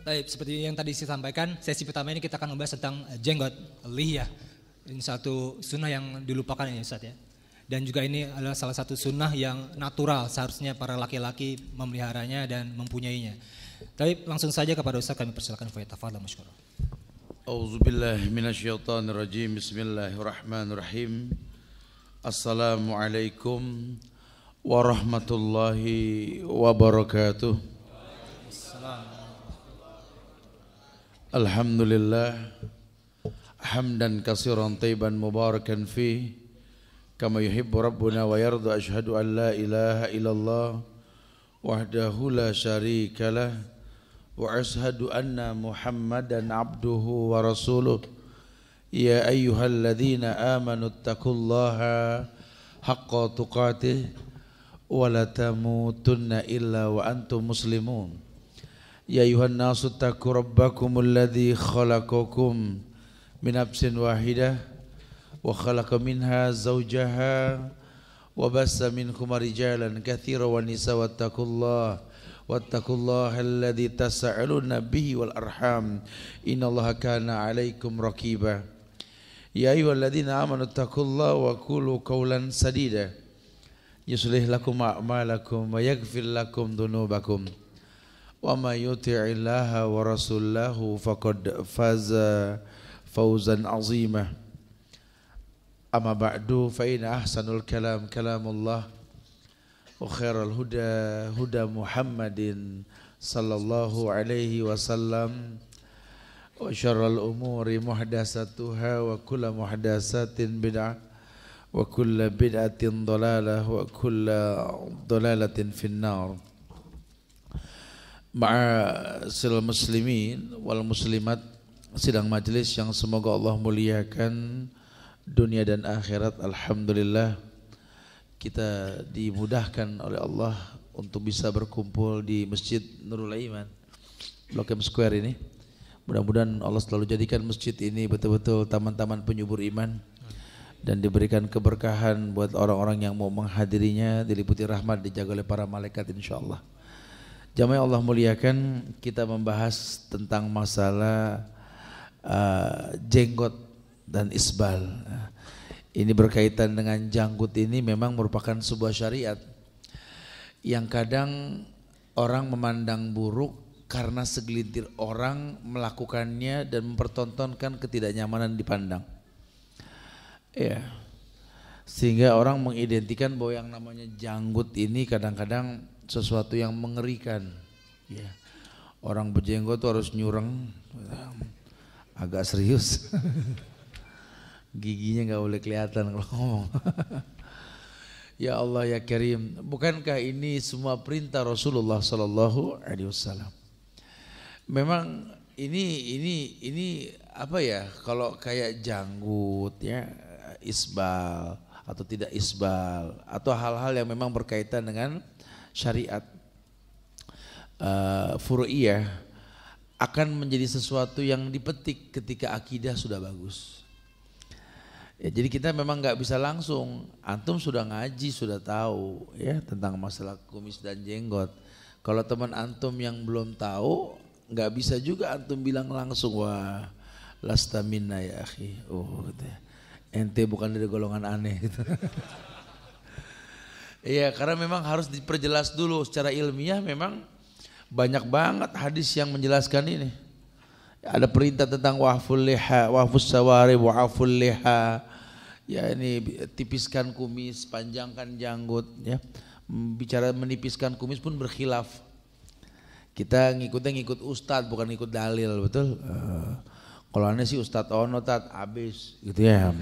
Baik, seperti yang tadi saya sampaikan, sesi pertama ini kita akan membahas tentang jenggot, lihya. Ini satu sunnah yang dilupakan ya Ustaz ya. Dan juga ini adalah salah satu sunnah yang natural, seharusnya para laki-laki memeliharanya dan mempunyainya. Tapi langsung saja kepada Ustaz kami persilakan, fayatafadhal masykurah. A'udzubillahi minasyaitonirrajim. Bismillahirrahmanirrahim. Assalamualaikum warahmatullahi wabarakatuh. Alhamdulillah hamdan katsiran thayyiban mubarakan fi kama yuhibbu rabbuna wa yarda. Asyhadu an la ilaha illallah wahdahu la syarikalah wa asyhadu anna Muhammadan abduhu wa rasuluh. Ya ayyuhalladzina amanu taqullaha haqqa tuqatih wa la tamutunna illa wa antum muslimun. Ya ayuhan nasu taqu rabbakumul ladzi khalaqakum min nafsin wahidah wa khalaqa minha zawjaha wa bassa minkum rijalan katsiran wa nisaa wattaqullaha alladzi tasaaluna bihi wal arham innallaha kana 'alaikum raqiba. Ya ayyuhalladzina amanu taqullaha wa qulu qawlan sadida yuslih lakum a'malakum wa yaghfir lakum dhunubakum. Wa may yuti'illaha wa rasulahu faqad faza fawzan 'azima. Amma ba'du fa inna ahsanul kalam kalamullah wa khairal huda huda Muhammadin sallallahu alaihi wasallam wa syarrul umuri muhdatsatuha wa kullu muhdatsatin bid'ah wa kullu bid'atin dhalalah wa kullu dhalalatin finnar. Ma'asyiral muslimin wal muslimat, sidang majelis yang semoga Allah muliakan dunia dan akhirat. Alhamdulillah kita dimudahkan oleh Allah untuk bisa berkumpul di Masjid Nurul Iman Blok M Square ini. Mudah-mudahan Allah selalu jadikan masjid ini betul-betul taman-taman penyubur iman dan diberikan keberkahan buat orang-orang yang mau menghadirinya, diliputi rahmat, dijaga oleh para malaikat insyaallah. Jamaah Allah muliakan, kita membahas tentang masalah jenggot dan isbal. Ini berkaitan dengan janggut. Ini memang merupakan sebuah syariat yang kadang orang memandang buruk karena segelintir orang melakukannya dan mempertontonkan ketidaknyamanan dipandang. Ya. Sehingga orang mengidentikan bahwa yang namanya janggut ini kadang-kadang sesuatu yang mengerikan. Ya. Orang berjenggot itu harus nyureng, agak serius. Giginya nggak boleh kelihatan kalau ngomong. Ya Allah ya Karim, bukankah ini semua perintah Rasulullah Sallallahu Alaihi Wasallam? Memang ini apa ya? Kalau kayak janggut ya, isbal atau tidak isbal atau hal-hal yang memang berkaitan dengan syariat furu'iyah akan menjadi sesuatu yang dipetik ketika akidah sudah bagus. Ya, jadi kita memang nggak bisa langsung. Antum sudah ngaji, sudah tahu ya tentang masalah kumis dan jenggot. Kalau teman antum yang belum tahu, nggak bisa juga antum bilang langsung, wah lasta minna ya akhi. Oh, gitu ya. Ente bukan dari golongan aneh gitu. Iya, karena memang harus diperjelas dulu secara ilmiah. Memang banyak banget hadis yang menjelaskan ini. Ada perintah tentang wa'ful liha, wa'fus sawarib, wa'ful liha. Ya ini tipiskan kumis, panjangkan janggut. Ya, bicara menipiskan kumis pun berkhilaf. Kita ngikut ustadz bukan ngikut dalil, betul? Kalau aneh sih ustadz ono tat abis gitu ya.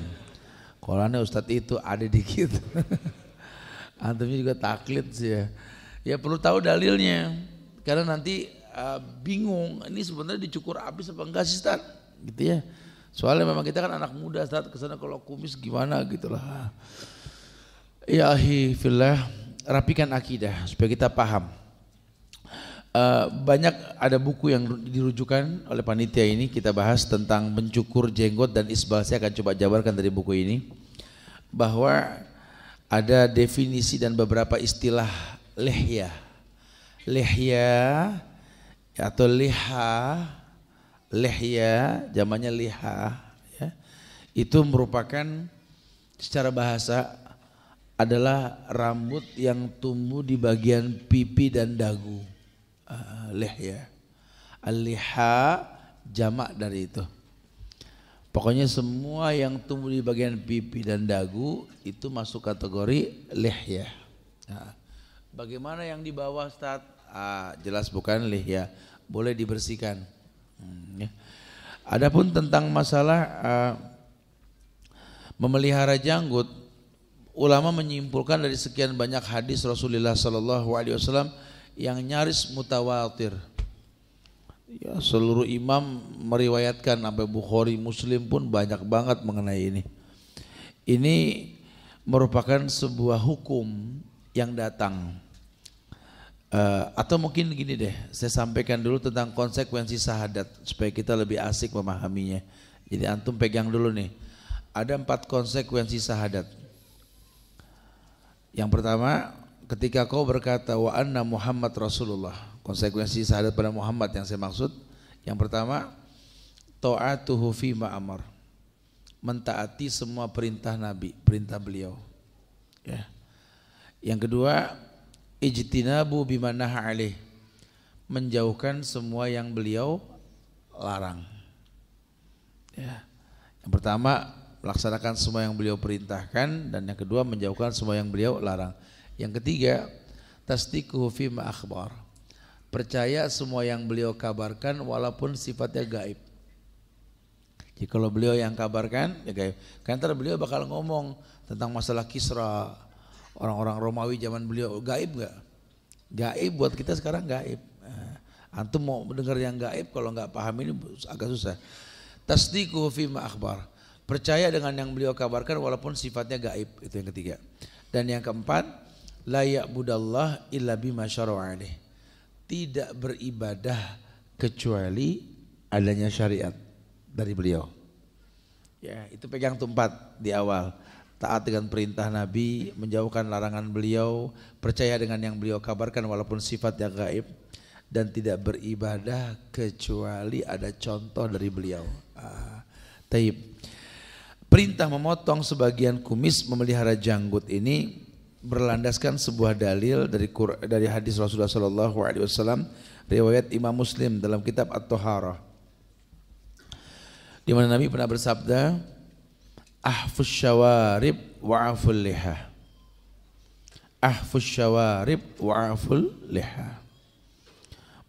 Kalau aneh ustadz itu ada dikit. Antumnya juga taklid sih ya. Ya perlu tahu dalilnya. Karena nanti bingung, ini sebenarnya dicukur habis apa enggak sih Ustaz? Gitu ya. Soalnya memang kita kan anak muda Ustaz, kesana kalau kumis gimana gitu lah. Ya ahi fillah, rapikan akidah supaya kita paham. Banyak ada buku yang dirujukan oleh panitia ini, kita bahas tentang mencukur jenggot dan isbal. Saya akan coba jabarkan dari buku ini. Bahwa ada definisi dan beberapa istilah lihya. Lihya atau liha, lihya, zamannya liha, ya. Itu merupakan secara bahasa adalah rambut yang tumbuh di bagian pipi dan dagu. Lihya. Al-liha jamak dari itu. Pokoknya semua yang tumbuh di bagian pipi dan dagu itu masuk kategori lihya. Nah, bagaimana yang di bawah, Ustaz? Jelas bukan lihya, boleh dibersihkan. Ya. Adapun tentang masalah memelihara janggut, ulama menyimpulkan dari sekian banyak hadis Rasulullah SAW yang nyaris mutawatir. Ya, seluruh imam meriwayatkan, sampai Bukhari, Muslim pun banyak banget mengenai ini. Ini merupakan sebuah hukum yang datang. Atau mungkin gini deh, saya sampaikan dulu tentang konsekuensi syahadat supaya kita lebih asik memahaminya. Jadi antum pegang dulu nih. Ada 4 konsekuensi syahadat. Yang pertama, ketika kau berkata wa anna Muhammad Rasulullah, konsekuensi syahadat pada Muhammad yang saya maksud, yang pertama ta'atuhu fi ma'amar, mentaati semua perintah Nabi, perintah beliau. Ya. Yang kedua, ijtinabu bima naha alaih, menjauhkan semua yang beliau larang. Ya. Yang pertama, melaksanakan semua yang beliau perintahkan, dan yang kedua menjauhkan semua yang beliau larang. Yang ketiga, tasdiquhu fi ma akhbar, percaya semua yang beliau kabarkan walaupun sifatnya gaib. Jadi kalau beliau yang kabarkan ya gaib. Kan ntar beliau bakal ngomong tentang masalah Kisra, orang-orang Romawi zaman beliau, gaib enggak? Gaib buat kita sekarang gaib. Antum mau mendengar yang gaib, kalau enggak paham ini agak susah. Tasdiquhu fi ma akhbar, percaya dengan yang beliau kabarkan walaupun sifatnya gaib, itu yang ketiga. Dan yang keempat, la ya'budallah illa bima syara'a alaih, tidak beribadah kecuali adanya syariat dari beliau. Ya, itu pegang tempat di awal. Taat dengan perintah Nabi, menjauhkan larangan beliau, percaya dengan yang beliau kabarkan walaupun sifatnya gaib, dan tidak beribadah kecuali ada contoh dari beliau. Taib. Perintah memotong sebagian kumis, memelihara janggut ini berlandaskan sebuah dalil dari hadis Rasulullah SAW, riwayat Imam Muslim dalam kitab At-Taharah, di mana Nabi pernah bersabda, ahfus syawarib wa'aful liha, ahfus syawarib wa'aful liha.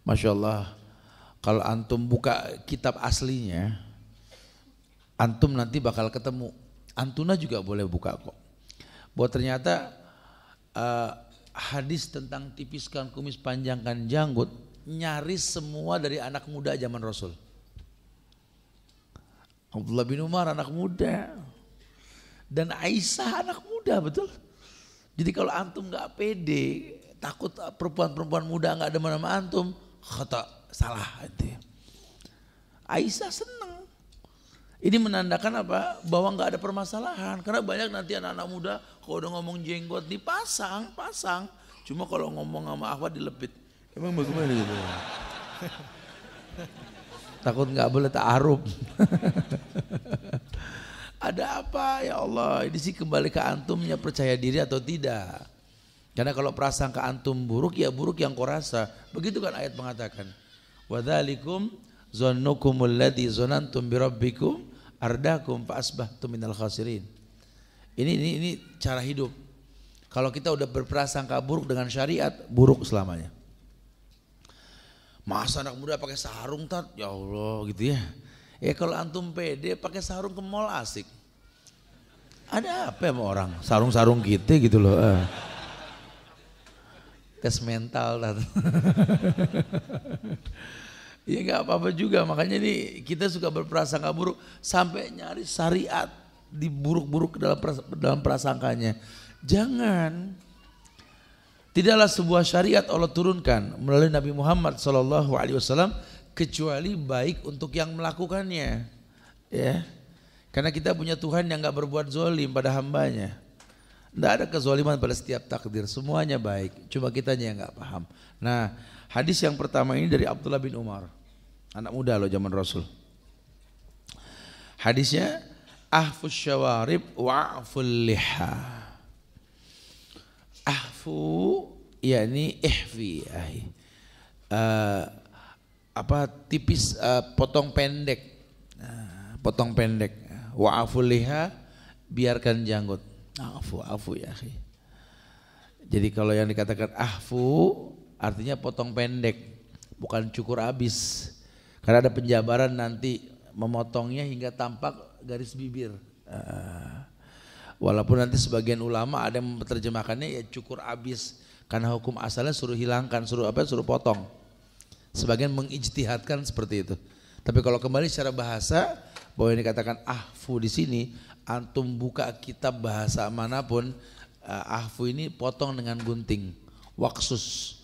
Masya Allah, kalau antum buka kitab aslinya, antum nanti bakal ketemu. Antuna juga boleh buka kok. Bahwa ternyata hadis tentang tipiskan kumis, panjangkan janggut nyaris semua dari anak muda zaman Rasul. Abdullah bin Umar anak muda, dan Aisyah anak muda, betul. Jadi kalau antum nggak pede, takut perempuan-perempuan muda nggak ada nama antum, kata salah itu. Aisyah senang. Ini menandakan apa? Bahwa nggak ada permasalahan. Karena banyak nanti anak-anak muda kalau udah ngomong jenggot dipasang. Cuma kalau ngomong sama akhwat dilepit. Emang bagaimana gitu? Takut nggak boleh ta'aruf. Ada apa ya Allah? Ini sih kembali ke antumnya, percaya diri atau tidak. Karena kalau prasangka antum buruk, ya buruk yang kau rasa. Begitu kan ayat mengatakan. Wadzalikum zannukumul ladzi zanantum birabbikum ardakum fa asbahtum minal khasirin. Ini cara hidup. Kalau kita udah berprasangka buruk dengan syariat, buruk selamanya. Masa anak muda pakai sarung, tat? Ya Allah, gitu ya. Ya kalau antum pede pakai sarung ke mall asik. Ada apa sama orang sarung-sarung gitu loh. Tes mental, tat. Ya nggak apa-apa juga, makanya nih kita suka berprasangka buruk sampai nyari syariat di buruk-buruk dalam prasangkanya. Jangan. Tidaklah sebuah syariat Allah turunkan melalui Nabi Muhammad SAW kecuali baik untuk yang melakukannya. Ya, karena kita punya Tuhan yang nggak berbuat zolim pada hambanya. Tidak ada kezaliman pada setiap takdir, semuanya baik. Cuma kitanya yang nggak paham. Nah, hadis yang pertama ini dari Abdullah bin Umar, anak muda loh zaman Rasul. Hadisnya, ahfus syawarib wa'ful liha. Ahfu, yakni ihfi, tipis, potong pendek, potong pendek. Wa'ful liha, biarkan janggut. Afu ya akhi. Jadi kalau yang dikatakan ahfu artinya potong pendek, bukan cukur habis. Karena ada penjabaran nanti memotongnya hingga tampak garis bibir. Walaupun nanti sebagian ulama ada yang menerjemahkannya ya cukur habis, karena hukum asalnya suruh hilangkan, suruh potong. Sebagian mengijtihadkan seperti itu. Tapi kalau kembali secara bahasa, bahwa yang dikatakan ahfu di sini, antum buka kitab bahasa manapun, ahfu ini potong dengan gunting, waksus.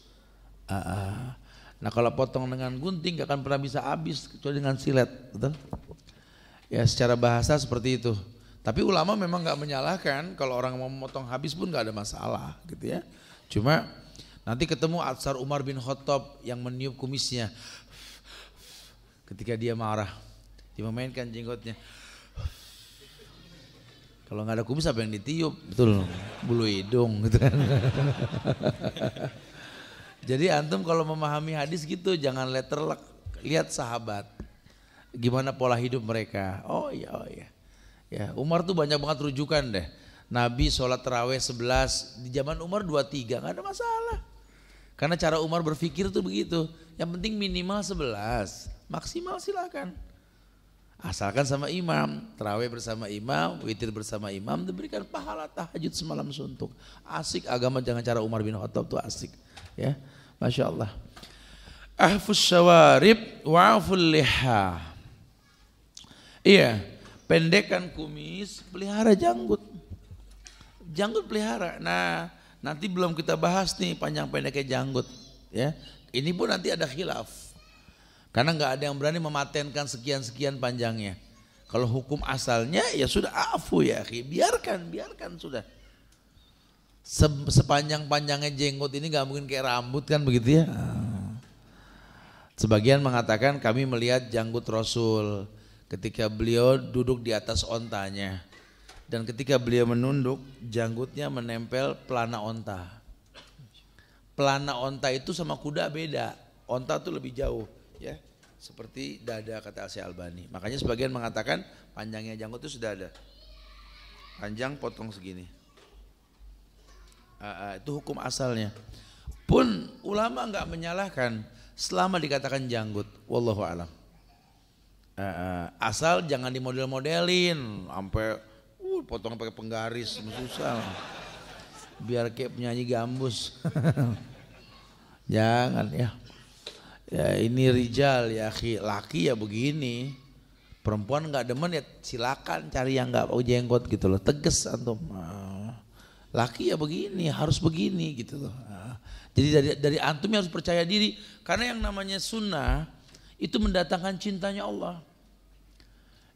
Nah kalau potong dengan gunting gak akan pernah bisa habis kecuali dengan silet, betul? Ya secara bahasa seperti itu. Tapi ulama memang gak menyalahkan kalau orang mau memotong habis pun gak ada masalah, gitu ya. Cuma nanti ketemu Atsar Umar bin Khattab yang meniup kumisnya ketika dia marah, dia memainkan jenggotnya. Kalau nggak ada kumis apa yang ditiup, betul, bulu hidung gitu kan. Jadi antum kalau memahami hadis gitu jangan letterlek, lihat sahabat, gimana pola hidup mereka. Oh iya, ya Umar tuh banyak banget rujukan deh. Nabi sholat taraweh 11, di zaman Umar 23, nggak ada masalah. Karena cara Umar berpikir tuh begitu, yang penting minimal 11, maksimal silakan. Asalkan sama imam, tarawih bersama imam, witir bersama imam, diberikan pahala tahajud semalam suntuk. Asik agama, jangan cara Umar bin Khattab tuh asik. Ya, Masya Allah. Ahfus syawarib wa'ful liha. Iya, pendekkan kumis, pelihara janggut. Janggut pelihara. Nah, nanti belum kita bahas nih panjang pendeknya janggut. Ya, ini pun nanti ada khilaf. Karena nggak ada yang berani mematenkan sekian-sekian panjangnya. Kalau hukum asalnya ya sudah afu ya, biarkan sudah. Sepanjang-panjangnya jenggot ini nggak mungkin kayak rambut kan begitu ya. Sebagian mengatakan kami melihat janggut Rasul ketika beliau duduk di atas ontanya. Dan ketika beliau menunduk, janggutnya menempel pelana onta. Pelana onta itu sama kuda beda. Onta itu lebih jauh. Ya, seperti dada kata Syekh Albani. Makanya sebagian mengatakan panjangnya janggut itu sudah ada. Panjang potong segini. Itu hukum asalnya. Pun ulama enggak menyalahkan selama dikatakan janggut. Wallahu a'lam. Asal jangan dimodel-modelin sampai potong pakai penggaris, susah. Biar kayak penyanyi gambus. Jangan ya. Ya ini rijal ya, laki ya begini, perempuan nggak demen ya silakan cari yang nggak mau jenggot gitu loh, tegas antum. Laki ya begini, harus begini gitu loh. Jadi dari antum harus percaya diri, karena yang namanya sunnah itu mendatangkan cintanya Allah.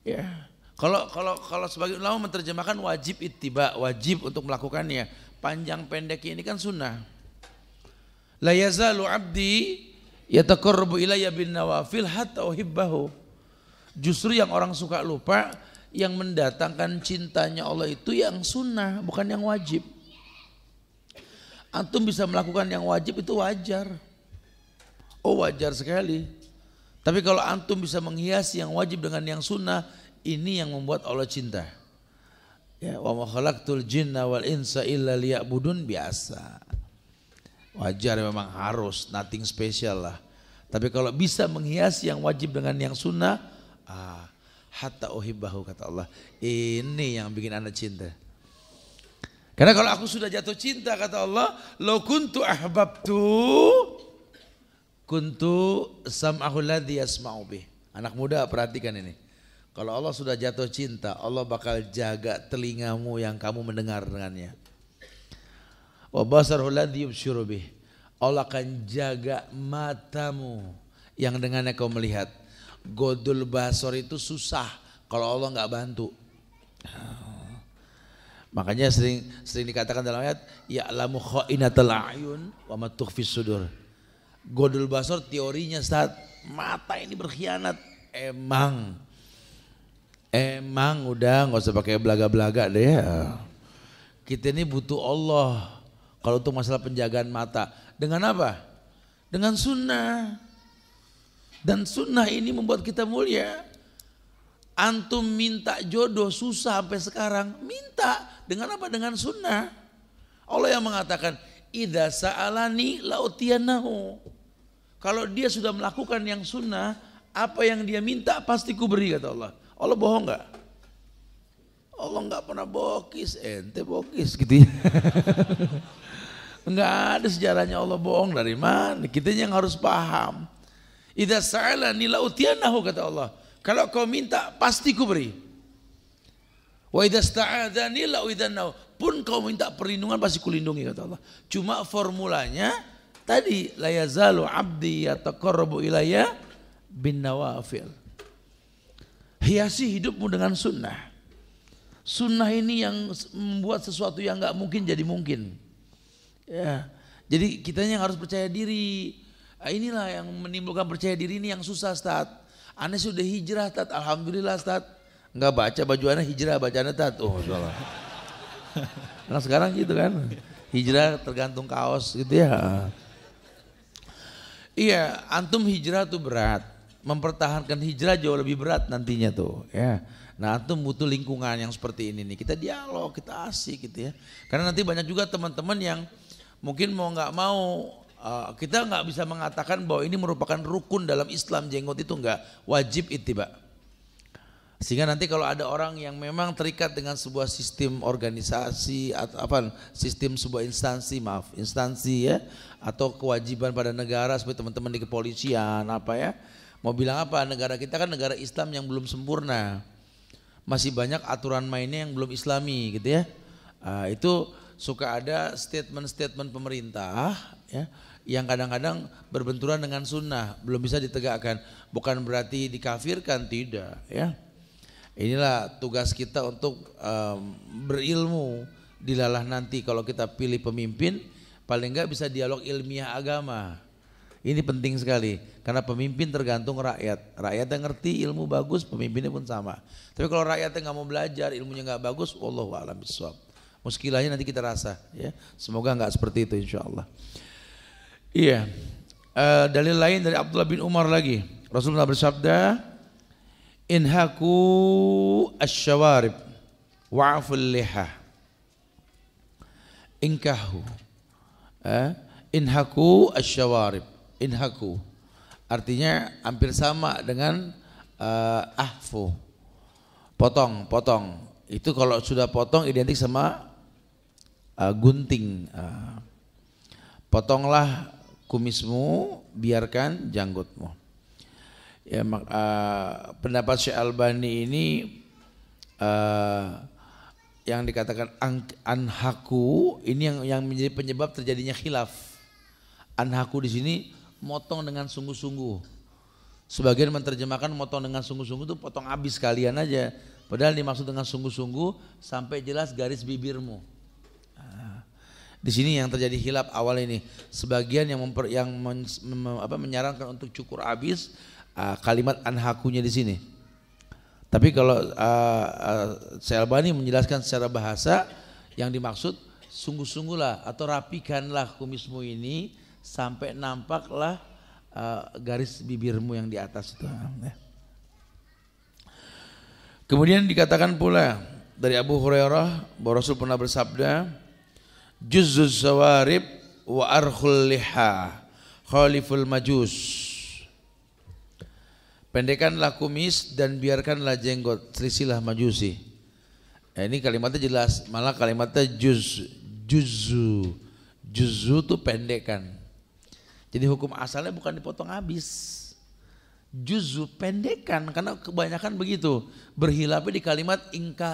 Ya, kalau sebagai ulama menerjemahkan wajib ittiba, wajib untuk melakukannya. Panjang pendeknya ini kan sunnah. La yazalu abdi yataqarrabu ilayya bin nawafil hatta uhibbahu. Justru yang orang suka lupa, yang mendatangkan cintanya Allah itu yang sunnah, bukan yang wajib. Antum bisa melakukan yang wajib itu wajar. Oh wajar sekali. Tapi kalau antum bisa menghiasi yang wajib dengan yang sunnah, ini yang membuat Allah cinta. Ya, wa ma khalaqtul jinna wal insa illa liya'budun, biasa. Wajar memang harus, nothing special lah. Tapi kalau bisa menghiasi yang wajib dengan yang sunnah, hatta uhibbahu kata Allah. Ini yang bikin anda cinta. Karena kalau aku sudah jatuh cinta kata Allah, law kuntu ahbabtu kuntu sam'ahu alladhi yasma'u bih. Anak muda perhatikan ini. Kalau Allah sudah jatuh cinta, Allah bakal jaga telingamu yang kamu mendengar dengannya. Wa basarul ladzi yubshiru bih. Allah akan jaga matamu yang dengannya kau melihat. Godul basor itu susah kalau Allah enggak bantu. Makanya sering dikatakan dalam ayat ya'lamu kha'inatal a'yun wa ma tukhfis sudur. Godul basor teorinya Ustaz, mata ini berkhianat. Emang udah nggak usah pakai belaga-belaga deh. Kita ini butuh Allah kalau untuk masalah penjagaan mata. Dengan apa? Dengan sunnah. Dan sunnah ini membuat kita mulia. Antum minta jodoh susah sampai sekarang. Minta. Dengan apa? Dengan sunnah. Allah yang mengatakan, idza sa'alani la'utiyanahu. Kalau dia sudah melakukan yang sunnah, apa yang dia minta pasti ku beri, kata Allah. Allah bohong nggak? Allah nggak pernah bokis, ente bokis gitu ya. Nggak ada sejarahnya Allah bohong, dari mana? Kita yang harus paham. Idza sa'alani la'utiyanahu, kata Allah. Kalau kau minta pasti ku beri. Wa idza sta'adzani la'udzannahu. Pun kau minta perlindungan pasti kulindungi, kata Allah. Cuma formulanya tadi la yazalu 'abdi yataqarrabu ilayya bin nawafil. Hiasi hidupmu dengan sunnah. Sunnah ini yang membuat sesuatu yang nggak mungkin jadi mungkin. Ya, jadi kita yang harus percaya diri. Inilah yang menimbulkan percaya diri ini yang susah, Ustaz. Aneh sudah hijrah, Tat. Alhamdulillah, Ustaz. Nggak baca baju aneh hijrah, bacanya Tat. Oh, salah. Nah sekarang gitu kan. Hijrah tergantung kaos gitu ya. Iya, antum hijrah tuh berat. Mempertahankan hijrah jauh lebih berat nantinya tuh ya. Nah antum butuh lingkungan yang seperti ini nih. Kita dialog, kita asik gitu ya. Karena nanti banyak juga teman-teman yang mungkin mau nggak mau, kita nggak bisa mengatakan bahwa ini merupakan rukun dalam Islam, jenggot itu nggak wajib ittiba. Sehingga nanti kalau ada orang yang memang terikat dengan sebuah sistem organisasi atau apa, sistem sebuah instansi ya, atau kewajiban pada negara seperti teman-teman di kepolisian apa ya, mau bilang apa, negara kita kan negara Islam yang belum sempurna, masih banyak aturan mainnya yang belum Islami gitu ya. Itu suka ada statement-statement pemerintah ya, yang kadang-kadang berbenturan dengan sunnah, belum bisa ditegakkan. Bukan berarti dikafirkan, tidak ya. Inilah tugas kita untuk berilmu. Dilalah nanti kalau kita pilih pemimpin, paling enggak bisa dialog ilmiah agama. Ini penting sekali, karena pemimpin tergantung rakyat. Rakyat yang ngerti ilmu bagus, pemimpinnya pun sama. Tapi kalau rakyatnya nggak mau belajar, ilmunya nggak bagus, wallahu a'lam bishawab. Muskilahnya nanti kita rasa, ya. Semoga nggak seperti itu, insya Allah. Iya. Dalil lain dari Abdullah bin Umar lagi. Rasulullah bersabda, inhaku asyawarib wa'aful liha. Inkahu. Inhaku asyawarib. Inhaku artinya hampir sama dengan ahfu, potong. Itu kalau sudah potong identik sama gunting. Potonglah kumismu, biarkan janggutmu. Ya, pendapat Syekh Albani ini yang dikatakan anhaku ini yang menjadi penyebab terjadinya khilaf. Anhaku di sini motong dengan sungguh-sungguh. Sebagian menerjemahkan motong dengan sungguh-sungguh itu potong habis sekalian aja. Padahal dimaksud dengan sungguh-sungguh sampai jelas garis bibirmu. Di sini yang terjadi khilaf awal ini. Sebagian yang menyarankan untuk cukur habis, kalimat anhakunya di sini. Tapi kalau Syekh Albani menjelaskan secara bahasa, yang dimaksud sungguh-sungguhlah atau rapikanlah kumismu ini sampai nampaklah garis bibirmu yang di atas itu. Kemudian dikatakan pula dari Abu Hurairah bahwa Rasul pernah bersabda, juzzuz sawarib wa arkhul liha khaliful majus. Pendekkanlah kumis dan biarkanlah jenggot, selisilah majusi. Ini kalimatnya jelas, malah kalimatnya juzzu itu pendekkan. Jadi hukum asalnya bukan dipotong habis. Juzzu pendekkan, karena kebanyakan begitu. Berhilapnya di kalimat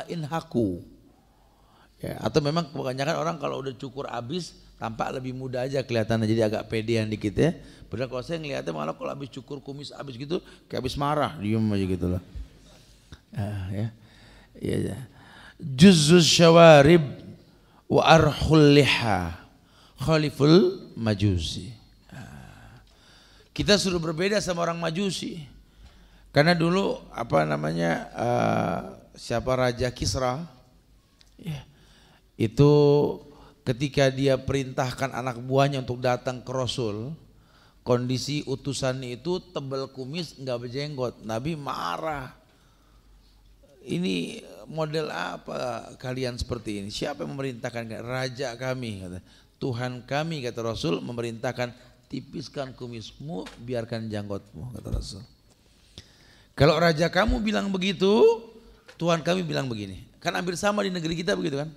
inhaku. Ya, atau memang kebanyakan orang kalau udah cukur habis tampak lebih muda aja kelihatannya, jadi agak pedean dikit ya. Padahal kalau saya ngelihatnya malah kalau habis cukur kumis habis gitu kayak habis marah, diem aja gitu loh. Ya. Juzuz syawarib wa arhul liha khaliful majusi. Kita suruh berbeda sama orang Majusi. Karena dulu siapa Raja Kisra ya, itu ketika dia perintahkan anak buahnya untuk datang ke Rasul, kondisi utusannya itu tebal kumis nggak berjenggot. Nabi marah. Ini model apa kalian seperti ini? Siapa yang memerintahkan? Raja kami, kata. Tuhan kami, kata Rasul, memerintahkan tipiskan kumismu, biarkan janggotmu, kata Rasul. Kalau raja kamu bilang begitu, Tuhan kami bilang begini. Kan hampir sama di negeri kita begitu kan.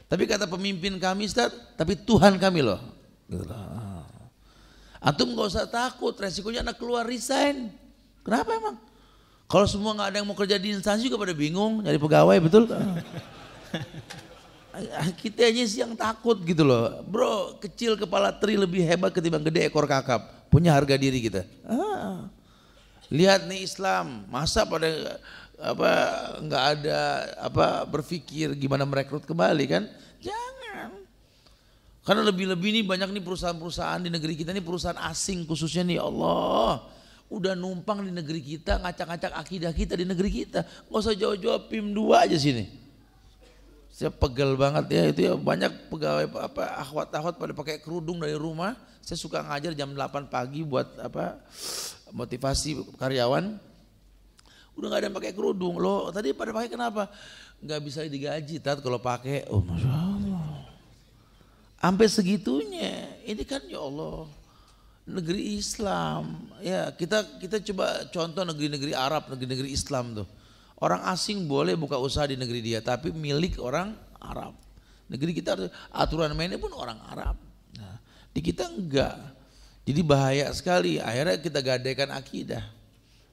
Tapi kata pemimpin kami, Ustaz, tapi Tuhan kami loh. Antum gak usah takut, resikonya anak keluar resign. Kenapa emang? Kalau semua gak ada yang mau kerja di instansi juga pada bingung, nyari pegawai, betul? Kita aja sih yang takut gitu loh. Bro, kecil kepala teri lebih hebat ketimbang gede ekor kakap. Punya harga diri kita. Lihat nih Islam, masa pada nggak ada berpikir gimana merekrut kembali kan? Jangan. Karena lebih-lebih nih banyak nih perusahaan-perusahaan di negeri kita nih, perusahaan asing khususnya nih, Allah udah numpang di negeri kita, ngacak-ngacak akidah kita di negeri kita. Nggak usah jauh-jauh, PIM 2 aja sini. Saya pegel banget ya, itu ya, banyak pegawai akhwat-akhwat pada pakai kerudung dari rumah. Saya suka ngajar jam 8 pagi buat motivasi karyawan. Udah gak ada yang pakai kerudung. Loh tadi pada pakai kenapa? Gak bisa digaji Tat kalau pakai. Oh Masya Allah. Sampai segitunya. Ini kan ya Allah, negeri Islam. Ya kita coba contoh negeri-negeri Arab, negeri-negeri Islam tuh. Orang asing boleh buka usaha di negeri dia, tapi milik orang Arab. Negeri kita aturan mainnya pun orang Arab. Nah, di kita enggak. Jadi bahaya sekali. Akhirnya kita gadaikan akidah.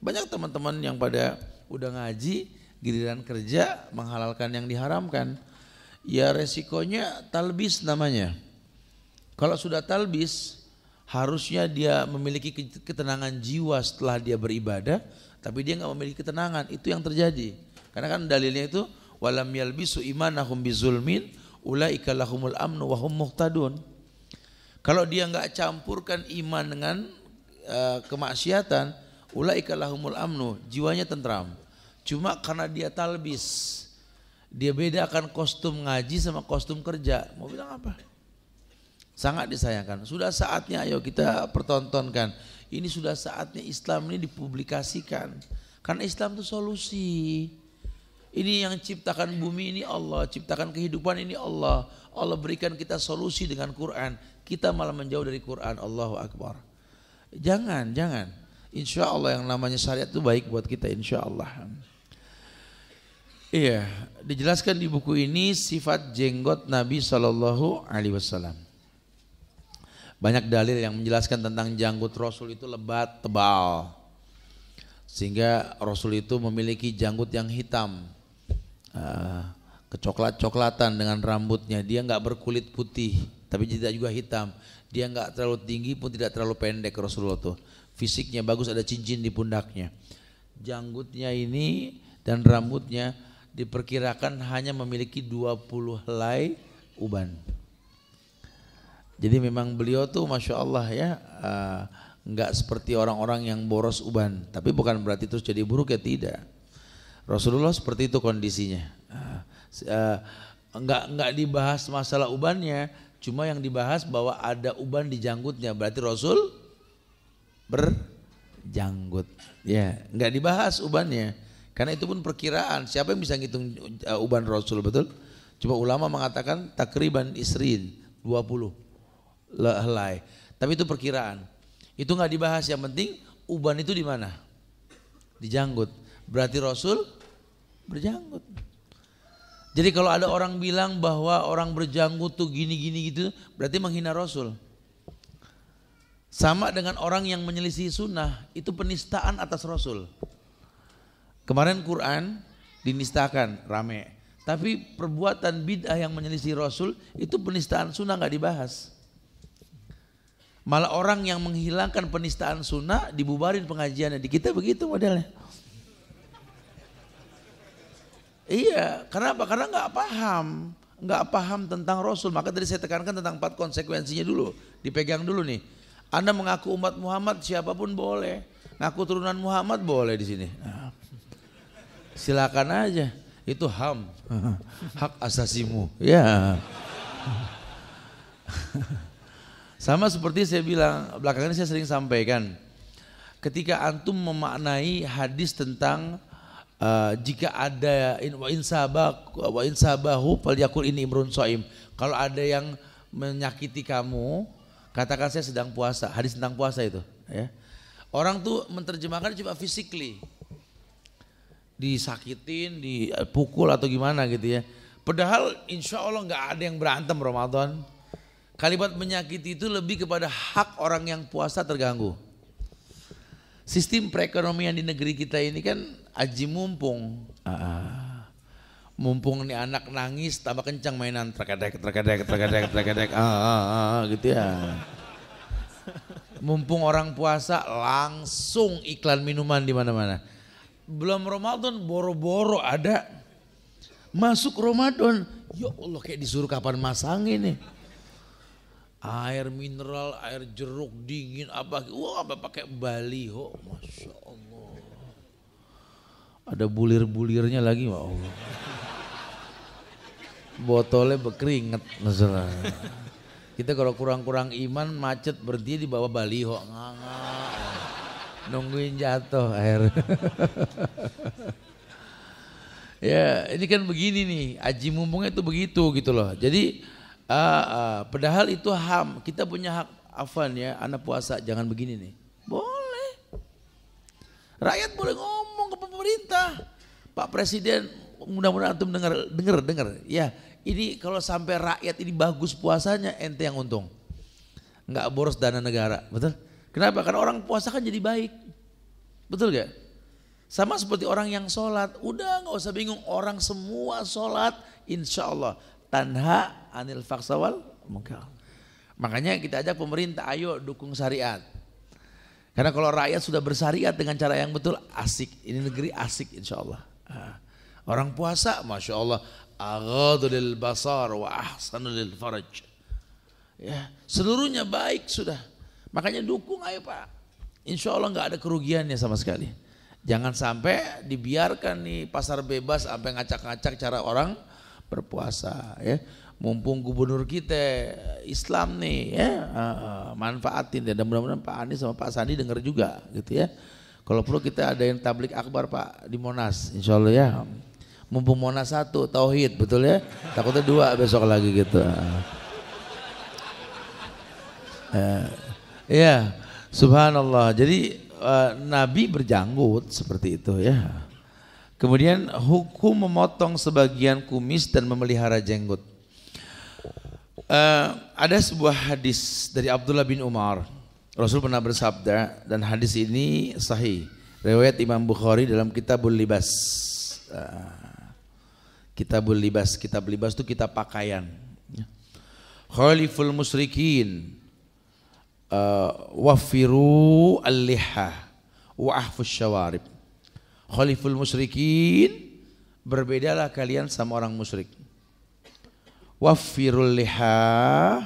Banyak teman-teman yang pada udah ngaji, giliran kerja menghalalkan yang diharamkan. Ya resikonya talbis namanya. Kalau sudah talbis, harusnya dia memiliki ketenangan jiwa setelah dia beribadah. Tapi dia nggak memiliki ketenangan, itu yang terjadi. Karena kan dalilnya itu walam yalbisu imanahum bizulmin ulaika lahumul amnu wa hum muhtadun. Kalau dia nggak campurkan iman dengan kemaksiatan, ulaika lahumul amnu, jiwanya tentram. Cuma karena dia talbis, dia bedakan kostum ngaji sama kostum kerja. Mau bilang apa? Sangat disayangkan. Sudah saatnya ayo kita pertontonkan. Ini sudah saatnya Islam ini dipublikasikan. Karena Islam itu solusi. Ini yang ciptakan bumi ini Allah, ciptakan kehidupan ini Allah. Allah berikan kita solusi dengan Quran. Kita malah menjauh dari Quran. Allahu Akbar. Jangan. Insya Allah yang namanya syariat itu baik buat kita, insya Allah. Iya, dijelaskan di buku ini sifat jenggot Nabi SAW. Banyak dalil yang menjelaskan tentang janggut Rasul itu lebat, tebal. Sehingga Rasul itu memiliki janggut yang hitam, kecoklat-coklatan dengan rambutnya. Dia enggak berkulit putih, tapi tidak juga hitam. Dia enggak terlalu tinggi pun tidak terlalu pendek Rasulullah tuh. Fisiknya bagus, ada cincin di pundaknya. Janggutnya ini dan rambutnya diperkirakan hanya memiliki 20 helai uban. Jadi memang beliau tuh Masya Allah ya, enggak seperti orang-orang yang boros uban. Tapi bukan berarti terus jadi buruk ya, tidak. Rasulullah seperti itu kondisinya. Enggak dibahas masalah ubannya, cuma yang dibahas bahwa ada uban di janggutnya. Berarti Rasul berjanggut. Ya, enggak dibahas ubannya. Karena itu pun perkiraan. Siapa yang bisa ngitung uban Rasul, betul? Cuma ulama mengatakan takriban isrin 20 helai. Tapi itu perkiraan. Itu enggak dibahas, yang penting uban itu di mana? Di janggut. Berarti Rasul berjanggut. Jadi kalau ada orang bilang bahwa orang berjanggut tuh gini-gini gitu, berarti menghina Rasul. Sama dengan orang yang menyelisih sunnah, itu penistaan atas Rasul. Kemarin Quran dinistakan, rame. Tapi perbuatan bid'ah yang menyelisih Rasul, itu penistaan sunnah gak dibahas. Malah orang yang menghilangkan penistaan sunnah dibubarin pengajiannya. Di kita begitu modelnya. Iya, kenapa? Karena nggak paham tentang Rasul. Maka tadi saya tekankan tentang 4 konsekuensinya dulu, dipegang dulu nih. Anda mengaku umat Muhammad, siapapun boleh. Ngaku turunan Muhammad boleh di sini. Silakan aja. Itu HAM, hak asasimu. Ya. Sama seperti saya bilang, belakangan ini saya sering sampaikan. Ketika antum memaknai hadis tentang jika ada wa insabahu falyakul ini imrun shaim. Kalau ada yang menyakiti kamu, katakan saya sedang puasa. Hadis tentang puasa itu, ya. Orang tuh menerjemahkan cuma physically. Disakitin, dipukul atau gimana gitu ya. Padahal insya Allah nggak ada yang berantem Ramadan. Kalimat menyakiti itu lebih kepada hak orang yang puasa terganggu. Sistem perekonomian di negeri kita ini kan aji mumpung. Mumpung nih anak nangis tambah kencang mainan terkadek gitu ya. Mumpung orang puasa langsung iklan minuman di mana-mana. Belum Ramadan boro-boro ada. Masuk Ramadan, ya Allah kayak disuruh kapan masang ini. Air mineral, air jeruk dingin apa, wah pakai baliho, masya Allah. Ada bulir-bulirnya lagi, ya Allah. Botolnya berkeringat, masalah. Kita kalau kurang-kurang iman macet berhenti di bawah baliho, nungguin jatuh air. Ya ini kan begini nih, aji mumpungnya itu begitu gitu loh. Jadi padahal itu HAM, kita punya hak afan ya, anak puasa jangan begini nih. Boleh. Rakyat boleh ngomong ke pemerintah. Pak Presiden, mudah-mudahan antum dengar. Ya, ini kalau sampai rakyat ini bagus puasanya, ente yang untung. Enggak boros dana negara, betul? Kenapa? Karena orang puasa kan jadi baik. Betul gak? Sama seperti orang yang sholat, udah gak usah bingung, orang semua sholat insya Allah tanha anil faksawal munkar. Makanya kita ajak pemerintah, ayo dukung syariat. Karena kalau rakyat sudah bersyariat dengan cara yang betul, asik. Ini negeri asik insya Allah. Orang puasa masya Allah, aghadhu lil basar wa ahsanu lil faraj. Ya, seluruhnya baik sudah. Makanya dukung ayo Pak. Insya Allah gak ada kerugiannya sama sekali. Jangan sampai dibiarkan nih pasar bebas sampai ngacak-ngacak cara orang berpuasa ya. Mumpung gubernur kita Islam nih ya, manfaatin dan mudah-mudahan Pak Anies sama Pak Sandi dengar juga gitu ya. Kalau perlu kita ada yang tablik akbar Pak di Monas insya Allah ya. Mumpung Monas 1 tauhid betul ya, takutnya 2 besok lagi gitu. Ya subhanallah. Jadi Nabi berjanggut seperti itu ya. Kemudian hukum memotong sebagian kumis dan memelihara jenggot. Ada sebuah hadis dari Abdullah bin Umar. Rasul pernah bersabda dan hadis ini sahih. Riwayat Imam Bukhari dalam Kitabul Libas. Kitabul Libas, kitab libas itu kitab pakaian. Khaliful musyrikin wafiru al-liha wa ahfus syawarib. Khaliful musyrikin, berbedalah kalian sama orang musyrik. Wafirul liha,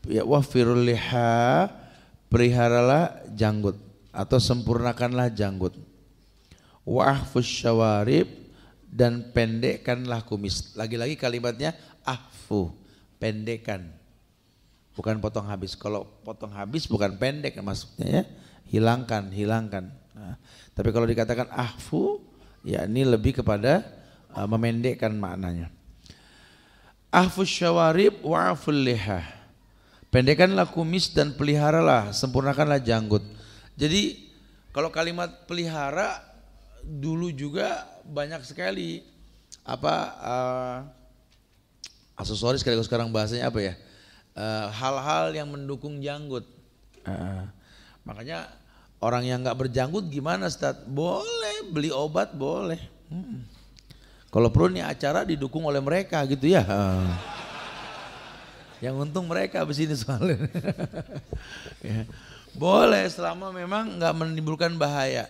ya wafirul liha, peliharalah janggut atau sempurnakanlah janggut. Wa ahfus syawarib, dan pendekkanlah kumis. Lagi-lagi kalimatnya ahfu, pendekkan. Bukan potong habis. Kalau potong habis bukan pendek maksudnya ya. Hilangkan. Nah, tapi kalau dikatakan ahfu, ya ini lebih kepada memendekkan maknanya. Ahfus syawarib wa'aful liha. Pendekkanlah kumis dan peliharalah, sempurnakanlah janggut. Jadi kalau kalimat pelihara dulu juga banyak sekali aksesoris, kalau sekarang bahasanya apa ya? Hal-hal yang mendukung janggut. Makanya orang yang nggak berjanggut gimana Ustaz? Boleh beli obat boleh. Kalau perlu nih acara didukung oleh mereka gitu ya. Yang untung mereka abis ini soalnya. Ya. Boleh selama memang nggak menimbulkan bahaya.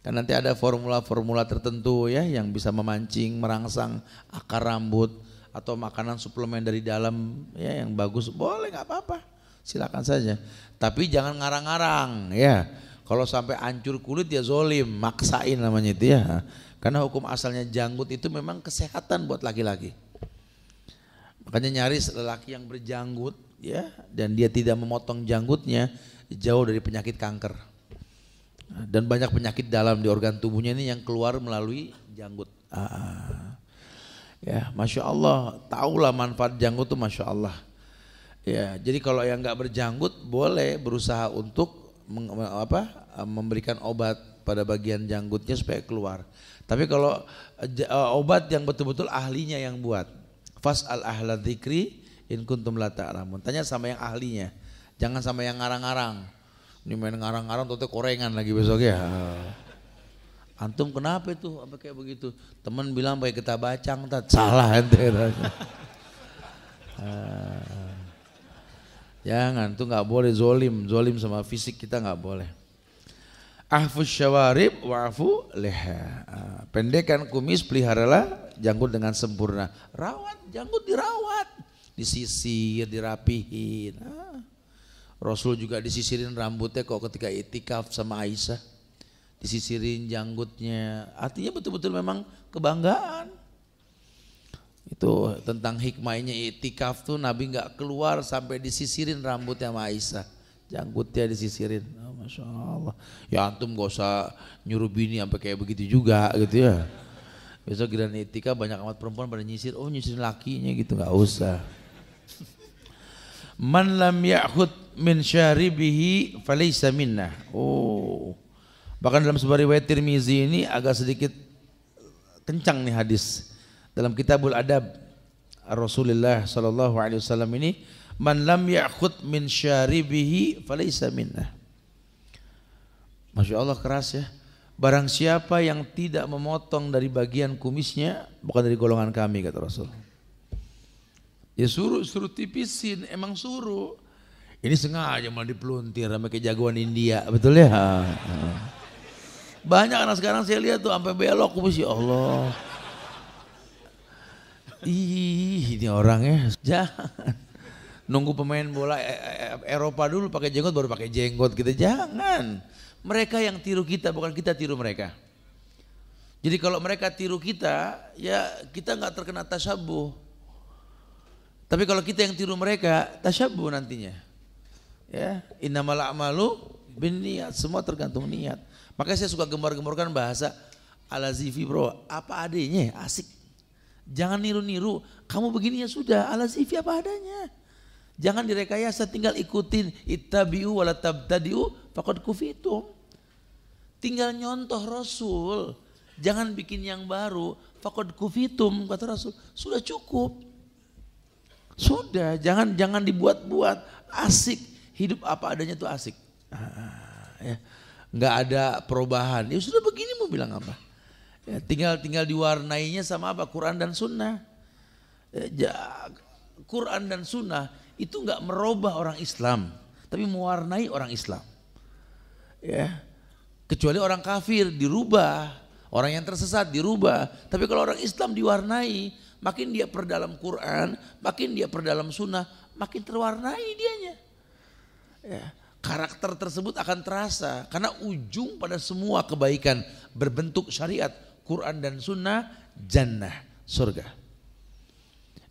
Kan nanti ada formula-formula tertentu ya yang bisa memancing, merangsang akar rambut atau makanan suplemen dari dalam ya yang bagus, boleh nggak apa-apa, silakan saja. Tapi jangan ngarang-ngarang ya. Kalau sampai hancur kulit ya zolim, maksain namanya itu ya. Karena hukum asalnya janggut itu memang kesehatan buat laki-laki. Makanya nyaris lelaki yang berjanggut ya dan dia tidak memotong janggutnya jauh dari penyakit kanker. Dan banyak penyakit dalam di organ tubuhnya ini yang keluar melalui janggut. Ya, masya Allah, tahulah manfaat janggut tuh masya Allah. Ya, jadi kalau yang nggak berjanggut boleh berusaha untuk memberikan obat pada bagian janggutnya supaya keluar. Tapi kalau obat yang betul-betul ahlinya yang buat, fas'al ahla dzikri in kuntum la ta'lamun. Tanya sama yang ahlinya, jangan sama yang ngarang-ngarang. Ini main ngarang-ngarang tuh korengan lagi besok ya. Antum kenapa itu apa kayak begitu? Teman bilang pakai kita bacang, salah ente. Jangan, tuh nggak boleh zolim sama fisik kita nggak boleh. Ahfus syawarib wa'fu liha. Pendekkan kumis, peliharalah janggut dengan sempurna. Rawat janggut, dirawat, disisir, dirapihin. Rasul juga disisirin rambutnya kok ketika itikaf sama Aisyah, disisirin janggutnya. Artinya betul-betul memang kebanggaan. Itu tentang hikmahnya itikaf tuh, Nabi nggak keluar sampai disisirin rambutnya sama Aisyah, janggutnya disisirin. Oh, Masya Allah. Ya antum gak usah nyuruh bini sampai kayak begitu juga gitu ya. Besok giliran itikaf banyak amat perempuan pada nyisir, oh nyisirin lakinya gitu, nggak usah. Man lam ya'khud min syaribihi falaysa minnah. Oh. Bahkan dalam sebuah riwayat Tirmizi ini agak sedikit kencang nih hadis. Dalam Kitabul Adab Rasulullah sallallahu alaihi wasallam ini, man lam ya'khud min syaribihi falaysa minnah. Masya Allah keras ya. Barang siapa yang tidak memotong dari bagian kumisnya bukan dari golongan kami, kata Rasul. Ya suruh tipisin, emang suruh. Ini sengaja malah dipeluntir sama kayak jagoan India, betul ya? Banyak anak sekarang saya lihat tuh sampai belok kumis, ya Allah. Ih, ini orangnya jangan nunggu pemain bola Eropa dulu pakai jenggot baru pakai jenggot gitu, jangan. Mereka yang tiru kita, bukan kita tiru mereka. Jadi kalau mereka tiru kita, ya kita nggak terkena tasyabuh. Tapi kalau kita yang tiru mereka, tasyabuh nantinya. Ya, innamal a'malu binniyat, semua tergantung niat. Makanya saya suka gembar-gemborkan bahasa Al-Azifi bro, apa adanya, asik. Jangan niru-niru, kamu begini ya sudah, Al-Azifi apa adanya. Jangan direkayasa, tinggal ikutin, ittabi'u wala tabtadi'u faqad kufitum. Tinggal nyontoh Rasul, jangan bikin yang baru, faqad kufitum kata Rasul, sudah cukup. Sudah, jangan dibuat-buat, asik, hidup apa adanya tuh asik. Ya. Nggak ada perubahan, ya sudah begini mau bilang apa. Ya, tinggal diwarnainya sama apa, Quran dan Sunnah. Ya, Quran dan Sunnah itu nggak merubah orang Islam, tapi mewarnai orang Islam. Ya, kecuali orang kafir dirubah, orang yang tersesat dirubah. Tapi kalau orang Islam diwarnai, makin dia perdalam Quran, makin dia perdalam Sunnah, makin terwarnai dianya. Ya, karakter tersebut akan terasa karena ujung pada semua kebaikan berbentuk syariat Quran dan Sunnah, jannah, surga.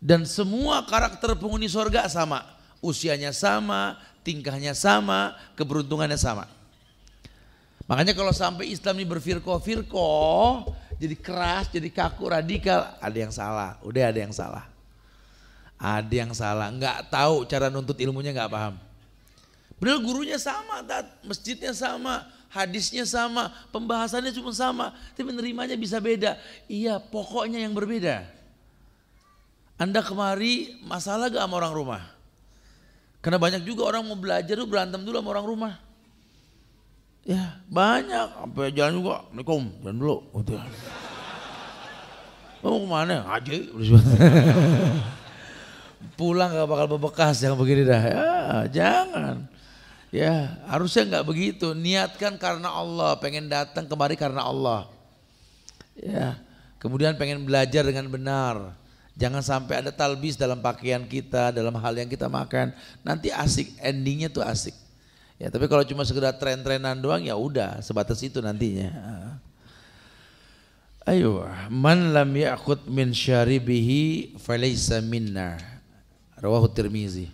Dan semua karakter penghuni surga sama, usianya sama, tingkahnya sama, keberuntungannya sama. Makanya kalau sampai Islam ini berfirqah-firqah, jadi keras, jadi kaku, radikal, ada yang salah, udah ada yang salah. Ada yang salah, nggak tahu cara nuntut ilmunya, nggak paham. Benar gurunya sama, masjidnya sama, hadisnya sama, pembahasannya cuma sama, tapi menerimanya bisa beda. Iya, pokoknya yang berbeda. Anda kemari masalah gak sama orang rumah? Karena banyak juga orang mau belajar tuh berantem dulu sama orang rumah. Ya banyak, sampai jalan juga, Assalamualaikum, jalan dulu. Mau kemana? Ngaji. Pulang gak bakal bebekas yang begini dah. Ya, jangan. Ya, harusnya nggak begitu. Niatkan karena Allah, pengen datang kemari karena Allah. Ya, kemudian pengen belajar dengan benar. Jangan sampai ada talbis dalam pakaian kita, dalam hal yang kita makan. Nanti asik, endingnya tuh asik. Ya, tapi kalau cuma sekedar tren-trenan doang ya udah sebatas itu nantinya. Ayo, man lam ya'khud min syaribihi falaysa minna. Rawahu Tirmizi.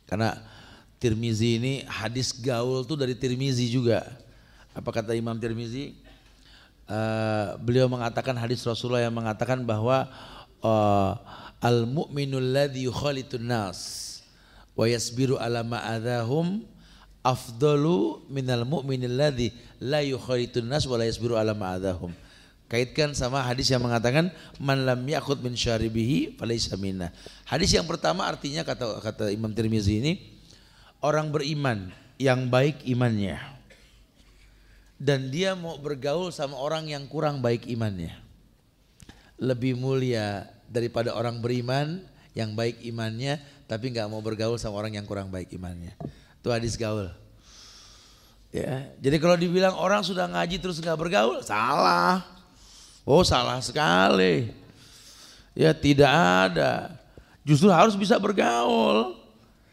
Karena Tirmizi ini hadis gaul tuh dari Tirmizi juga. Apa kata Imam Tirmizi? Beliau mengatakan hadis Rasulullah yang mengatakan bahwa al-mu'minul ladzi yukhalitun nas wa yasbiru ala ma'adahum afdalu minal mu'minil ladzi la yukhalitun nas wa la yasbiru ala ma'adahum. Kaitkan sama hadis yang mengatakan man lam ya'khud min syaribihi falaysa minna. Hadis yang pertama artinya kata Imam Tirmizi ini, orang beriman yang baik imannya dan dia mau bergaul sama orang yang kurang baik imannya, lebih mulia daripada orang beriman yang baik imannya tapi nggak mau bergaul sama orang yang kurang baik imannya. Itu hadis gaul. Ya, jadi kalau dibilang orang sudah ngaji terus nggak bergaul, salah. Oh, salah sekali. Ya, tidak ada. Justru harus bisa bergaul.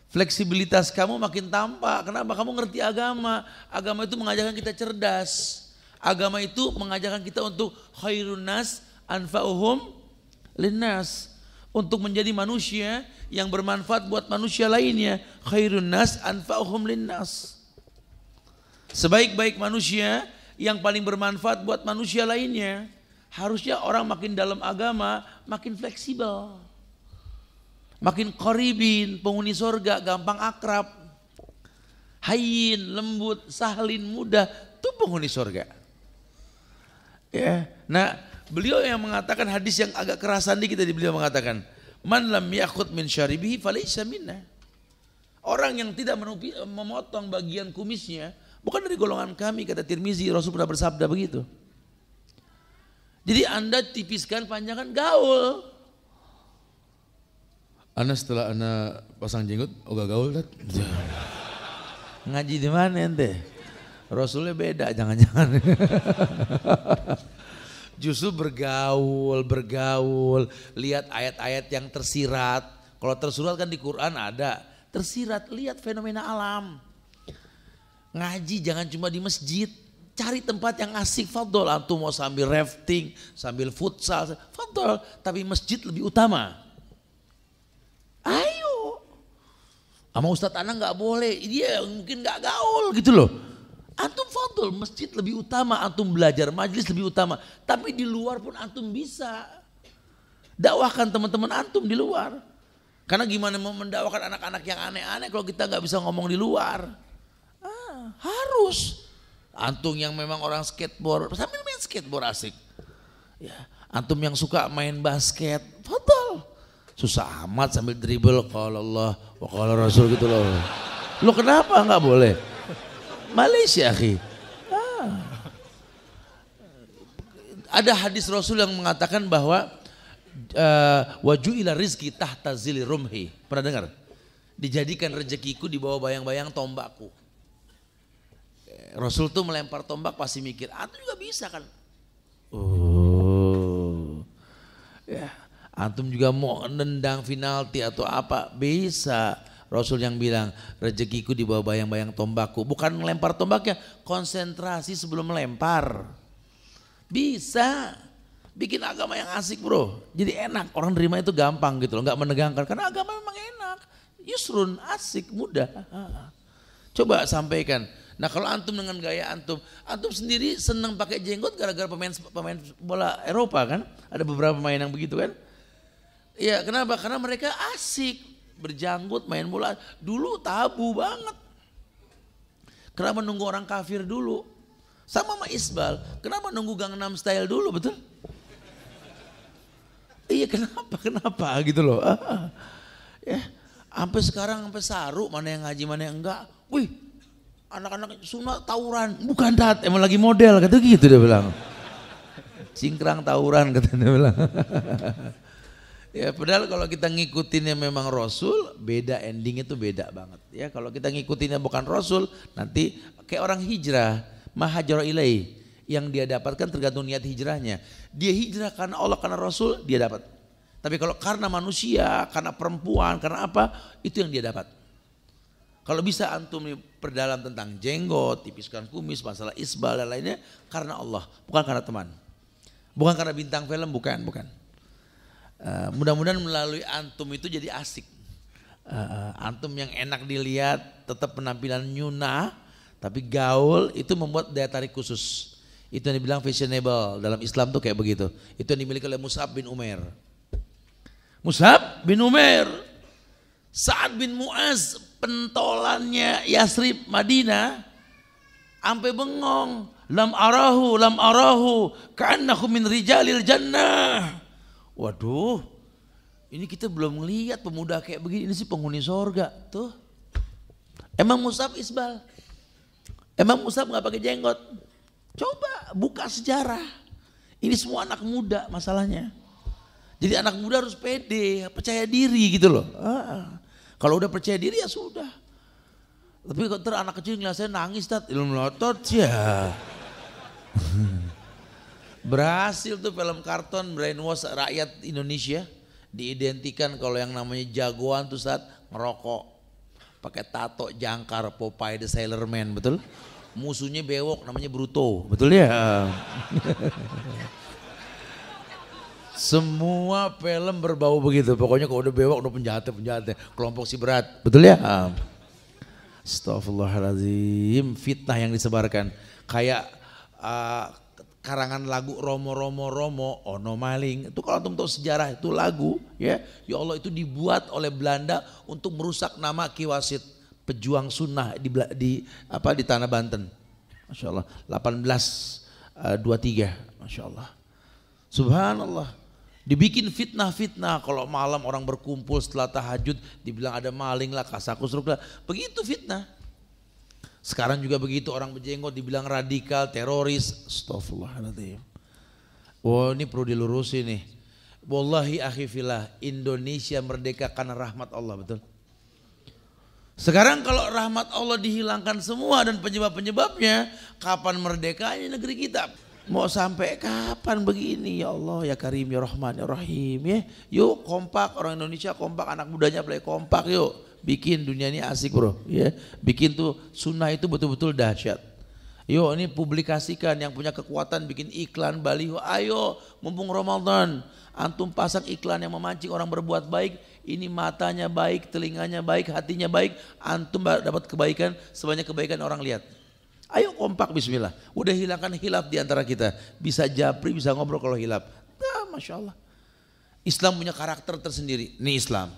Fleksibilitas kamu makin tampak. Kenapa? Kamu ngerti agama. Agama itu mengajarkan kita cerdas. Agama itu mengajarkan kita untuk khairun nas anfa'uhum linnas. Untuk menjadi manusia yang bermanfaat buat manusia lainnya. Khairun nas anfa'uhum linnas. Sebaik-baik manusia yang paling bermanfaat buat manusia lainnya. Harusnya orang makin dalam agama makin fleksibel. Makin qaribin, penghuni sorga, gampang akrab, hayyin, lembut, sahlin, mudah, itu penghuni sorga. Ya, nah beliau yang mengatakan hadis yang agak kerasan dikit tadi, beliau mengatakan, man lam ya'khud min syaribihi falaysa minna. Orang yang tidak memotong bagian kumisnya bukan dari golongan kami, kata Tirmizi. Rasul pernah bersabda begitu. Jadi Anda tipiskan, panjangkan, gaul. Ana setelah ana pasang jenggot, gak gaul dah. Ngaji di mana ente? Rasulnya beda, jangan-jangan. Justru bergaul, lihat ayat-ayat yang tersirat. Kalau tersurat kan di Quran ada, tersirat, lihat fenomena alam. Ngaji jangan cuma di masjid, cari tempat yang asik, fadol. Antum mau sambil rafting, sambil futsal, fadol. Tapi masjid lebih utama. Ayo, sama Ustadz Anang nggak boleh, dia mungkin nggak gaul gitu loh. Antum fadol, masjid lebih utama, antum belajar, majlis lebih utama. Tapi di luar pun antum bisa dakwahkan teman-teman antum di luar. Karena gimana mau mendakwakan anak-anak yang aneh-aneh kalau kita nggak bisa ngomong di luar? Harus. Antum yang memang orang skateboard, sambil main skateboard asik. Ya, antum yang suka main basket, fadol. Susah amat sambil dribble kalau Allah wa qala Rasul gitu loh. Lo kenapa nggak boleh? Malaysia akhi. Ada hadis Rasul yang mengatakan bahwa waju'ila rizki tahta zili rumhi. Pernah dengar? Dijadikan rezekiku di bawah bayang-bayang tombakku. Rasul tuh melempar tombak pasti mikir, antum juga bisa kan? Oh, ya. Antum juga mau nendang penalti atau apa, bisa. Rasul yang bilang rezekiku di bawah bayang-bayang tombakku. Bukan melempar tombaknya, konsentrasi sebelum melempar. Bisa. Bikin agama yang asik bro. Jadi enak, orang nerima itu gampang gitu loh, gak menegangkan. Karena agama memang enak, yusrun, asik, mudah. Coba sampaikan. Nah kalau antum dengan gaya antum sendiri senang pakai jenggot gara-gara pemain bola Eropa kan? Ada beberapa pemain yang begitu kan? Ya kenapa? Karena mereka asik berjanggut main bola. Dulu tabu banget. Kenapa nunggu orang kafir dulu? Sama Isbal. Kenapa nunggu Gangnam Style dulu, betul? Iya kenapa gitu loh. Ya, sampai sekarang sampai saru mana yang ngaji mana yang enggak. Wih, anak-anak sunat tawuran. Bukan dat, emang lagi model kata gitu dia bilang. Cingkrang tawuran kata dia bilang. Ya padahal kalau kita ngikutinnya memang Rasul, beda endingnya tuh beda banget. Ya kalau kita ngikutinnya bukan Rasul, nanti kayak orang hijrah, mahajara ilai, yang dia dapatkan tergantung niat hijrahnya. Dia hijrah karena Allah, karena Rasul, dia dapat. Tapi kalau karena manusia, karena perempuan, karena apa, itu yang dia dapat. Kalau bisa antum perdalam tentang jenggot, tipiskan kumis, masalah isbal dan lainnya, karena Allah, bukan karena teman. Bukan karena bintang film, bukan. Mudah-mudahan melalui antum itu jadi asik. Antum yang enak dilihat, tetap penampilan nyuna, tapi gaul, itu membuat daya tarik khusus. Itu yang dibilang fashionable dalam Islam tuh kayak begitu. Itu yang dimiliki oleh Mus'ab bin Umair. Mus'ab bin Umair, Sa'ad bin Mu'az, pentolannya Yasrib Madinah, sampai bengong. Lam arahu, ka'annahu min rijalil jannah. Waduh, ini kita belum ngelihat pemuda kayak begini, ini sih penghuni sorga tuh. Emang Mus'ab isbal? Emang Mus'ab nggak pakai jenggot? Coba buka sejarah. Ini semua anak muda masalahnya. Jadi anak muda harus pede, percaya diri gitu loh. Kalau udah percaya diri ya sudah. Tapi kalau anak kecil ngeliat saya nangis, ilmu melotot ya. Berhasil tuh film karton brainwash rakyat Indonesia, diidentikan kalau yang namanya jagoan tuh saat ngerokok, pakai tato jangkar Popeye the Sailor Man, betul? Musuhnya bewok namanya Bruto, betul ya? Semua film berbau begitu, pokoknya kalau udah bewok udah penjahatnya, kelompok si berat, betul ya? Astagfirullahaladzim, fitnah yang disebarkan kayak karangan lagu Romo ono maling. Itu kalau antum tahu sejarah itu lagu ya Allah, itu dibuat oleh Belanda untuk merusak nama Ki Wasit, pejuang sunnah di tanah Banten. Masya Allah 1823, Masya Allah, Subhanallah. Dibikin fitnah kalau malam orang berkumpul setelah tahajud dibilang ada maling lah, kasakusruk lah, begitu fitnah. Sekarang juga begitu, orang berjenggot dibilang radikal, teroris. Astagfirullahaladzim. Wah, ini perlu dilurusin nih. Wallahi akhi fillah, Indonesia merdeka karena rahmat Allah, betul. Sekarang kalau rahmat Allah dihilangkan semua dan penyebab-penyebabnya, kapan merdekanya negeri kita? Mau sampai kapan begini ya Allah, ya Karim, ya Rahman, ya Rahim ya. Yuk kompak, orang Indonesia kompak, anak mudanya play kompak yuk. Bikin dunia ini asik bro, ya. Bikin tuh sunnah itu betul-betul dahsyat. Yuk ini publikasikan, yang punya kekuatan bikin iklan baliho. Ayo mumpung Ramadan, antum pasang iklan yang memancing orang berbuat baik. Ini matanya baik, telinganya baik, hatinya baik. Antum dapat kebaikan sebanyak kebaikan orang lihat. Ayo kompak bismillah. Udah hilangkan hilaf di antara kita. Bisa japri, bisa ngobrol kalau hilaf. Nah, Masya Allah. Islam punya karakter tersendiri. Ini Islam.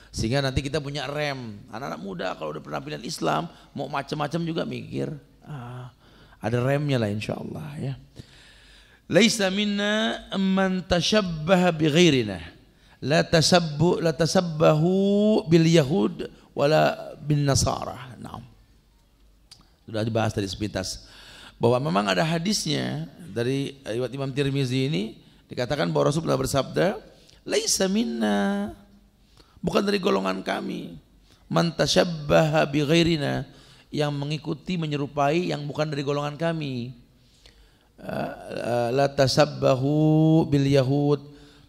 Sehingga nanti kita punya rem. Anak-anak muda kalau udah penampilan Islam mau macam-macam juga mikir. Ada remnya lah insya Allah ya. Laisa minna man tashabbaha bi ghairina. La tasabbahu bil yahud wala bin nasara. Naam. Sudah dibahas tadi sepintas. Bahwa memang ada hadisnya dari riwayat Imam Tirmizi ini dikatakan bahwa Rasul pernah bersabda, laisa minna, bukan dari golongan kami, man tasyabbaha bi ghairina, yang mengikuti menyerupai yang bukan dari golongan kami. La tasabbahu bil yahud,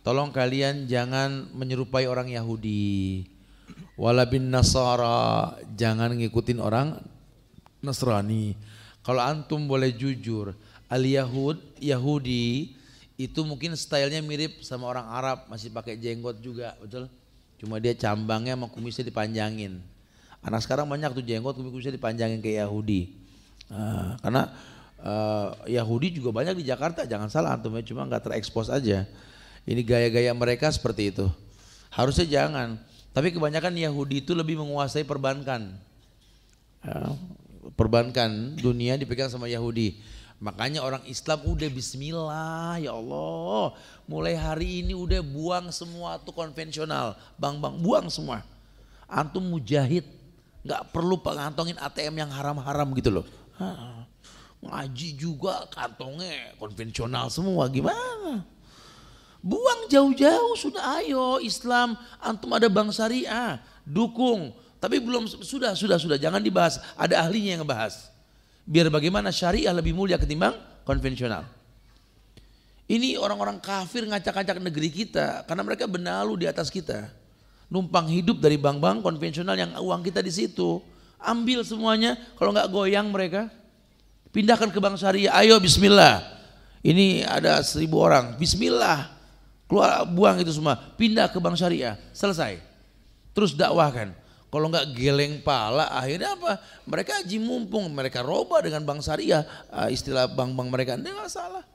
tolong kalian jangan menyerupai orang Yahudi. Wala bin nasara, jangan ngikutin orang Nasrani. Kalau antum boleh jujur, Yahudi itu mungkin stylenya mirip sama orang Arab, masih pakai jenggot juga, betul? Cuma dia cambangnya sama kumisnya dipanjangin. Anak sekarang banyak tuh jenggot, kumisnya dipanjangin kayak Yahudi. Karena Yahudi juga banyak di Jakarta, jangan salah antum ya, cuma nggak terekspos aja. Ini gaya-gaya mereka seperti itu. Harusnya jangan. Tapi kebanyakan Yahudi itu lebih menguasai perbankan. Perbankan dunia dipegang sama Yahudi. Makanya orang Islam udah bismillah, ya Allah, mulai hari ini udah buang semua tuh konvensional, bang buang semua. Antum mujahid, nggak perlu ngantongin ATM yang haram-haram gitu loh. Ngaji juga kantongnya konvensional semua, gimana? Buang jauh-jauh sudah, ayo Islam, antum ada bank syariah, dukung. Tapi belum, sudah, jangan dibahas. Ada ahlinya yang ngebahas. Biar bagaimana syariah lebih mulia ketimbang konvensional. Ini orang-orang kafir ngacak-ngacak negeri kita karena mereka benalu di atas kita. Numpang hidup dari bank-bank konvensional yang uang kita di situ. Ambil semuanya, kalau nggak goyang mereka. Pindahkan ke bank syariah, ayo bismillah. Ini ada 1000 orang, bismillah. Keluar, buang itu semua, pindah ke bank syariah, selesai. Terus dakwahkan. Kalau nggak geleng pala, akhirnya apa? Mereka haji mumpung, mereka roba dengan bank syariah, istilah bank-bank mereka, enggak salah.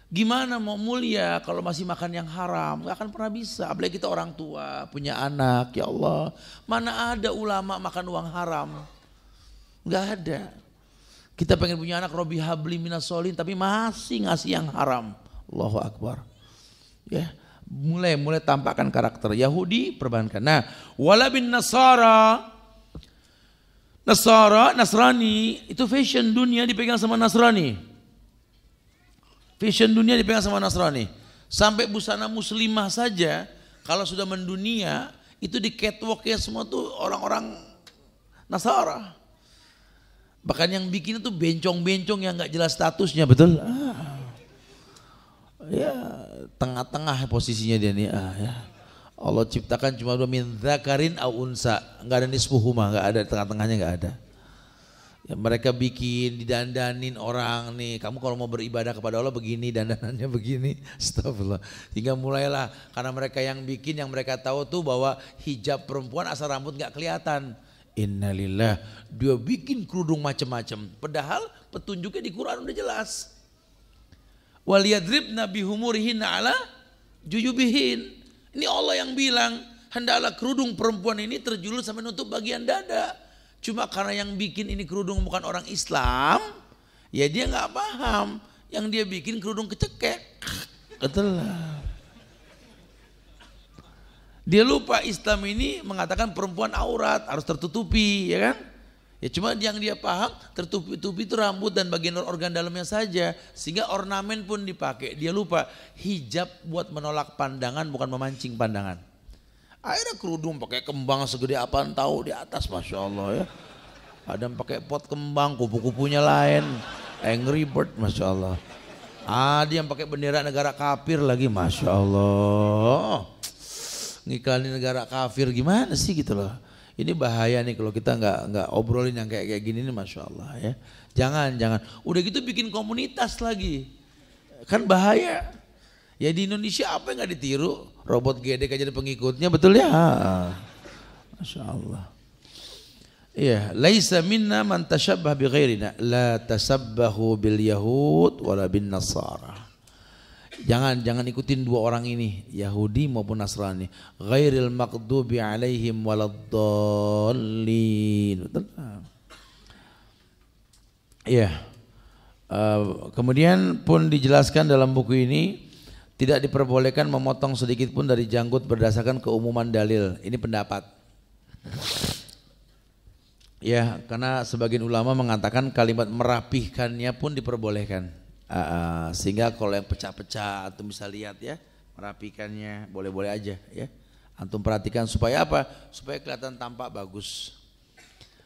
Gimana mau mulia kalau masih makan yang haram? Nggak akan pernah bisa. Apalagi kita orang tua, punya anak, ya Allah. Mana ada ulama makan uang haram? Nggak ada. Kita pengen punya anak Robi Habli Minas Solin, tapi masih ngasih yang haram. Allahu Akbar. Ya, mulai tampakkan karakter Yahudi, perbankan. Nah, wala bin Nasrani itu fashion dunia dipegang sama Nasrani. Fashion dunia dipegang sama Nasrani. Sampai busana muslimah saja kalau sudah mendunia itu di catwalknya semua tuh orang-orang Nasara. Bahkan yang bikin itu bencong-bencong yang nggak jelas statusnya, betul? Ya, tengah-tengah posisinya dia nih. Ya. Allah ciptakan cuma 2 min dzakarin au unsa, enggak ada nisfuhuma, enggak ada tengah-tengahnya, enggak ada. Ya, mereka bikin didandanin orang nih, kamu kalau mau beribadah kepada Allah begini, dandanannya begini. Astagfirullah. Hingga mulailah karena mereka yang bikin, yang mereka tahu tuh bahwa hijab perempuan asal rambut enggak kelihatan. Innalillah, dia bikin kerudung macam-macam. Padahal petunjuknya di Quran udah jelas. Waliyadribna bihumurihinna ala juyubihin. Ini Allah yang bilang, hendaklah kerudung perempuan ini terjulur sampai nutup bagian dada. Cuma karena yang bikin ini kerudung bukan orang Islam, ya dia nggak paham. Yang dia bikin kerudung kecekek. Betul. Dia lupa Islam ini mengatakan perempuan aurat, harus tertutupi, ya kan? Ya cuma yang dia paham tertutupi itu rambut dan bagian organ dalamnya saja, sehingga ornamen pun dipakai. Dia lupa hijab buat menolak pandangan, bukan memancing pandangan. Akhirnya kerudung pakai kembang segede apaan tahu di atas, masya Allah ya. Ada yang pakai pot kembang, kupu-kupunya lain, Angry Bird, masya Allah. Ada yang pakai bendera negara kafir lagi, masya Allah. Ngiklanin negara kafir gimana sih gitu loh. Ini bahaya nih kalau kita nggak obrolin yang kayak gini nih, masya Allah ya. Jangan. Udah gitu bikin komunitas lagi, kan bahaya. Ya di Indonesia apa yang nggak ditiru? Robot gedek aja ada pengikutnya, betul ya? Masya Allah. Iya, laisa minna man tashabbah bi ghairina, la tasabbahu bil yahud wala bin nasara. Jangan ikutin dua orang ini, Yahudi maupun Nasrani. Ghairil maghdubi alaihim waladdallin. Iya. Kemudian pun dijelaskan dalam buku ini tidak diperbolehkan memotong sedikit pun dari janggut berdasarkan keumuman dalil. Ini pendapat. Ya, karena sebagian ulama mengatakan kalimat merapihkannya pun diperbolehkan. Sehingga kalau yang pecah-pecah antum bisa lihat ya, merapikannya boleh-boleh aja ya. Antum perhatikan supaya apa? Supaya kelihatan tampak bagus.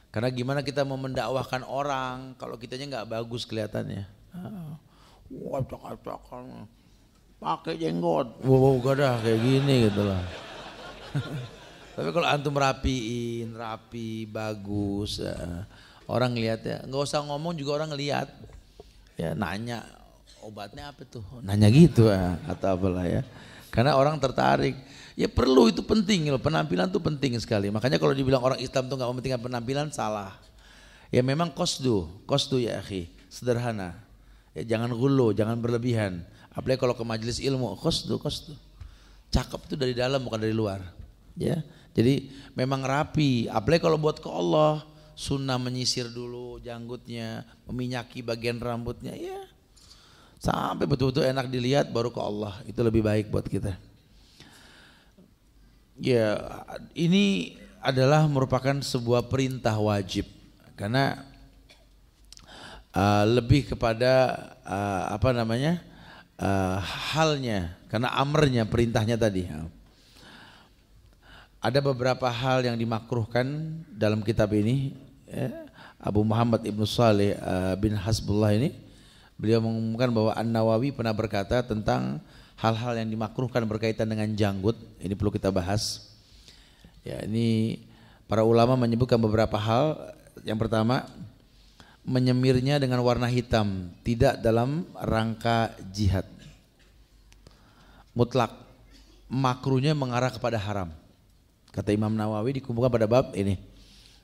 Karena gimana kita mau mendakwahkan orang kalau kitanya nggak bagus kelihatannya. Wah, cakap-cakap pakai jenggot, gak dah kayak gini gitu lah. Tapi kalau antum rapiin, rapi, bagus, orang lihat ya, nggak usah ngomong juga orang ngelihat. Ya nanya obatnya apa tuh, nanya gitu atau apalah ya, karena orang tertarik. Ya perlu, itu penting loh, penampilan tuh penting sekali. Makanya kalau dibilang orang Islam tuh nggak mementingkan penampilan, salah. Ya memang kosdu ya akhi, sederhana. Ya jangan gulu, jangan berlebihan. Apalagi kalau ke majelis ilmu, kosdu. Cakep itu dari dalam bukan dari luar. Ya, jadi memang rapi. Apalagi kalau buat ke Allah. Sunnah menyisir dulu janggutnya, meminyaki bagian rambutnya, ya sampai betul-betul enak dilihat, baru ke Allah. Itu lebih baik buat kita. Ya, ini adalah merupakan sebuah perintah wajib karena lebih kepada halnya, karena amrnya, perintahnya tadi. Ada beberapa hal yang dimakruhkan dalam kitab ini. Abu Muhammad Ibnu Saleh bin Hasbullah ini, beliau mengumumkan bahwa An-Nawawi pernah berkata tentang hal-hal yang dimakruhkan berkaitan dengan janggut. Ini perlu kita bahas. Ya, ini para ulama menyebutkan beberapa hal. Yang pertama, menyemirnya dengan warna hitam, tidak dalam rangka jihad. Mutlak, makruhnya mengarah kepada haram. Kata Imam Nawawi dikumpulkan pada bab ini.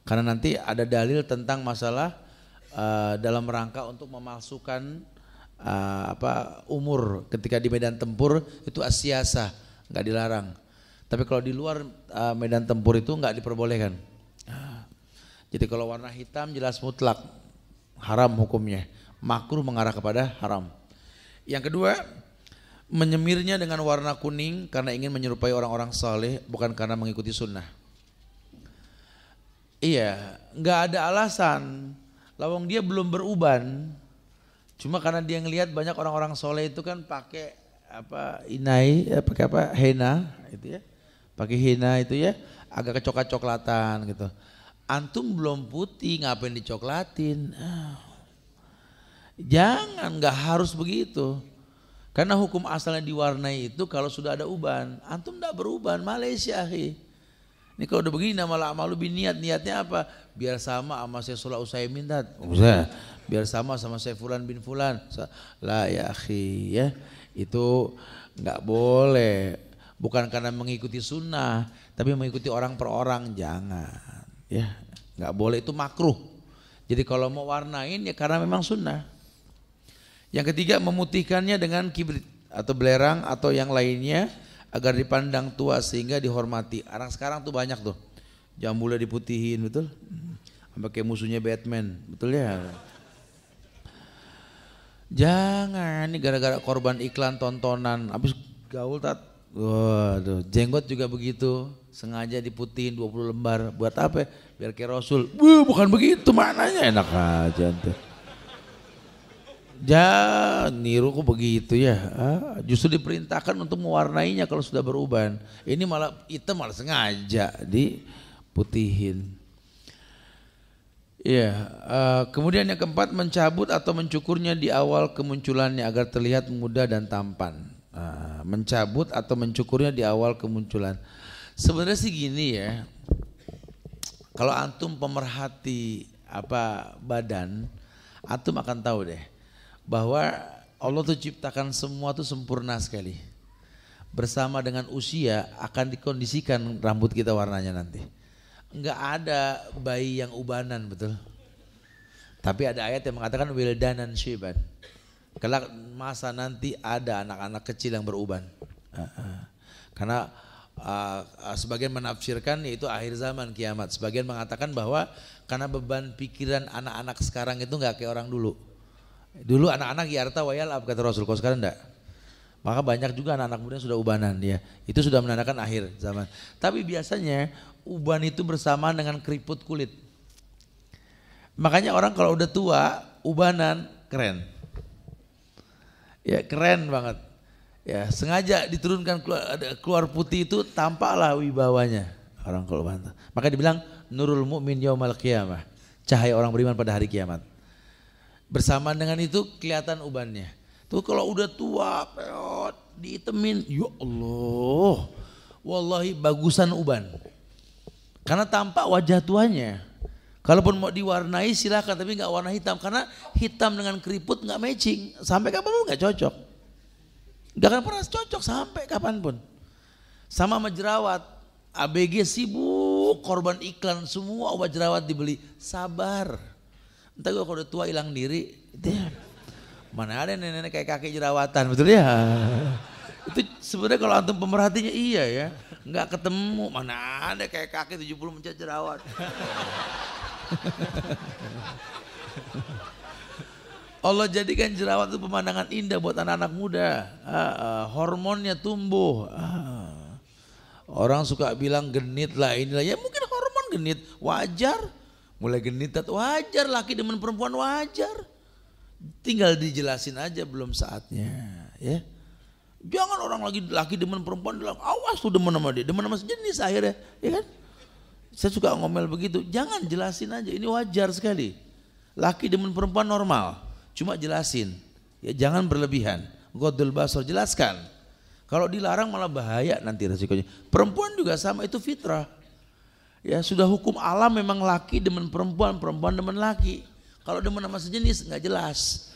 Karena nanti ada dalil tentang masalah dalam rangka untuk memalsukan umur ketika di medan tempur itu as-siyasah, enggak dilarang. Tapi kalau di luar medan tempur itu enggak diperbolehkan. Jadi kalau warna hitam jelas mutlak haram hukumnya. Makruh mengarah kepada haram. Yang kedua, menyemirnya dengan warna kuning karena ingin menyerupai orang-orang saleh, bukan karena mengikuti sunnah. Iya, nggak ada alasan. Lawang dia belum beruban, cuma karena dia ngelihat banyak orang-orang soleh itu kan pakai henna, itu ya, pakai henna itu ya, agak kecoklat-coklatan gitu. Antum belum putih, ngapain dicoklatin? Jangan, nggak harus begitu. Karena hukum asalnya diwarnai itu kalau sudah ada uban. Antum tidak beruban, Malaysia akhi. Ini kalau udah begini nama amalu niatnya apa? Biar sama sama saya Salah Utsaimin biar sama saya Fulan bin Fulan. Lah ya akhi ya. Itu enggak boleh. Bukan karena mengikuti sunnah, tapi mengikuti orang per orang, jangan. Ya, enggak boleh, itu makruh. Jadi kalau mau warnain ya karena memang sunnah. Yang ketiga, memutihkannya dengan kibrit atau belerang atau yang lainnya agar dipandang tua sehingga dihormati. Orang sekarang tuh banyak tuh jambulnya diputihin, betul? Sampai kayak musuhnya Batman, betul ya? Jangan, ini gara-gara korban iklan tontonan, habis gaul tat. Waduh, jenggot juga begitu, sengaja diputihin 20 lembar. Buat apa? Biar kayak Rasul. Bukan begitu maknanya, enak aja tuh. Niru kok begitu ya. Justru diperintahkan untuk mewarnainya kalau sudah beruban. Ini malah hitam, malah sengaja diputihin. Ya, kemudian yang keempat, mencabut atau mencukurnya di awal kemunculannya agar terlihat muda dan tampan. Mencabut atau mencukurnya di awal kemunculan. Sebenarnya sih gini ya. Kalau antum pemerhati badan, antum akan tahu deh bahwa Allah tuh ciptakan semua tuh sempurna sekali. Bersama dengan usia akan dikondisikan rambut kita warnanya nanti. Enggak ada bayi yang ubanan, betul. Tapi ada ayat yang mengatakan wildanan syiban. Kelak masa nanti ada anak-anak kecil yang beruban. Karena sebagian menafsirkan yaitu akhir zaman kiamat. Sebagian mengatakan bahwa karena beban pikiran anak-anak sekarang itu enggak kayak orang dulu. Dulu anak-anak yarta wayalab kata Rasul, kalau sekarang enggak. Maka banyak juga anak-anak muda yang sudah ubanan dia. Itu sudah menandakan akhir zaman. Tapi biasanya uban itu bersamaan dengan keriput kulit. Makanya orang kalau udah tua, ubanan keren. Ya keren banget. Ya sengaja diturunkan keluar putih itu tampaklah wibawanya orang kalau ubanan. Maka dibilang nurul mu'min yaumal qiyamah. Cahaya orang beriman pada hari kiamat. Bersamaan dengan itu kelihatan ubannya. Tuh kalau udah tua, peot, diitemin, ya Allah, wallahi bagusan uban. Karena tampak wajah tuanya. Kalaupun mau diwarnai silakan, tapi nggak warna hitam. Karena hitam dengan keriput nggak matching. Sampai kapanpun nggak cocok. Nggak akan pernah cocok sampai kapanpun. Sama jerawat. ABG sibuk, korban iklan, semua obat jerawat dibeli. Sabar. Entah gue kalau udah tua hilang diri, mana ada nenek-nenek kayak kakek jerawatan, betul ya? Itu sebenarnya kalau antum pemerhatinya iya ya, nggak ketemu, mana ada kayak kakek 70 mencat jerawat. Allah jadikan jerawat itu pemandangan indah buat anak-anak muda, hormonnya tumbuh. Orang suka bilang genit lah inilah, ya mungkin hormon genit, wajar. Mulai genit wajar, laki demen perempuan wajar. Tinggal dijelasin aja belum saatnya. ya. Jangan orang laki demen perempuan bilang awas tuh demen sama dia, demen sama sejenis akhirnya, ya kan? Saya suka ngomel begitu. Jangan, jelasin aja, ini wajar sekali. Laki demen perempuan normal, cuma jelasin. Ya jangan berlebihan. Ghaddul basar, jelaskan. Kalau dilarang malah bahaya nanti resikonya. Perempuan juga sama, itu fitrah. Ya sudah hukum alam memang laki demen perempuan, perempuan demen laki. Kalau demen sama sejenis nggak jelas.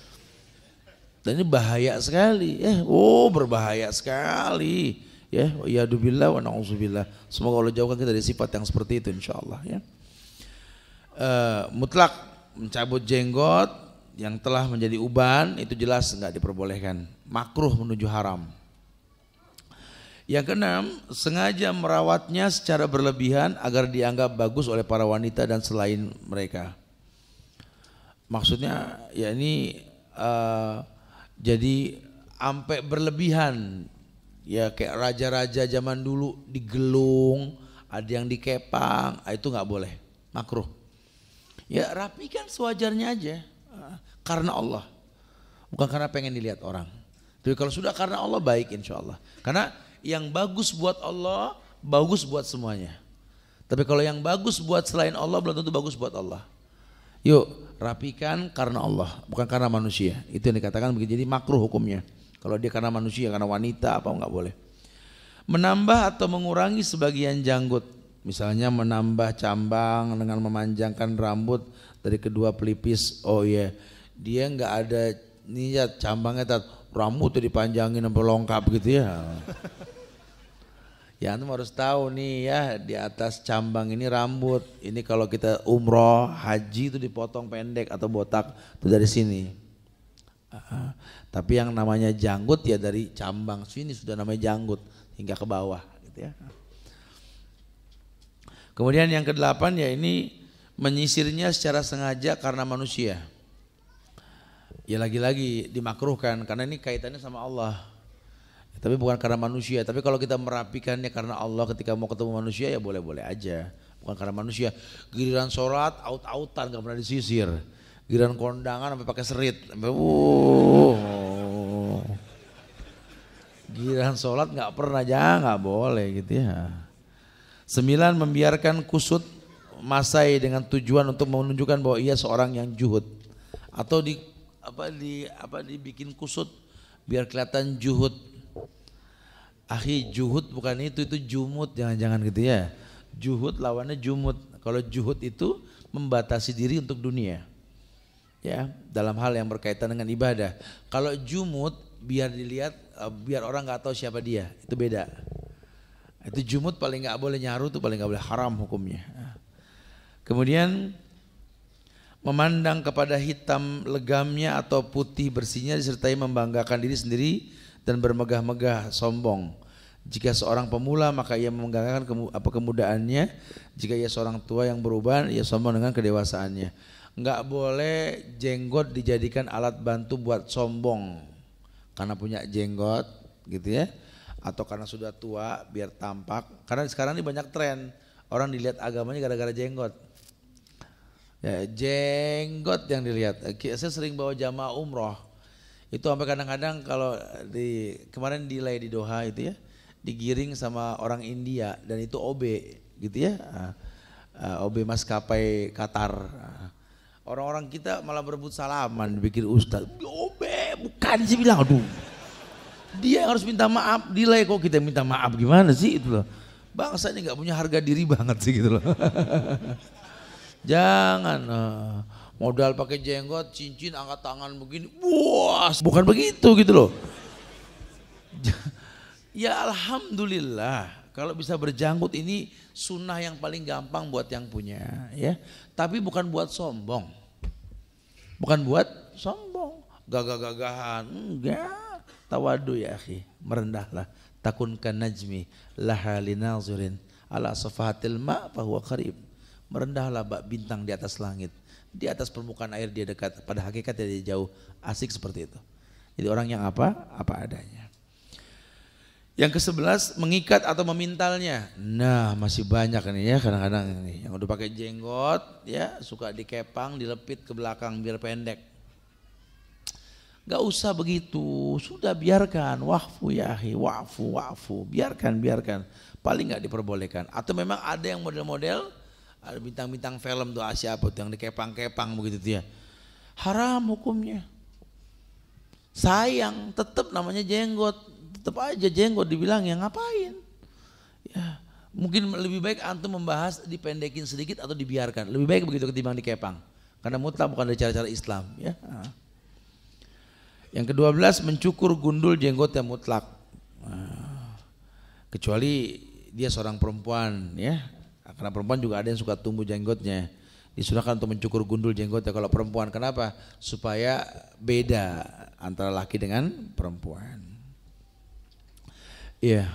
Dan ini bahaya sekali, berbahaya sekali, ya. Iyadzubillah wa na'udzubillah. Semoga Allah jauhkan kita dari sifat yang seperti itu, insyaallah, ya. Mutlak mencabut jenggot yang telah menjadi uban itu jelas nggak diperbolehkan, makruh menuju haram. Yang keenam, sengaja merawatnya secara berlebihan agar dianggap bagus oleh para wanita dan selain mereka. Maksudnya, ya ini jadi sampai berlebihan, ya kayak raja-raja zaman dulu digelung, ada yang dikepang, itu nggak boleh, makruh. Ya rapikan sewajarnya aja, karena Allah, bukan karena pengen dilihat orang. Tapi kalau sudah karena Allah baik insya Allah. Karena yang bagus buat Allah, bagus buat semuanya. Tapi kalau yang bagus buat selain Allah belum tentu bagus buat Allah. Yuk rapikan karena Allah, bukan karena manusia. Itu yang dikatakan begitu. Jadi makruh hukumnya. Kalau dia karena manusia, karena wanita apa enggak boleh. Menambah atau mengurangi sebagian janggut, misalnya menambah cambang dengan memanjangkan rambut dari kedua pelipis. Oh iya, dia enggak ada niat cambangnya, rambutnya dipanjangin sampai longkap gitu ya. Ya antum harus tahu nih ya, di atas cambang ini rambut. Ini kalau kita umroh, haji itu dipotong pendek atau botak itu dari sini. Tapi yang namanya janggut ya dari cambang sini sudah namanya janggut hingga ke bawah gitu ya. Kemudian yang kedelapan ya ini menyisirnya secara sengaja karena manusia. Ya lagi-lagi dimakruhkan karena ini kaitannya sama Allah. Tapi bukan karena manusia. Tapi kalau kita merapikannya karena Allah ketika mau ketemu manusia ya boleh-boleh aja. Bukan karena manusia. Giliran sholat aut-autan gak pernah disisir. Giliran kondangan sampai pakai serit. Giliran sholat gak pernah, jangan, gak boleh gitu ya. 9, membiarkan kusut masai dengan tujuan untuk menunjukkan bahwa ia seorang yang juhud. Atau dibikin kusut biar kelihatan juhud. Akhi, juhud bukan itu jumud, jangan-jangan gitu ya. Juhud lawannya jumud. Kalau juhud itu membatasi diri untuk dunia, ya, dalam hal yang berkaitan dengan ibadah. Kalau jumud biar dilihat, biar orang nggak tahu siapa dia, itu beda. Itu jumud paling nggak boleh nyaru, itu paling nggak boleh, haram hukumnya. Kemudian memandang kepada hitam legamnya atau putih bersihnya disertai membanggakan diri sendiri dan bermegah-megah sombong. Jika seorang pemula maka ia membanggakan kemudaannya. Jika ia seorang tua yang beruban, ia sombong dengan kedewasaannya. Enggak boleh jenggot dijadikan alat bantu buat sombong karena punya jenggot gitu ya, atau karena sudah tua biar tampak. Karena sekarang ini banyak tren orang dilihat agamanya gara-gara jenggot. Ya, jenggot yang dilihat. Saya sering bawa jamaah umroh. Itu sampai kadang-kadang kalau kemarin delay di Doha itu ya, digiring sama orang India dan itu OB gitu ya, OB maskapai Qatar. Orang-orang kita malah berebut salaman, dipikir ustaz. OB bukan sih, bilang aduh. Dia harus minta maaf, delay kok kita minta maaf, gimana sih itu loh. Bangsa ini nggak punya harga diri banget sih gitu loh. Jangan modal pakai jenggot, cincin, angkat tangan begini, wah, bukan begitu gitu loh. Ya alhamdulillah kalau bisa berjanggut ini sunnah yang paling gampang buat yang punya ya. Tapi bukan buat sombong. Bukan buat sombong, gagah-gagahan, enggak. Tawadu ya akhi, merendahlah. Takunkan najmi laha linazirin ala safahatil ma fahuwa qarib. Merendahlah bak bintang di atas langit. Di atas permukaan air dia dekat, pada hakikatnya dia jauh. Asik seperti itu. Jadi orang yang apa adanya. Yang ke-11, mengikat atau memintalnya. Nah masih banyak nih ya kadang-kadang ini yang udah pakai jenggot ya, suka dikepang, dilepit ke belakang biar pendek. Gak usah begitu, sudah biarkan, wa'fu ya akhi, wa'fu, biarkan. Paling gak diperbolehkan. Atau memang ada yang model-model, ada bintang-bintang film tuh siapa tuh yang dikepang-kepang begitu tuh ya. Haram hukumnya. Sayang, tetap namanya jenggot, tetap aja jenggot dibilang ya ngapain. Ya, mungkin lebih baik antum membahas dipendekin sedikit atau dibiarkan. Lebih baik begitu ketimbang dikepang. Karena mutlak bukan dari cara-cara Islam. Ya. Yang ke-12 mencukur gundul jenggot yang mutlak. Kecuali dia seorang perempuan ya. Karena perempuan juga ada yang suka tumbuh jenggotnya. Disunahkan untuk mencukur gundul jenggotnya kalau perempuan. Kenapa? Supaya beda antara laki dengan perempuan. Iya.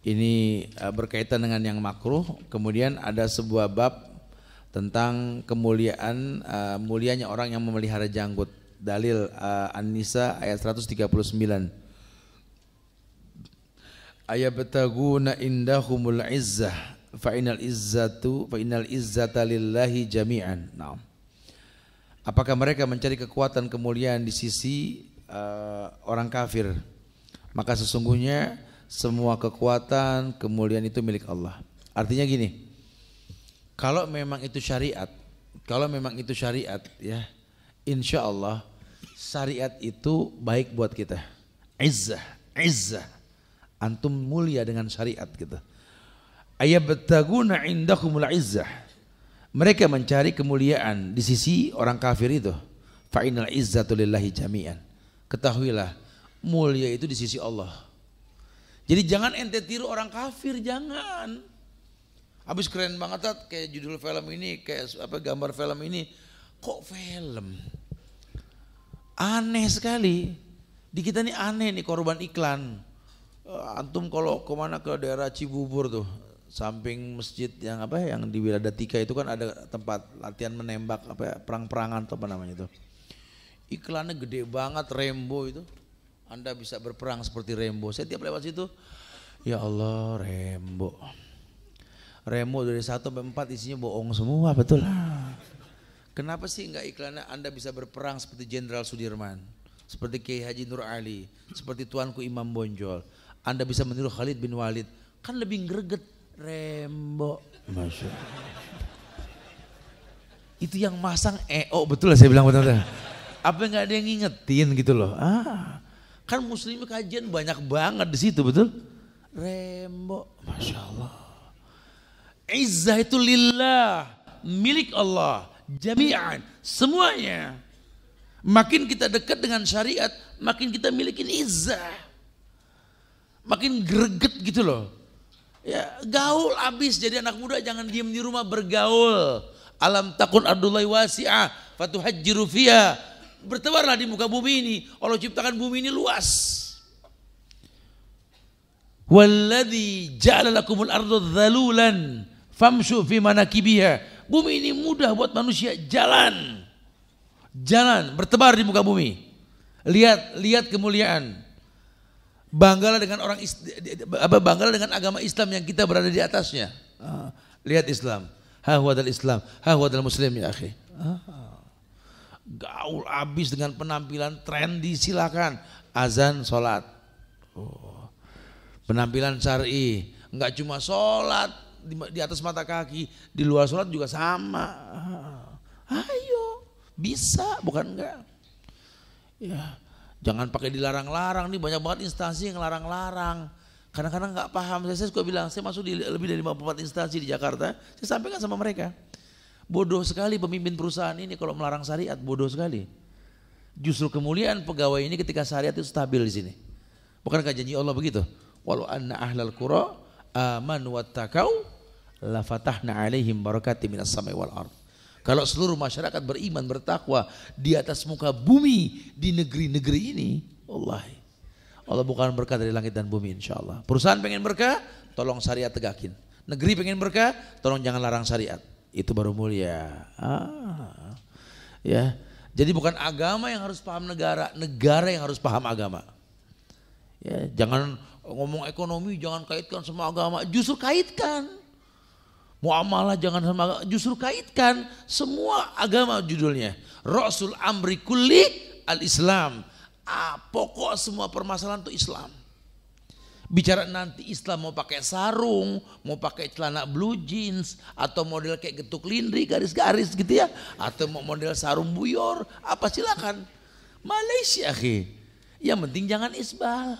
Ini berkaitan dengan yang makruh. Kemudian ada sebuah bab tentang kemuliaan mulianya orang yang memelihara janggut. Dalil An-Nisa ayat 139. Ayabtaguna indahumul izzah fa innal izzata lillahi jami'an. Nah. Apakah mereka mencari kekuatan kemuliaan di sisi orang kafir? Maka sesungguhnya semua kekuatan kemuliaan itu milik Allah. Artinya gini. Kalau memang itu syariat ya, insya Allah syariat itu baik buat kita. Izzah. Antum mulia dengan syariat gitu. Ayabtaguna indahumul izzah. Mereka mencari kemuliaan di sisi orang kafir itu. Fa innal izzatu lillahi jami'an. Ketahuilah mulia itu di sisi Allah. Jadi jangan ente tiru orang kafir, jangan. Habis keren banget kayak judul film ini, kayak apa gambar film ini. Kok film? Aneh sekali. Di kita nih aneh nih korban iklan. Antum kalau kemana ke daerah Cibubur tuh, samping masjid yang apa yang di Wiladatika itu kan ada tempat latihan menembak apa perang-perangan atau apa namanya itu. Iklannya gede banget Rambo itu. Anda bisa berperang seperti Rambo. Saya tiap lewat situ, ya Allah Rambo dari 1 sampai 4 isinya bohong semua, betul. Kenapa sih enggak iklannya Anda bisa berperang seperti Jenderal Sudirman, seperti Kiai Haji Nur Ali, seperti Tuanku Imam Bonjol. Anda bisa meniru Khalid bin Walid, kan lebih greget Rambo. Masya Allah. Itu yang masang betul lah saya bilang betul. Apa enggak ada yang ngingetin gitu loh. Kan muslim kajian banyak banget di situ, betul? Rambo, Masya Allah. Izzah itu lillah, milik Allah, jami'an, semuanya. Makin kita dekat dengan syariat, makin kita milikin izzah. Makin greget gitu loh. Ya, gaul abis, jadi anak muda jangan diem di rumah, bergaul. Alam takun ardullahi wasi'ah fatuhajjiru fiha. Bertebarlah di muka bumi ini. Allah ciptakan bumi ini luas. Walladzi ja'ala lakumul arda dhalulan famshu fi manakibiha. Bumi ini mudah buat manusia jalan, bertebar di muka bumi. Lihat kemuliaan. Banggalah dengan banggalah dengan agama Islam yang kita berada di atasnya. Lihat Islam. Ha huwadal Islam, ha huwadal Muslim ya akhi. Gaul abis dengan penampilan trendy, silakan. Azan, sholat. Penampilan syar'i, enggak cuma sholat di atas mata kaki, di luar sholat juga sama. Ayo, bisa, bukan enggak. Ya, jangan pakai dilarang-larang, nih banyak banget instansi yang larang-larang. Kadang-kadang enggak paham, saya suka bilang, saya masuk di lebih dari 54 instansi di Jakarta, saya sampaikan sama mereka. Bodoh sekali pemimpin perusahaan ini kalau melarang syariat, bodoh sekali. Justru kemuliaan pegawai ini ketika syariat itu stabil di sini. Bukankah janji Allah begitu? Walau anna ahlal qura amanu wattaqau la fatahna alaihim barakatim minas samai wal ard. Kalau seluruh masyarakat beriman bertakwa di atas muka bumi di negeri-negeri ini, Allah bukan berkah dari langit dan bumi insyaallah. Perusahaan pengen berkah, tolong syariat tegakin. Negeri pengen berkah, tolong jangan larang syariat. Itu baru mulia. Ya. Jadi bukan agama yang harus paham negara, negara yang harus paham agama. Ya, jangan ngomong ekonomi jangan kaitkan sama agama, justru kaitkan. Muamalah jangan sama agama, justru kaitkan. Semua agama judulnya. Rasul amri kulli al-Islam. pokok semua permasalahan itu Islam. Bicara nanti Islam mau pakai sarung, mau pakai celana blue jeans, atau model kayak getuk lindri garis-garis gitu ya, atau mau model sarung buyor, apa silakan. Malaysia yang penting jangan isbal.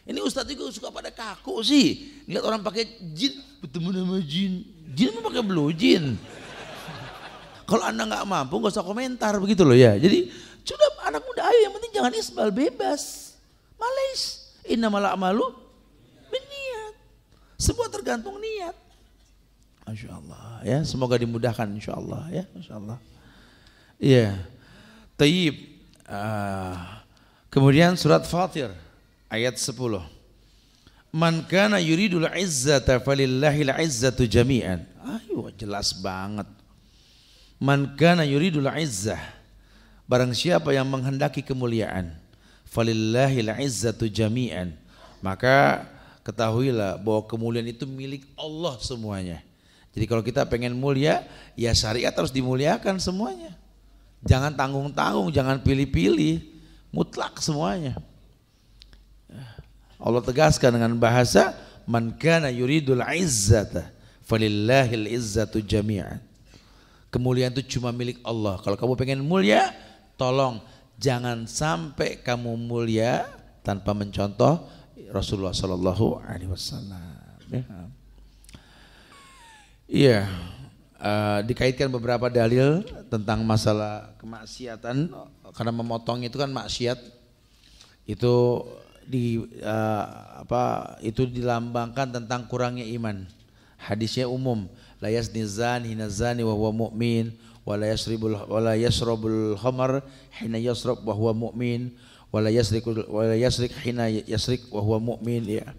Ini Ustadz juga suka pada kaku sih, lihat orang pakai jin, bertemu sama jin mau pakai blue jean. Kalau anda nggak mampu nggak usah komentar begitu loh ya. Jadi sudah anak muda ayo yang penting jangan isbal, bebas. Malaysia. Innamal a'malu binniat. Semua tergantung niat. Masya Allah ya, semoga dimudahkan insya Allah ya, Masya Allah. Iya. Tayyib. Kemudian surat Fatir ayat 10. Man kana yuridul izzata falillahil izzatu jami'an. Ayo jelas banget. Man kana yuridul izzah. Barang siapa yang menghendaki kemuliaan, falillahil izzatu jami'an, maka ketahuilah bahwa kemuliaan itu milik Allah semuanya. Jadi kalau kita pengen mulia, ya syariat harus dimuliakan semuanya. Jangan tanggung-tanggung, jangan pilih-pilih, mutlak semuanya. Allah tegaskan dengan bahasa man kana yuridul izzata falillahil izzatu jami'an. Kemuliaan itu cuma milik Allah. Kalau kamu pengen mulia, tolong jangan sampai kamu mulia tanpa mencontoh Rasulullah Sallallahu Alaihi Wasallam. Iya, dikaitkan beberapa dalil tentang masalah kemaksiatan, karena memotong itu kan maksiat, itu itu dilambangkan tentang kurangnya iman. Hadisnya umum, la yazni zani hina zani wa huwa mu'min, wa la yashrabul khamar hina yashrab wa huwa mu'min, wa la yasrik hina yasrik wa huwa mu'min ya.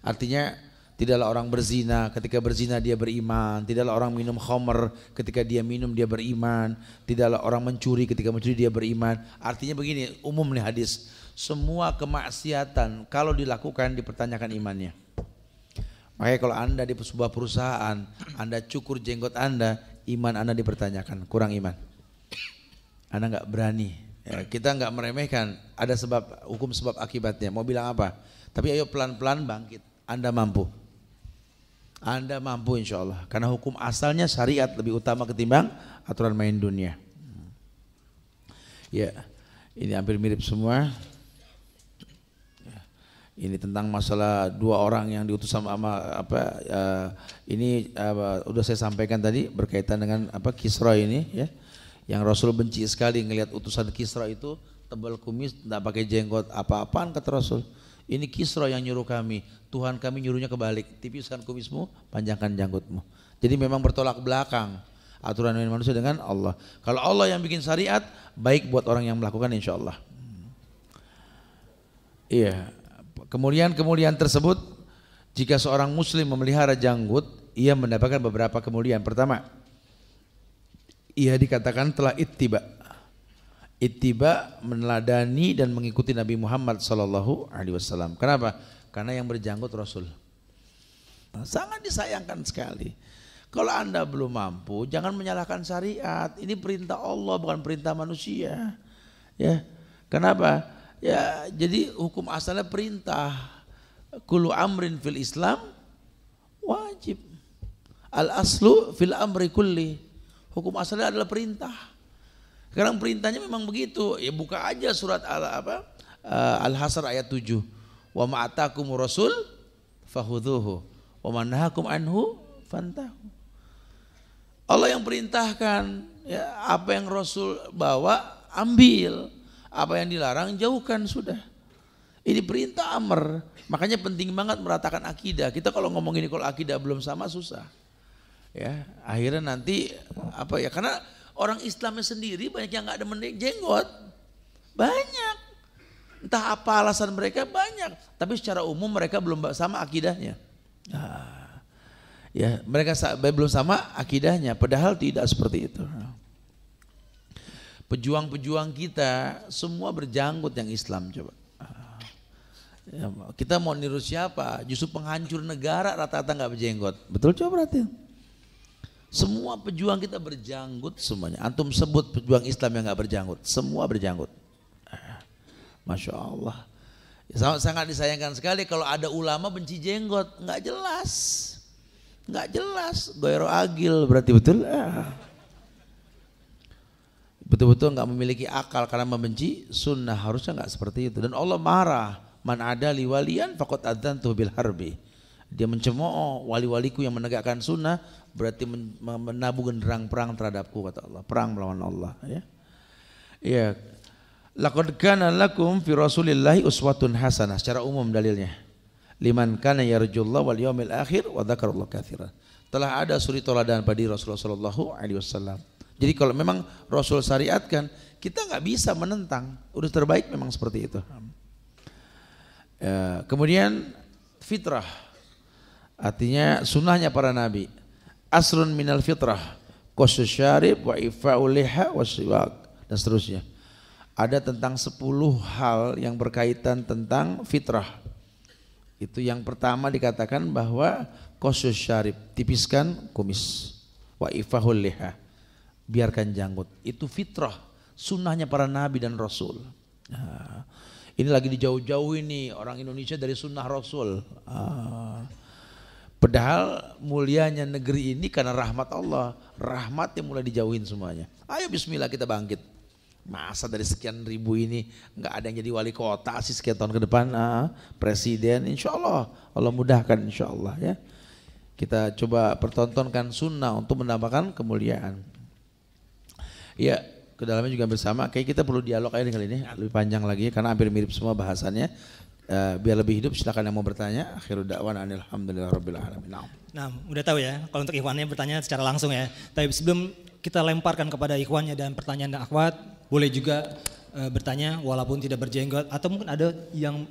Artinya tidaklah orang berzina, ketika berzina dia beriman. Tidaklah orang minum khamr, ketika dia minum dia beriman. Tidaklah orang mencuri, ketika mencuri dia beriman. Artinya begini, umum nih hadis, semua kemaksiatan kalau dilakukan dipertanyakan imannya. Makanya kalau anda di sebuah perusahaan, anda cukur jenggot anda, iman anda dipertanyakan, kurang iman. Anda nggak berani. Ya, kita nggak meremehkan, ada sebab hukum sebab akibatnya. Mau bilang apa? Tapi ayo pelan-pelan bangkit. Anda mampu. Anda mampu insya Allah. Karena hukum asalnya syariat lebih utama ketimbang aturan main dunia. Ya, ini hampir mirip semua. Ini tentang masalah dua orang yang diutus sama ini udah saya sampaikan tadi berkaitan dengan Kisra ini ya. Yang Rasul benci sekali ngelihat utusan Kisra itu tebal kumis, tidak pakai jenggot, apa-apaan kata Rasul. Ini Kisra yang nyuruh kami, Tuhan kami nyuruhnya kebalik, tipiskan kumismu, panjangkan janggutmu. Jadi memang bertolak belakang aturan manusia dengan Allah. Kalau Allah yang bikin syariat, baik buat orang yang melakukan insya Allah. Iya. Kemuliaan-kemuliaan tersebut, jika seorang muslim memelihara janggut, ia mendapatkan beberapa kemuliaan. Pertama, ia dikatakan telah ittiba. Ittiba meneladani dan mengikuti Nabi Muhammad sallallahu alaihi wasallam. Kenapa? Karena yang berjanggut Rasul. Sangat disayangkan sekali. Kalau Anda belum mampu, jangan menyalahkan syariat. Ini perintah Allah bukan perintah manusia. Ya. Kenapa? Ya, jadi hukum asalnya perintah. Kullu amrin fil Islam wajib. Al aslu fil amri kulli. Hukum asalnya adalah perintah. Sekarang perintahnya memang begitu. Ya buka aja surat Al-Hasr ayat 7. Wa ma'atakumur rasul fakhudhuhu wa manhakum anhu fantahu. Allah yang perintahkan, ya, apa yang Rasul bawa ambil. Apa yang dilarang jauhkan sudah. Ini perintah amr. Makanya penting banget meratakan akidah. Kita kalau ngomong ini kalau akidah belum sama susah. Ya, akhirnya nanti karena orang Islamnya sendiri banyak yang enggak demen jenggot. Banyak. Entah apa alasan mereka banyak, tapi secara umum mereka belum sama akidahnya. Ya, mereka belum sama akidahnya, padahal tidak seperti itu. Pejuang-pejuang kita semua berjanggut yang Islam coba. Ya, kita mau niru siapa? Justru penghancur negara rata-rata nggak berjenggot. Betul coba berarti. Semua pejuang kita berjanggut semuanya. Antum sebut pejuang Islam yang nggak berjanggut, semua berjanggut. Masya Allah. Sangat disayangkan sekali kalau ada ulama benci jenggot, nggak jelas, goyro agil berarti betul. Betul-betul nggak memiliki akal karena membenci sunnah, harusnya nggak seperti itu. Dan Allah marah, man ada liwalian faqad adzantuhu bil harbi. Dia mencemooh wali-waliku yang menegakkan sunnah, berarti menabuh genderang perang terhadapku, kata Allah, perang melawan Allah. Ya. Laqad kana lakum fi Rasulillahi uswatun hasanah, secara umum dalilnya. Liman kana yarjullaha wal yaumil akhir wa dzakarallaha katsiran. Telah ada suri teladan pada Rasulullah sallallahu alaihi wasallam. Jadi kalau memang Rasul syariatkan, kita nggak bisa menentang. Udah terbaik memang seperti itu. Kemudian fitrah, artinya sunnahnya para nabi. Asrun minal fitrah, qasus syarib wa ifa'ul liha wa siwak, dan seterusnya. Ada tentang 10 hal yang berkaitan tentang fitrah. Itu yang pertama dikatakan bahwa qasus syarib, tipiskan kumis, wa ifahul liha, biarkan janggut. Itu fitrah, sunnahnya para nabi dan rasul. Nah, ini lagi dijauh-jauh ini orang Indonesia dari sunnah rasul. Padahal mulianya negeri ini karena rahmat Allah, rahmat yang mulai dijauhin semuanya. Ayo bismillah kita bangkit. Masa dari sekian ribu ini nggak ada yang jadi wali kota sih sekian tahun ke depan, presiden, insya Allah Allah mudahkan, insya Allah ya. Kita coba pertontonkan sunnah untuk mendapatkan kemuliaan. Ya, ke dalamnya juga bersama. Kayak kita perlu dialog aja kali ini lebih panjang lagi karena hampir mirip semua bahasannya. Biar lebih hidup silakan yang mau bertanya. Akhirul da'wana alhamdulillahirabbil alamin. Nah, udah tahu ya kalau untuk ikhwannya bertanya secara langsung ya. Tapi sebelum kita lemparkan kepada ikhwannya dan pertanyaan dan akhwat, boleh juga bertanya walaupun tidak berjenggot atau mungkin ada yang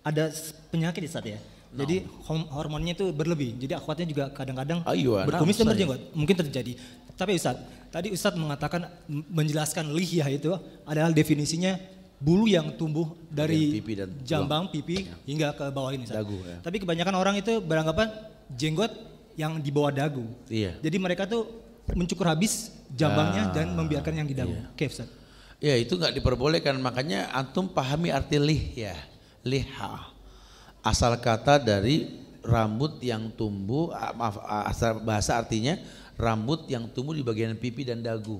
ada penyakit Ustaz ya. Jadi hormonnya itu berlebih. Jadi akhwatnya juga kadang-kadang berkumis dan berjenggot. Mungkin terjadi. Tapi Ustaz, tadi Ustaz mengatakan menjelaskan lihyah itu adalah definisinya bulu yang tumbuh dari pipi dan jambang pipi hingga ke bawah ini. Dagu, ya. Tapi kebanyakan orang itu beranggapan jenggot yang di bawah dagu. Iya. Jadi mereka tuh mencukur habis jambangnya dan membiarkan yang di dagu. Iya. Oke, Ustaz. Ya itu nggak diperbolehkan, makanya antum pahami arti lihyah. Liha asal kata dari rambut yang tumbuh, asal bahasa artinya rambut yang tumbuh di bagian pipi dan dagu.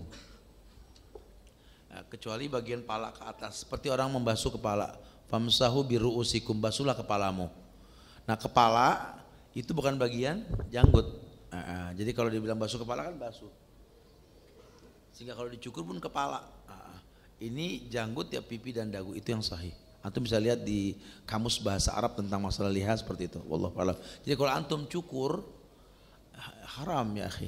Nah, kecuali bagian pala ke atas, seperti orang membasuh kepala. Famsahu biru'usikum, basuhlah kepalamu. Nah kepala itu bukan bagian janggut. Jadi kalau dibilang basuh kepala kan basuh. Sehingga kalau dicukur pun kepala. Ini janggut ya pipi dan dagu, itu yang sahih. Antum bisa lihat di kamus bahasa Arab tentang masalah liha seperti itu. Wallahu a'lam. Jadi kalau antum cukur haram ya akhi.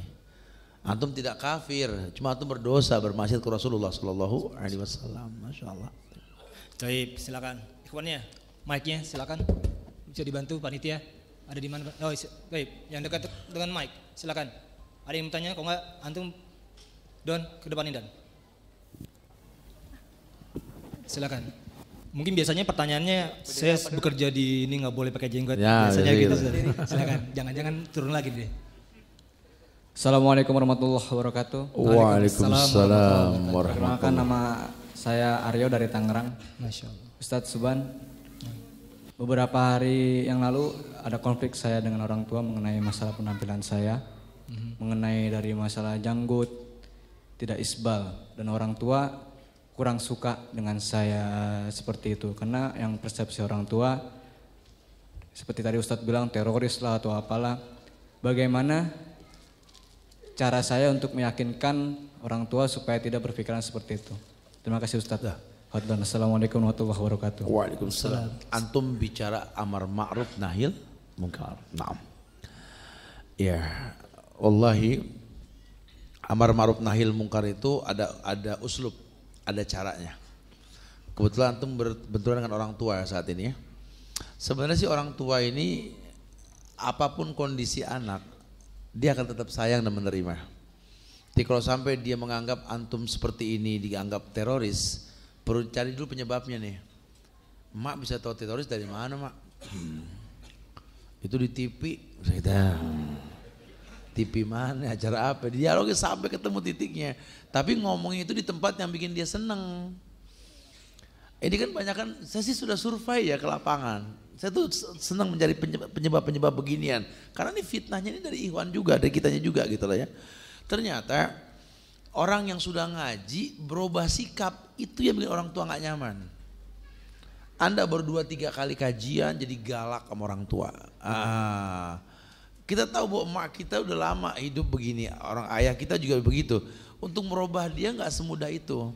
Antum tidak kafir, cuma antum berdosa, bermaksiat ke Rasulullah sallallahu alaihi wasallam. Masyaallah. Baik, silakan. Ikhwannya, mic-nya silakan. Bisa dibantu panitia. Ada di mana? Oh, baik, yang dekat dengan mic. Silakan. Ada yang bertanya? Kalau enggak antum Don ke depan ini Dan. Silakan. Mungkin biasanya pertanyaannya saya bekerja di ini nggak boleh pakai jenggot. Ya, biasanya gitu. Silakan. Jangan-jangan turun lagi deh. Assalamualaikum warahmatullahi wabarakatuh. Waalaikumsalam warahmatullahi wabarakatuh. Perkenalkan, nama saya Aryo dari Tangerang. Masya Allah. Ustadz Suban, beberapa hari yang lalu ada konflik saya dengan orang tua mengenai masalah penampilan saya, mengenai dari masalah janggut, tidak isbal, dan orang tua kurang suka dengan saya seperti itu karena yang persepsi orang tua seperti tadi Ustadz bilang teroris lah atau apalah. Bagaimana cara saya untuk meyakinkan orang tua supaya tidak berpikiran seperti itu? Terima kasih Ustadz. Assalamualaikum warahmatullahi wabarakatuh. Waalaikumsalam. Antum bicara amar ma'ruf nahil munkar. Naam. Ya, wallahi amar ma'ruf nahil munkar itu ada uslub, ada caranya. Kebetulan antum berbenturan dengan orang tua saat ini ya. Sebenarnya sih orang tua ini apapun kondisi anak, dia akan tetap sayang dan menerima. Jadi kalau sampai dia menganggap antum seperti ini dianggap teroris, perlu cari dulu penyebabnya nih. Mak bisa tahu teroris dari mana mak? Itu di TV, kita TV mana, acara apa, dialognya sampai ketemu titiknya. Tapi ngomongnya itu di tempat yang bikin dia seneng. Ini kan banyak kan, saya sih sudah survei ya ke lapangan. Saya tuh senang mencari penyebab-penyebab beginian. Karena ini fitnahnya ini dari Ikhwan juga, dari kitanya juga gitu lah ya. Ternyata orang yang sudah ngaji berubah sikap, itu yang bikin orang tua gak nyaman. Anda baru 2-3 kali kajian jadi galak sama orang tua. Kita tahu bahwa emak kita udah lama hidup begini, orang ayah kita juga begitu. Untuk merubah dia gak semudah itu.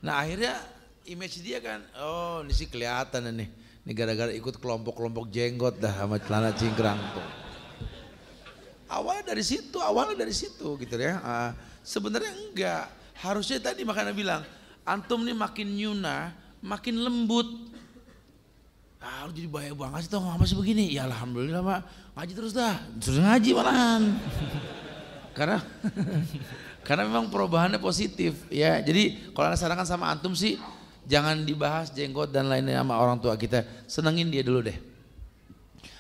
Nah akhirnya image dia kan, oh ini sih kelihatan nih. Ini gara-gara ikut kelompok-kelompok jenggot dah sama celana cingkrang tuh. Awalnya dari situ gitu ya. Sebenarnya enggak. Harusnya tadi makanya bilang, antum nih makin nyuna, makin lembut. Jadi bahaya banget sih tau masih begini. Ya alhamdulillah Pak, ngaji terus dah. Terus ngaji malahan. Karena memang perubahannya positif ya. Jadi kalau Anda sarankan sama antum sih, jangan dibahas jenggot dan lainnya sama orang tua kita. Senengin dia dulu deh.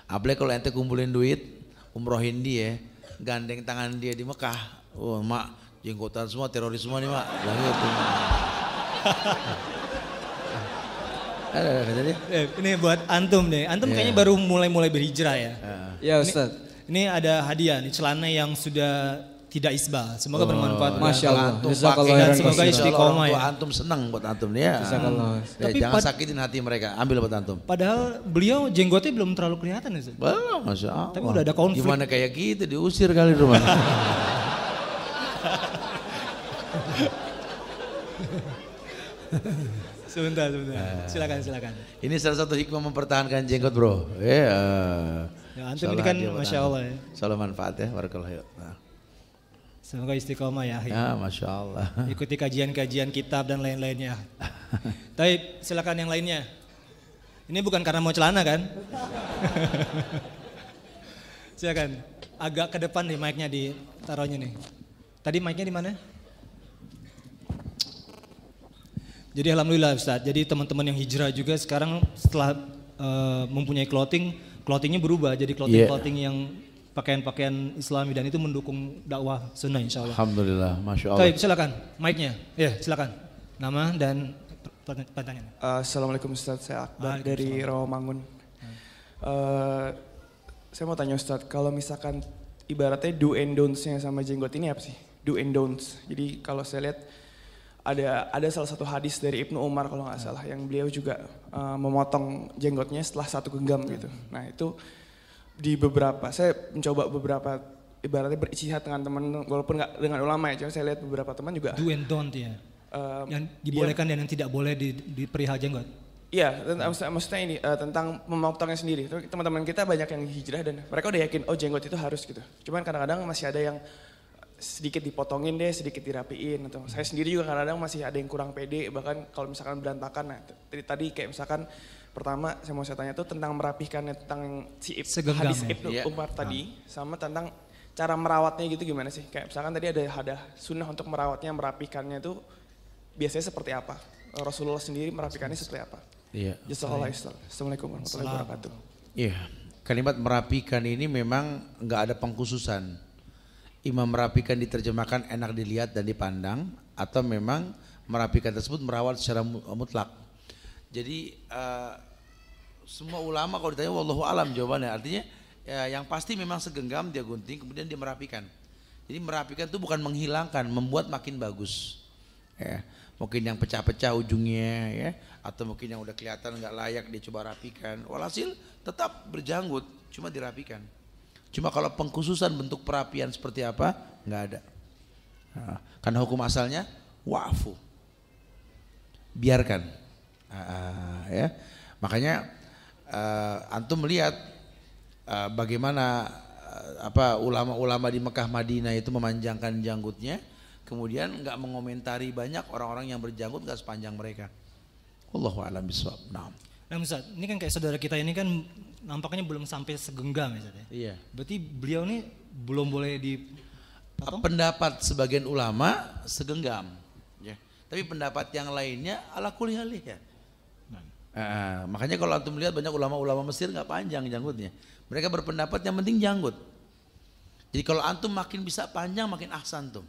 Apalagi kalau ente kumpulin duit, umrohin dia, gandeng tangan dia di Mekah. Oh mak, jenggotan semua, teroris semua nih mak. Gitu. Ini buat antum deh. Antum kayaknya baru mulai berhijrah ya. Ya Ustaz. Ini ada hadiah nih, celana yang sudah tidak isbal. Semoga bermanfaat. Masya Allah. Dan semoga istiqomah ya. Antum senang buat antum nih ya. Tapi jangan sakitin hati mereka, ambil buat antum. Padahal beliau jenggotnya belum terlalu kelihatan ya. Masya Allah. Tapi udah ada konflik. Gimana kayak gitu diusir kali rumah. Sebentar. Silakan. Ini salah satu hikmah mempertahankan jenggot bro. Ya antum ini kan Masya Allah ya. Selalu manfaat ya, barakallahu. Semoga istiqomah ya. Ya Masya Allah. Ikuti kajian-kajian kitab dan lain-lainnya. Tapi silakan yang lainnya. Ini bukan karena mau celana kan? Silakan. Agak ke depan nih mic-nya ditaruhnya nih. Tadi mic-nya di mana? Jadi alhamdulillah Ustaz, jadi teman-teman yang hijrah juga sekarang setelah mempunyai clothingnya berubah jadi clothing yang pakaian-pakaian Islami dan itu mendukung dakwah sunnah insya Allah. Alhamdulillah, Masya Allah. Baik, silakan mic-nya. Ya silakan, nama dan pertanyaan. Assalamualaikum Ustaz, saya Akbar dari Rawamangun. Saya mau tanya Ustaz, kalau misalkan ibaratnya do and don'ts-nya sama jenggot ini apa sih? Do and don'ts. Jadi kalau saya lihat ada salah satu hadis dari Ibnu Umar kalau nggak salah yang beliau juga memotong jenggotnya setelah 1 genggam gitu. Nah itu di saya mencoba beberapa ibaratnya berijtihad dengan teman walaupun nggak dengan ulama ya, cuma saya lihat beberapa teman juga do and don't ya. Yang dibolehkan dan yang tidak boleh di perihal jenggot. Iya, maksudnya ini tentang memotongnya sendiri. Teman-teman kita banyak yang hijrah dan mereka udah yakin oh jenggot itu harus gitu. Cuman kadang-kadang masih ada yang sedikit dipotongin deh, sedikit dirapiin atau saya sendiri juga kadang-kadang masih ada yang kurang pede bahkan kalau misalkan berantakan. Nah, tadi kayak misalkan pertama saya tanya tuh tentang merapihkannya tentang hadis Ibnu Umar tadi sama tentang cara merawatnya gitu gimana sih? Kayak misalkan tadi ada sunnah untuk merawatnya, merapihkannya itu biasanya seperti apa? Rasulullah sendiri merapikannya seperti apa? Iya. Jazakallahu khairan. Assalamualaikum warahmatullahi wabarakatuh. Iya, kalimat merapikan ini memang nggak ada pengkhususan. Imam merapikan diterjemahkan enak dilihat dan dipandang atau memang merapikan tersebut merawat secara mutlak. Jadi semua ulama kalau ditanya wallahu alam jawabannya artinya yang pasti memang segenggam dia gunting kemudian dia merapikan. Jadi merapikan itu bukan menghilangkan, membuat makin bagus. Ya, mungkin yang pecah-pecah ujungnya ya atau mungkin yang udah kelihatan nggak layak dia coba rapikan. Walhasil tetap berjanggut cuma dirapikan. Cuma kalau pengkhususan bentuk perapian seperti apa, nggak ada. Nah, karena hukum asalnya wa'fu, biarkan. Ya, makanya antum melihat bagaimana ulama-ulama di Mekah Madinah itu memanjangkan janggutnya, kemudian nggak mengomentari banyak orang-orang yang berjanggut nggak sepanjang mereka. Wallahu a'lam bishawab. Nah, Ustaz, ini kan kayak saudara kita ini kan nampaknya belum sampai segenggam ya Ustaz ya. Iya. Berarti beliau ini belum boleh dipotong? Pendapat sebagian ulama segenggam. Ya. Tapi pendapat yang lainnya ala kulli halih ya. Makanya kalau antum lihat banyak ulama-ulama Mesir nggak panjang janggutnya. Mereka berpendapat yang penting janggut. Jadi kalau antum makin bisa panjang makin ahsan tuh.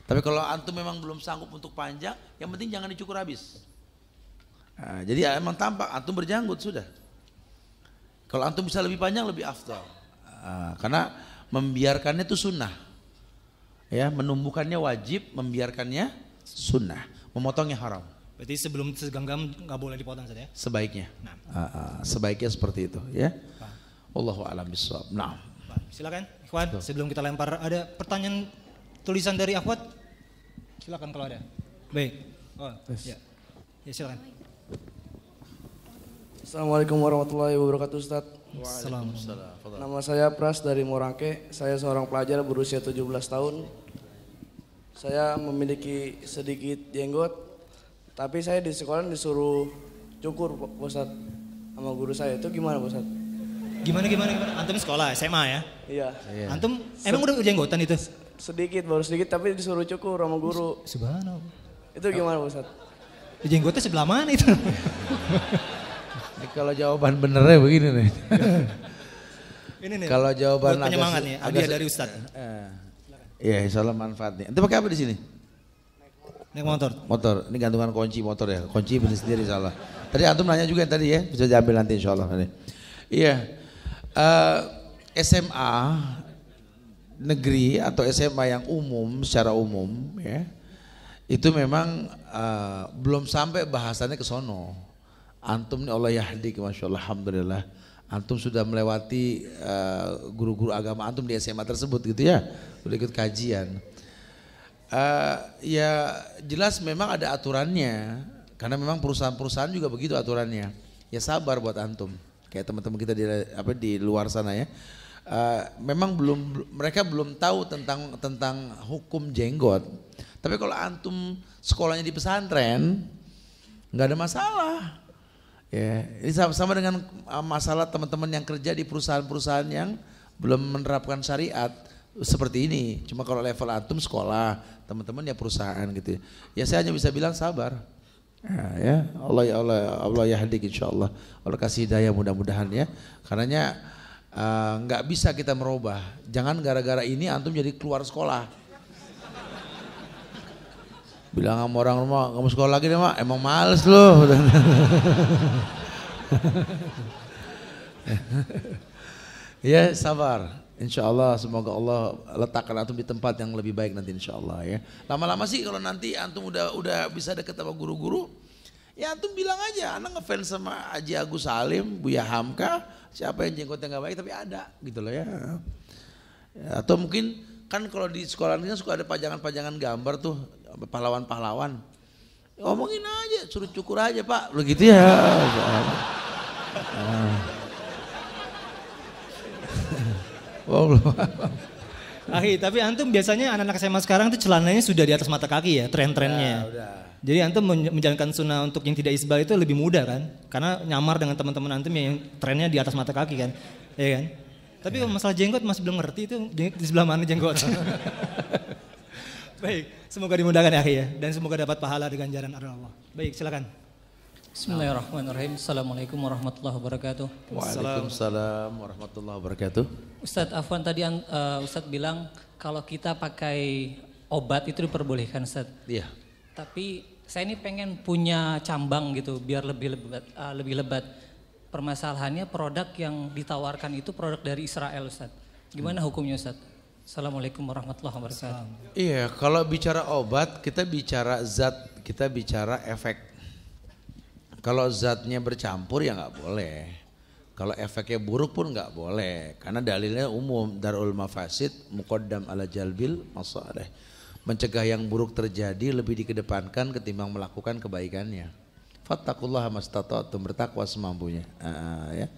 Tapi kalau antum memang belum sanggup untuk panjang, yang penting jangan dicukur habis. Nah, jadi emang tampak antum berjanggut sudah. Kalau antum bisa lebih panjang lebih afdal. Karena membiarkannya itu sunnah. Ya, menumbuhkannya wajib, membiarkannya sunnah. Memotongnya haram. Berarti sebelum segenggam nggak boleh dipotong saja ya? Sebaiknya. Sebaiknya seperti itu ya. Wallahu a'lam bishawab. Nah. Silakan Ikhwan, sebelum kita lempar ada pertanyaan tulisan dari Akhwat. Silakan kalau ada. Baik. Oh, ya. Ya silakan. Assalamualaikum warahmatullahi wabarakatuh Ustaz. Waalaikumsalam. Nama saya Pras dari Morangke. Saya seorang pelajar berusia 17 tahun. Saya memiliki sedikit jenggot, tapi saya di sekolah disuruh cukur Pak Ustaz sama guru saya. Itu gimana Pak Ustaz? Gimana? Antum sekolah SMA ya? Iya. Antum emang udah jenggotan itu? Sedikit, baru sedikit tapi disuruh cukur sama guru. Subhanallah. Itu gimana Pak Ustaz? Jenggotnya sebelah mana itu? Ini kalau jawaban benernya begini nih. Ini nih. Kalau jawaban buat penyemangat nih, hadiah dari Ustaz. Iya, insyaallah manfaat nih. Ente pakai apa di sini? Naik motor. Motor. Ini gantungan kunci motor ya. Kunci beli sendiri insyaallah. Tadi antum nanya juga tadi ya, bisa diambil nanti insyaallah. Iya. SMA negeri atau SMA yang umum secara umum ya. Itu memang belum sampai bahasannya ke sono. Antum nih Allah yahdik, Masya Allah, Alhamdulillah. Antum sudah melewati guru-guru agama antum di SMA tersebut gitu ya. Sudah ikut kajian. Ya jelas memang ada aturannya. Karena memang perusahaan-perusahaan juga begitu aturannya. Ya sabar buat antum. Kayak teman-teman kita di luar sana ya. Memang mereka belum tahu tentang hukum jenggot. Tapi kalau antum sekolahnya di pesantren, nggak ada masalah. Ya, ini sama dengan masalah teman-teman yang kerja di perusahaan-perusahaan yang belum menerapkan syariat seperti ini. Cuma kalau level antum sekolah, teman-teman ya perusahaan gitu. Ya saya hanya bisa bilang sabar. Ya, Allah yahdik insyaallah. Allah kasih hidayah mudah-mudahan ya. Karenanya nggak bisa kita merubah. Jangan gara-gara ini antum jadi keluar sekolah. Bilang sama orang rumah, kamu sekolah lagi deh mak, emang males loh. Ya sabar, insya Allah semoga Allah letakkan antum di tempat yang lebih baik nanti insya Allah ya. Lama-lama sih kalau nanti antum udah bisa deket sama guru-guru, ya antum bilang aja, anak ngefans sama Haji Agus Salim, Buya Hamka, siapa yang jenggotnya nggak baik tapi ada gitu loh ya. Atau mungkin kan kalau di sekolah ini suka ada pajangan-pajangan gambar tuh pahlawan-pahlawan. Ngomongin aja, suruh cukur aja Pak, begitu ya. Tapi antum biasanya anak-anak SMA sekarang tuh celananya sudah di atas mata kaki ya, tren-trennya. Jadi antum menjalankan sunnah untuk yang tidak isbal itu lebih mudah kan? Karena nyamar dengan teman-teman antum yang trennya di atas mata kaki kan, ya kan? Tapi kalau masalah jenggot masih belum ngerti itu di sebelah mana jenggot. Baik, semoga dimudahkan ya akhi ya, dan semoga dapat pahala dengan ganjaran Allah. Baik, silakan. Bismillahirrahmanirrahim. Assalamualaikum warahmatullahi wabarakatuh. Waalaikumsalam warahmatullahi wabarakatuh. Ustadz Afwan tadi Ustadz bilang kalau kita pakai obat itu diperbolehkan Ustadz. Iya. Tapi saya ini pengen punya cambang gitu biar lebih lebat. Permasalahannya produk yang ditawarkan itu produk dari Israel Ustadz. Gimana hukumnya Ustadz? Assalamualaikum warahmatullahi wabarakatuh. Iya, kalau bicara obat kita bicara zat, kita bicara efek. Kalau zatnya bercampur ya nggak boleh. Kalau efeknya buruk pun nggak boleh. Karena dalilnya umum, darul mafasid muqaddam ala jalbil masalih. Mencegah yang buruk terjadi lebih dikedepankan ketimbang melakukan kebaikannya. Fattaqullaha mastata'tum, bertakwa semampunya. Ya.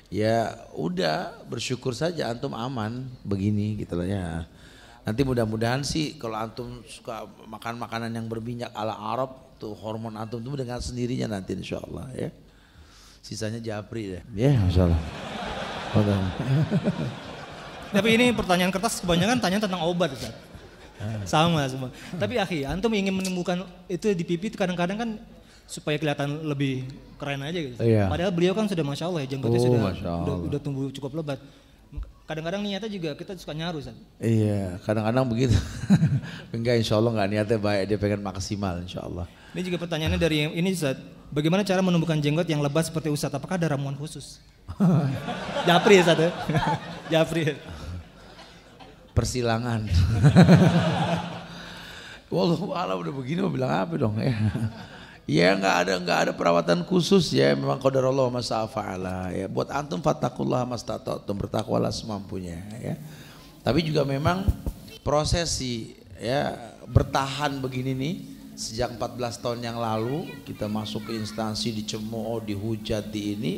Ya udah bersyukur saja antum aman begini gitu loh ya. Nanti mudah-mudahan sih kalau antum suka makan makanan yang berminyak ala Arab tuh hormon antum tuh dengan sendirinya nanti insyaallah ya. Sisanya japri deh. Ya insyaallah. Tapi ini pertanyaan kertas kebanyakan tanya tentang obat Ustaz. Sama semua. Tapi akhi, antum ingin menemukan itu di pipi kadang-kadang kan supaya kelihatan lebih keren aja gitu. Iya. Padahal beliau kan sudah Masya Allah ya, jenggotnya sudah tumbuh cukup lebat. kadang-kadang niatnya juga kita suka nyaru Ustaz. Iya, kadang-kadang begitu. Enggak, insya Allah enggak, niatnya baik, dia pengen maksimal insya Allah. Ini juga pertanyaannya dari ini Ustaz. Bagaimana cara menumbuhkan jenggot yang lebat seperti Ustaz? Apakah ada ramuan khusus? Japri Ustaz ya? Japri. Persilangan. Wallahu a'lam, udah begini mau bilang apa dong ya? Ya nggak ada perawatan khusus ya, memang qadarullah ma syaa fa'ala ya. Buat antum fattaqullaha mastata'tum, bertakwalah semampunya ya. Tapi juga memang prosesi ya bertahan begini nih sejak 14 tahun yang lalu kita masuk ke instansi dicemooh, dihujat di ini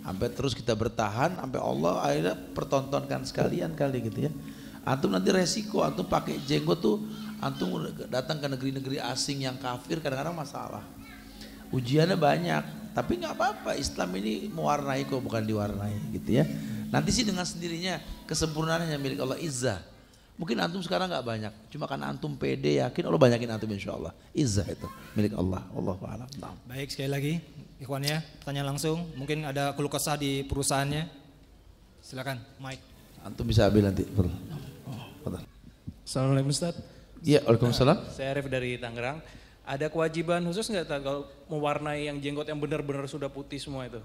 sampai terus kita bertahan sampai Allah akhirnya pertontonkan sekalian kali gitu ya. Antum nanti resiko antum pakai jenggot tuh, antum datang ke negeri-negeri asing yang kafir kadang-kadang masalah. Ujiannya banyak, tapi nggak apa-apa. Islam ini mewarnai kok, bukan diwarnai gitu ya. Nanti sih dengan sendirinya kesempurnaannya milik Allah, izzah. Mungkin antum sekarang nggak banyak, cuma karena antum pede yakin Allah banyakin antum insya Allah. Izzah itu milik Allah. Allahu a'lam. Baik, sekali lagi ikhwannya pertanyaan langsung. Mungkin ada keluh kesah di perusahaannya. Silakan, Mike. Antum bisa ambil nanti. Assalamualaikum Ustaz. Iya, waalaikumsalam. Saya Arif dari Tangerang. Ada kewajiban khusus nggak kalau mewarnai yang jenggot yang benar-benar sudah putih semua itu?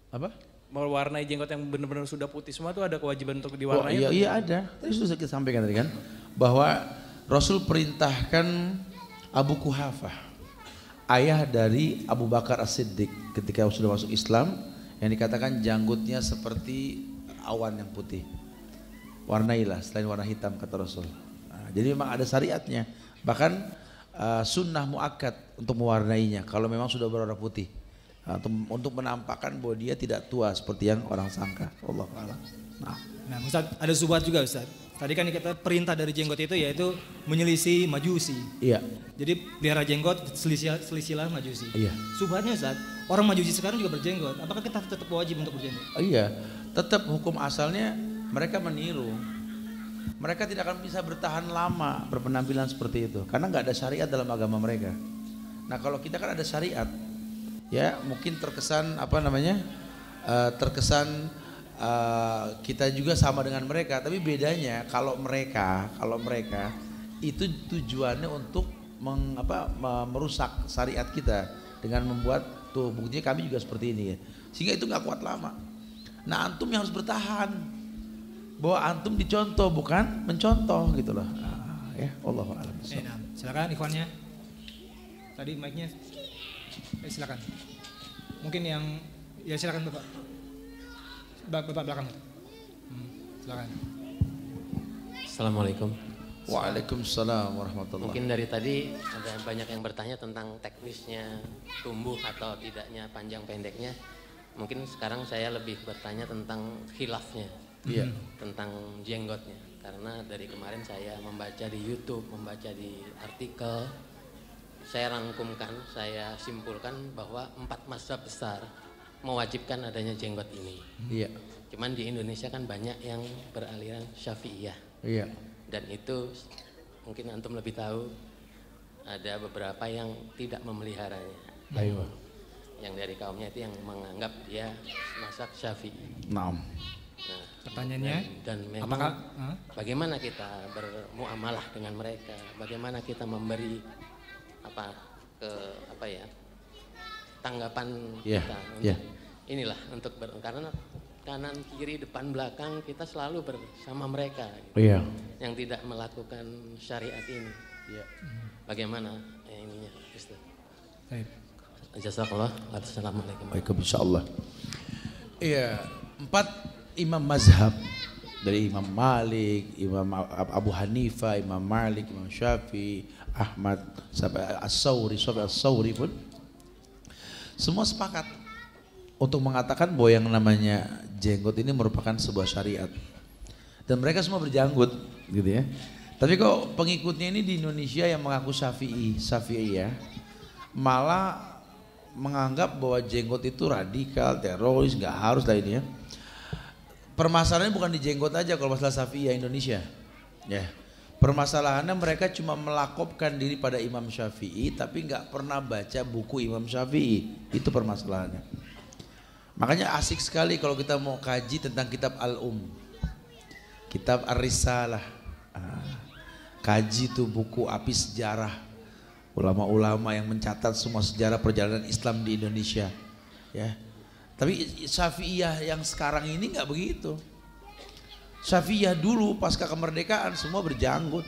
Apa? Mewarnai jenggot yang benar-benar sudah putih semua itu ada kewajiban untuk Oh, diwarnai? iya ada. Tadi sudah kita sampaikan tadi kan bahwa Rasul perintahkan Abu Kuhafah, ayah dari Abu Bakar As-Siddiq ketika sudah masuk Islam, yang dikatakan janggutnya seperti awan yang putih. Warnailah selain warna hitam kata Rasul. Nah, jadi memang ada syariatnya. Bahkan sunnah muakkad untuk mewarnainya kalau memang sudah berwarna putih, untuk menampakkan bahwa dia tidak tua seperti yang orang sangka. Wallahu a'lam. Nah Ustaz, ada subhat juga Ustaz. Tadi kan kita perintah dari jenggot itu yaitu menyelisih majusi. Iya. Jadi pelihara jenggot selisilah majusi. Iya. Subhatnya Ustaz, orang majusi sekarang juga berjenggot. Apakah kita tetap wajib untuk berjenggot? Iya, tetap hukum asalnya mereka meniru. Mereka tidak akan bisa bertahan lama berpenampilan seperti itu karena nggak ada syariat dalam agama mereka. Nah kalau kita kan ada syariat, ya mungkin terkesan kita juga sama dengan mereka, tapi bedanya kalau mereka itu tujuannya untuk merusak syariat kita dengan membuat tuh buktinya kami juga seperti ini ya, sehingga itu nggak kuat lama. Nah antum yang harus bertahan. Bahwa antum dicontoh bukan mencontoh gitu loh. Ya, Allahu a'lam. Silakan ikhwannya. Tadi mic-nya. Silakan. Mungkin yang ya silakan Bapak. Bapak belakang. Silakan. Assalamualaikum. Waalaikumsalam warahmatullahi. Mungkin dari tadi ada banyak yang bertanya tentang teknisnya tumbuh atau tidaknya panjang pendeknya. Mungkin sekarang saya lebih bertanya tentang khilafnya. Iya. Tentang jenggotnya, karena dari kemarin saya membaca di YouTube, membaca di artikel, saya rangkumkan, saya simpulkan bahwa 4 mazhab besar mewajibkan adanya jenggot ini. Iya. Cuman di Indonesia kan banyak yang beraliran Syafi'iyah. Iya. Dan itu mungkin antum lebih tahu, ada beberapa yang tidak memeliharanya. Ayo. Yang dari kaumnya itu yang menganggap dia mazhab Syafi'i. Naam. Nah, pertanyaannya dan memang bagaimana kita bermuamalah dengan mereka, bagaimana kita memberi tanggapan kita inilah untuk karena kanan kiri depan belakang kita selalu bersama mereka gitu, yang tidak melakukan syariat ini. Bagaimana ininya Ustaz? Jazakallah. Assalamualaikum. Waalaikumsalam. Iya, 4 imam mazhab dari Imam Malik, Imam Abu Hanifah, Imam Malik, Imam Syafi'i, Ahmad, sampai As-Sawri pun semua sepakat untuk mengatakan bahwa yang namanya jenggot ini merupakan sebuah syariat. Dan mereka semua berjanggut gitu ya. Tapi kok pengikutnya ini di Indonesia yang mengaku Syafi'i ya, malah menganggap bahwa jenggot itu radikal, teroris, nggak harus lah ini ya. Permasalahannya bukan di jenggot aja kalau masalah Syafi'iyah Indonesia. Ya. Permasalahannya mereka cuma melakopkan diri pada Imam Syafi'i tapi nggak pernah baca buku Imam Syafi'i. Itu permasalahannya. Makanya asik sekali kalau kita mau kaji tentang kitab Al-Um. kitab Ar-Risalah. Kaji tuh buku api sejarah. Ulama-ulama yang mencatat semua sejarah perjalanan Islam di Indonesia. Ya. Tapi Syafi'iyah yang sekarang ini nggak begitu. Syafi'iyah dulu pasca kemerdekaan semua berjanggut.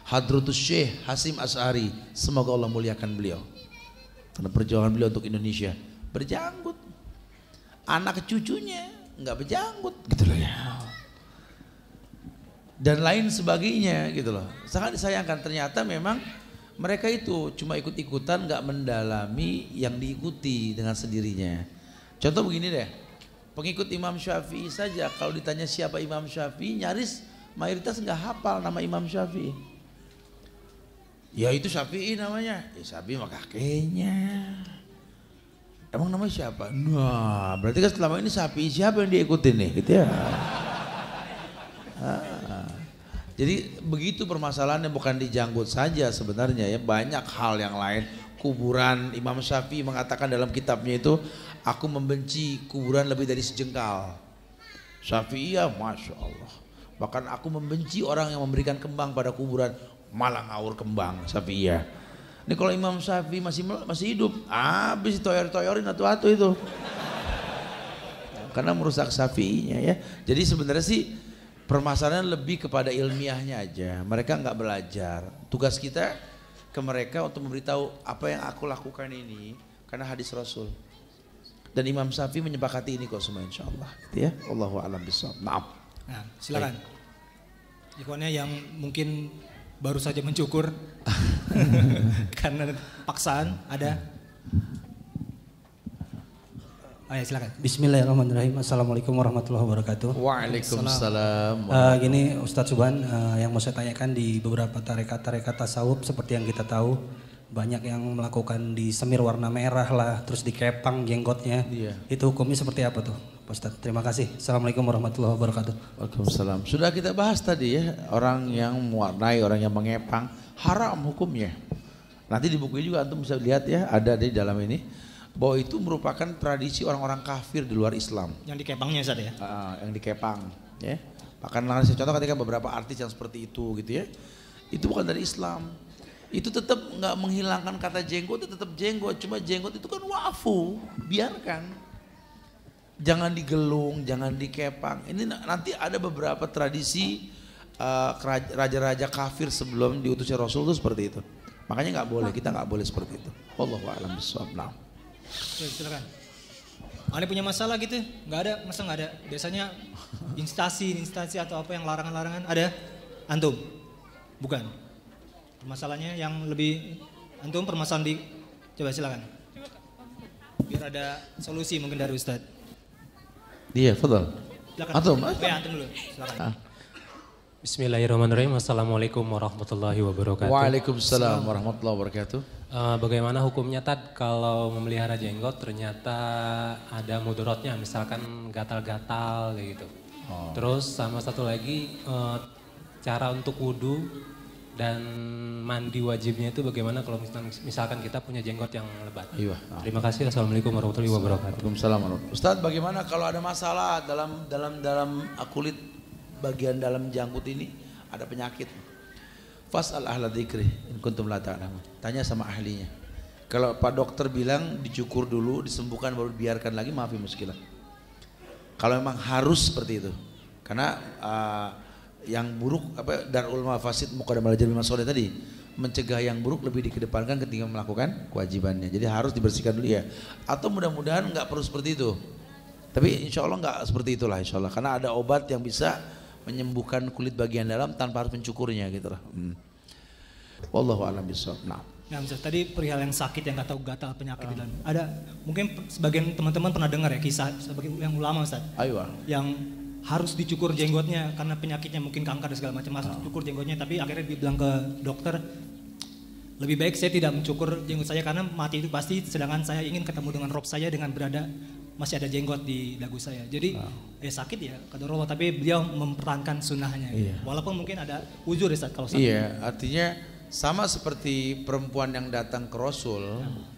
Hadratus Syekh Hasyim Asy'ari, semoga Allah muliakan beliau. Karena perjuangan beliau untuk Indonesia, berjanggut. Anak cucunya nggak berjanggut gitu loh ya. Dan lain sebagainya gitu loh. Sangat disayangkan, ternyata memang mereka itu cuma ikut-ikutan, nggak mendalami yang diikuti dengan sendirinya. Contoh begini deh, pengikut Imam Syafi'i saja kalau ditanya siapa Imam Syafi'i, nyaris mayoritas nggak hafal nama Imam Syafi'i. Ya itu Syafi'i namanya, ya Syafi'i mah kakeknya. Emang namanya siapa? Nah, berarti kan selama ini Syafi'i siapa yang diikutin nih, gitu ya. Jadi begitu permasalahannya, bukan di janggut saja sebenarnya ya, banyak hal yang lain. Kuburan, Imam Syafi'i mengatakan dalam kitabnya itu, aku membenci kuburan lebih dari sejengkal. Syafi'i ya Masya Allah. Bahkan aku membenci orang yang memberikan kembang pada kuburan, malah ngawur kembang. Syafi'i ya. Ini kalau Imam Syafi'i masih hidup, habis toyor-toyorin atu-atu itu. Karena merusak Syafi'inya ya. Jadi sebenarnya sih permasalahan lebih kepada ilmiahnya aja. Mereka nggak belajar. Tugas kita ke mereka untuk memberitahu apa yang aku lakukan ini karena hadis Rasul. Dan Imam Syafi'i menyepakati ini kok semua insyaallah. Ya, Allahu a'lam bishawab. Maaf. Nah, silakan. Ikhwannya yang mungkin baru saja mencukur karena paksaan ada. Ayo silakan. Bismillahirrahmanirrahim. Assalamualaikum warahmatullahi wabarakatuh. Waalaikumsalam. Gini Ustadz Subhan, yang mau saya tanyakan, di beberapa tarekat tasawuf seperti yang kita tahu banyak yang melakukan di semir warna merah lah, terus dikepang jenggotnya. Iya. Itu hukumnya seperti apa tuh, Ustadz? Terima kasih. Assalamualaikum warahmatullahi wabarakatuh. Waalaikumsalam. Sudah kita bahas tadi ya, orang yang mewarnai, orang yang mengepang, haram hukumnya. Nanti di buku juga antum bisa lihat ya, ada di dalam ini. Bahwa itu merupakan tradisi orang-orang kafir di luar Islam. Yang dikepangnya Ustaz ya? Yang dikepang ya. Bahkan saya contoh ketika beberapa artis yang seperti itu gitu ya. Itu bukan dari Islam. Itu tetap nggak menghilangkan kata jenggot, itu tetap jenggot. Cuma jenggot itu kan wafu, biarkan. Jangan digelung, jangan dikepang. Ini nanti ada beberapa tradisi raja-raja kafir sebelum diutusnya Rasul itu seperti itu. Makanya nggak boleh, kita nggak boleh seperti itu. Wallahu a'lam bishawab. Nah. Silakan. Anda punya masalah gitu? Nggak ada, masa nggak ada? Biasanya instansi atau apa yang larangan-larangan ada? Antum? Bukan. Permasalahannya yang lebih antum permasalahan di, coba silakan. Biar ada solusi mungkin dari Ustadz. Iya, betul. Silakan. Antum? Ya, antum dulu. Silakan. Bismillahirrahmanirrahim. Assalamualaikum warahmatullahi wabarakatuh. Waalaikumsalam warahmatullahi wabarakatuh. Bagaimana hukumnya Tad kalau memelihara jenggot ternyata ada mudorotnya, misalkan gatal-gatal kayak gitu. Terus sama satu lagi cara untuk wudhu dan mandi wajibnya itu bagaimana kalau misalkan kita punya jenggot yang lebat. Iya. Terima kasih. Assalamualaikum warahmatullahi wabarakatuh. Waalaikumsalam warahmatullahi wabarakatuh. Ustaz, bagaimana kalau ada masalah dalam kulit bagian dalam janggut ini ada penyakit? Fas'al ahla dzikri in kuntum la ta'lamun. Tanya sama ahlinya. Kalau Pak dokter bilang dicukur dulu, disembuhkan baru biarkan lagi, maaf ya muskilah. Kalau memang harus seperti itu. Karena yang buruk apa darul mafasid muqaddam al jalmi masoleh tadi, mencegah yang buruk lebih dikedepankan ketika melakukan kewajibannya. Jadi harus dibersihkan dulu ya. Atau mudah-mudahan enggak perlu seperti itu. Tapi insya Allah enggak seperti itulah insya Allah. Karena ada obat yang bisa menyembuhkan kulit bagian dalam tanpa harus mencukurnya gitu lah. Wallahu a'lam bishawab. Nah. Nah, Ustaz, tadi perihal yang sakit yang kata gatal penyakit di dalam. Ada mungkin sebagian teman-teman pernah dengar ya kisah sebagian yang ulama Ustaz. Ayo. Yang harus dicukur jenggotnya karena penyakitnya mungkin kanker dan segala macam, harus dicukur jenggotnya, tapi akhirnya dibilang ke dokter, lebih baik saya tidak mencukur jenggot saya karena mati itu pasti, sedangkan saya ingin ketemu dengan Rob saya dengan berada masih ada jenggot di dagu saya. Jadi sakit ya kata Allah, tapi beliau mempertahankan sunnahnya. Iya. Walaupun mungkin ada uzur ya Ustaz kalau sakit. Iya, artinya sama seperti perempuan yang datang ke Rasul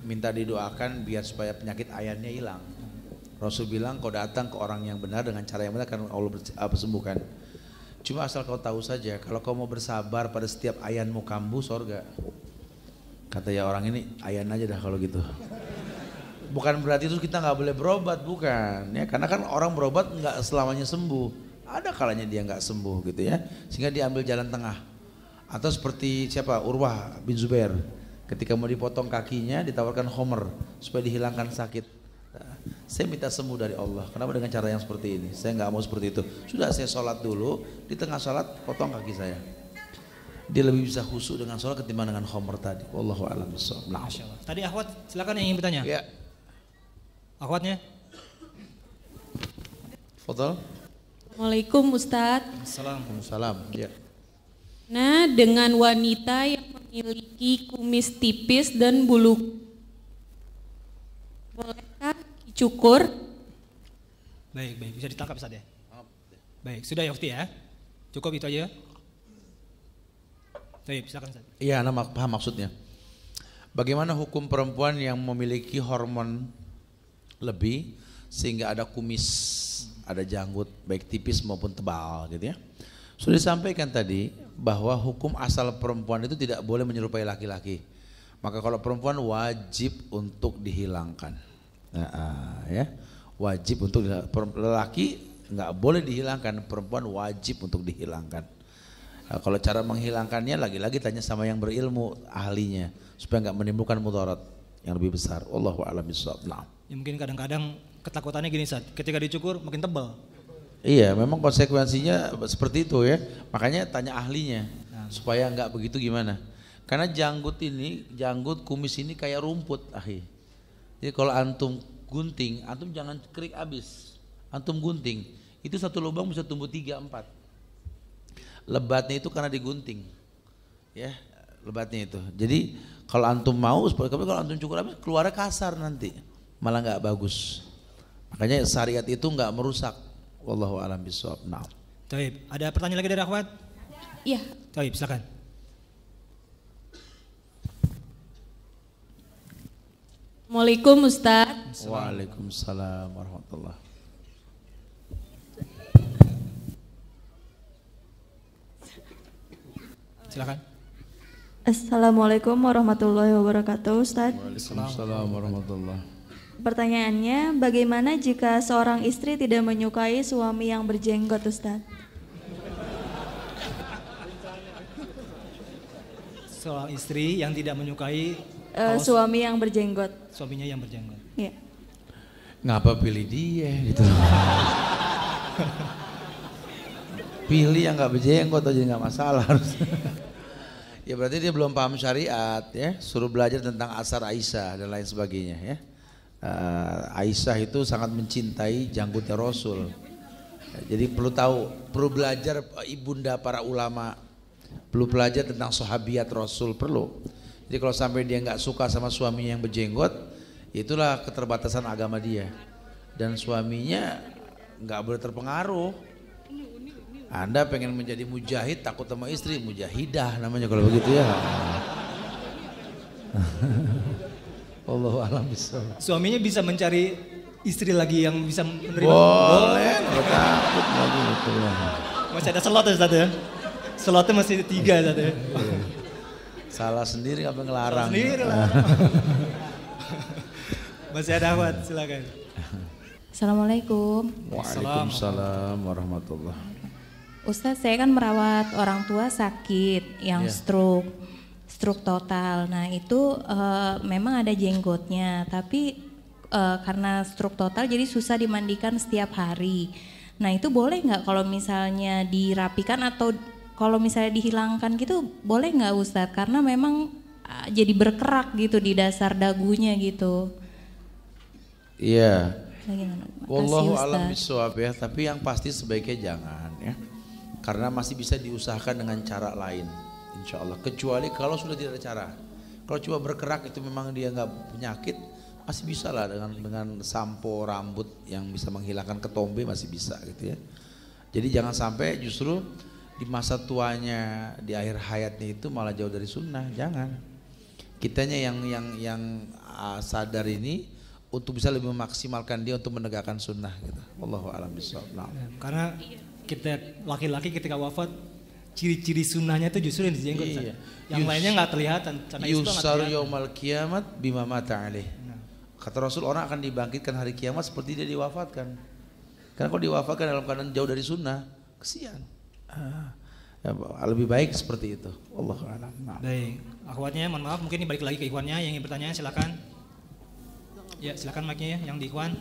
minta didoakan biar supaya penyakit ayannya hilang. Rasul bilang kau datang ke orang yang benar dengan cara yang benar karena Allah sembuhkan. Cuma asal kau tahu saja, kalau kau mau bersabar pada setiap ayanmu kambuh, sorga. Kata ya orang ini, ayan aja dah kalau gitu. Bukan berarti itu kita nggak boleh berobat, bukan. Ya, karena kan orang berobat nggak selamanya sembuh. Ada kalanya dia nggak sembuh gitu ya, sehingga diambil jalan tengah. Atau seperti siapa, Urwah bin Zubair, ketika mau dipotong kakinya ditawarkan homer supaya dihilangkan sakit. Saya minta sembuh dari Allah. Kenapa dengan cara yang seperti ini? Saya nggak mau seperti itu. Sudah saya sholat dulu, di tengah sholat potong kaki saya. Dia lebih bisa khusyuk dengan sholat ketimbang dengan homer tadi. Wallahu a'lam bishawab. Nah. Tadi akhwat silakan yang ingin bertanya. Ya. Akhwatnya. Fadhal. Assalamualaikum Ustadz. Assalamualaikum. Ya. Nah, dengan wanita yang memiliki kumis tipis dan bulu, bolehkah dicukur? Baik, bisa ditangkap Ustaz ya. Baik, sudah ya Ufti ya. Cukup itu aja. Baik, silakan Ustaz. Iya, Anda paham maksudnya. Bagaimana hukum perempuan yang memiliki hormon lebih sehingga ada kumis, ada janggut baik tipis maupun tebal gitu ya. Sudah disampaikan tadi bahwa hukum asal perempuan itu tidak boleh menyerupai laki-laki. Maka kalau perempuan wajib untuk dihilangkan. Ya, wajib untuk lelaki nggak boleh dihilangkan, perempuan wajib untuk dihilangkan. Nah, kalau cara menghilangkannya lagi-lagi tanya sama yang berilmu, ahlinya, supaya nggak menimbulkan mudarat yang lebih besar. Wallahu a'lam bishawab. Nah. Ya, mungkin kadang-kadang ketakutannya gini Ustaz, ketika dicukur makin tebal. Iya, memang konsekuensinya seperti itu ya. Makanya tanya ahlinya supaya nggak begitu gimana. Karena janggut kumis ini kayak rumput, akhi. Jadi kalau antum gunting, antum jangan kerik abis. Antum gunting, itu satu lubang bisa tumbuh 3-4. Lebatnya itu karena digunting. Ya, lebatnya itu. Jadi kalau antum mau, tapi kalau antum cukur abis keluarnya kasar nanti. Malah nggak bagus. Makanya syariat itu nggak merusak. Wallahu a'lam bishawab. Nah. Taib, ada pertanyaan lagi dari akhwat? Iya. Taib, silakan. Assalamualaikum Ustadz. Waalaikumsalam warahmatullahi. Silakan. Assalamualaikum warahmatullahi wabarakatuh Ustadz. Waalaikumsalam warahmatullahi. Pertanyaannya, bagaimana jika seorang istri tidak menyukai suami yang berjenggot, Ustadz? Seorang istri yang tidak menyukai suami yang berjenggot. Suaminya yang berjenggot. Iya. Ngapa pilih dia gitu? Pilih yang nggak berjenggot aja nggak masalah harus. Ya berarti dia belum paham syariat ya. Suruh belajar tentang asar Aisyah dan lain sebagainya ya. Aisyah itu sangat mencintai janggutnya Rasul. Jadi perlu tahu, perlu belajar ibunda para ulama, perlu belajar tentang sahabiat Rasul, perlu. Jadi kalau sampai dia nggak suka sama suaminya yang berjenggot, itulah keterbatasan agama dia. Dan suaminya nggak boleh terpengaruh. Anda pengen menjadi mujahid, takut sama istri, mujahidah namanya kalau begitu ya. Allahu a'lam bishawab. Suaminya bisa mencari istri lagi yang bisa menerima. Boleh, takut lagi gitu ya. Masih ada slot ya Ustaz ya? Slotnya masih 3 Ustaz ya. Salah sendiri apa ngelarang. Salah sendiri lah. Masih ada akhwat, silakan. Assalamualaikum. Waalaikumsalam warahmatullahi. Ustadz, saya kan merawat orang tua sakit yang stroke total. Nah itu memang ada jenggotnya, tapi karena stroke total jadi susah dimandikan setiap hari. Nah itu boleh nggak kalau misalnya dirapikan atau kalau misalnya dihilangkan gitu, boleh nggak Ustadz? Karena memang jadi berkerak gitu di dasar dagunya gitu. Iya. Wallahu a'lam bishawab ya, tapi yang pasti sebaiknya jangan ya. Karena masih bisa diusahakan dengan cara lain, insya Allah. Kecuali kalau sudah tidak ada cara. Kalau cuma berkerak itu memang dia nggak penyakit, masih bisa lah dengan sampo rambut yang bisa menghilangkan ketombe masih bisa gitu ya. Jadi jangan sampai justru di masa tuanya, di akhir hayatnya itu malah jauh dari sunnah. Jangan. Kitanya yang sadar ini untuk bisa lebih memaksimalkan dia untuk menegakkan sunnah gitu. Wallahu a'lam bishawab. Karena kita laki-laki ketika wafat ciri-ciri sunnahnya itu justru yang dijenggot. Iya. Yang lainnya nggak kelihatan. Yusar yaumal kiamat bima mata alaih. Kata Rasul, orang akan dibangkitkan hari kiamat seperti dia diwafatkan. Karena kalau diwafatkan dalam keadaan jauh dari sunnah, kesian. Ya, lebih baik seperti itu. Wallahu a'lam. Baik, akhwatnya mohon maaf mungkin balik lagi ke ikhwannya yang ingin bertanya silakan. Ya silakan mic-nya yang di ikhwan.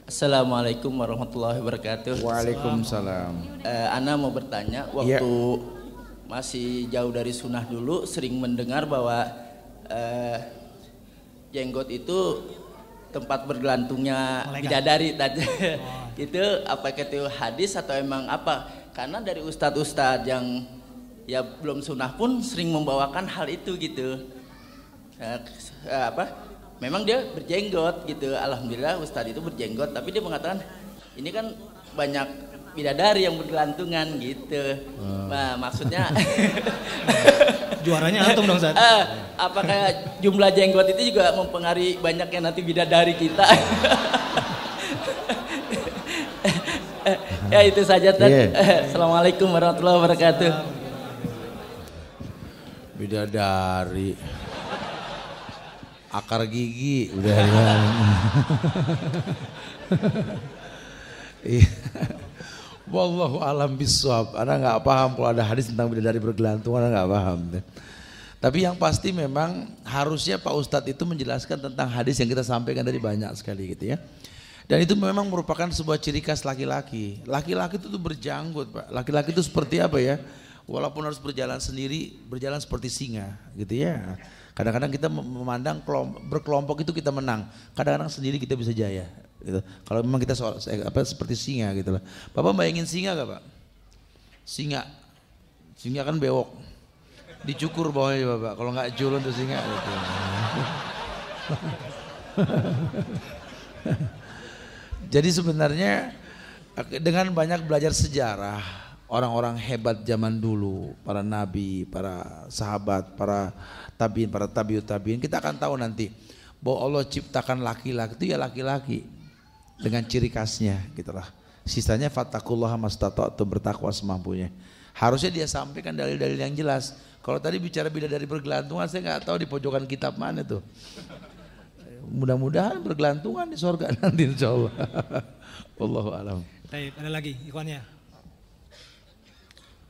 Assalamualaikum warahmatullahi wabarakatuh. Waalaikumsalam. Ana mau bertanya, waktu masih jauh dari sunnah dulu sering mendengar bahwa jenggot itu tempat bergelantungnya bidadari. Itu apakah itu hadis atau emang apa? Karena dari ustadz-ustadz yang ya belum sunnah pun sering membawakan hal itu gitu. Memang dia berjenggot gitu, alhamdulillah ustadz itu berjenggot, tapi dia mengatakan ini kan banyak bidadari yang bergelantungan gitu. Nah maksudnya juaranya antum dong Ustaz. Apakah jumlah jenggot itu juga mempengaruhi banyaknya nanti bidadari kita? Ya itu saja Tad. Assalamualaikum warahmatullahi wabarakatuh. Bidadari. Akar gigi udah. Wallahu alam bisawab. Ana nggak paham kalau ada hadis tentang bidadari bergelantung, ana nggak paham. Tapi yang pasti memang harusnya Pak Ustadz itu menjelaskan tentang hadis yang kita sampaikan tadi banyak sekali gitu ya. Dan itu memang merupakan sebuah ciri khas laki-laki. Laki-laki itu tuh berjanggut Pak. Laki-laki itu seperti apa ya? Walaupun harus berjalan sendiri, berjalan seperti singa gitu ya. Kadang-kadang kita memandang berkelompok itu kita menang. Kadang-kadang sendiri kita bisa jaya. Gitu. Kalau memang kita seperti singa gitu lah. Bapak bayangin singa gak Pak? Singa kan bewok. Dicukur bawahnya Bapak. Kalau nggak culun tuh singa. Gitu. Jadi sebenarnya dengan banyak belajar sejarah orang-orang hebat zaman dulu, para nabi, para sahabat, para tabiin, para tabiut tabiin, kita akan tahu nanti bahwa Allah ciptakan laki-laki itu ya laki-laki dengan ciri khasnya gitulah. Sisanya fattaqullaha mastata'tum, bertakwa semampunya. Harusnya dia sampaikan dalil-dalil yang jelas. Kalau tadi bicara bidadari bergelantungan, saya nggak tahu di pojokan kitab mana tuh. Mudah-mudahan bergelantungan di surga nanti insyaallah. Wallahu alam. Baik, ada lagi ikhwannya.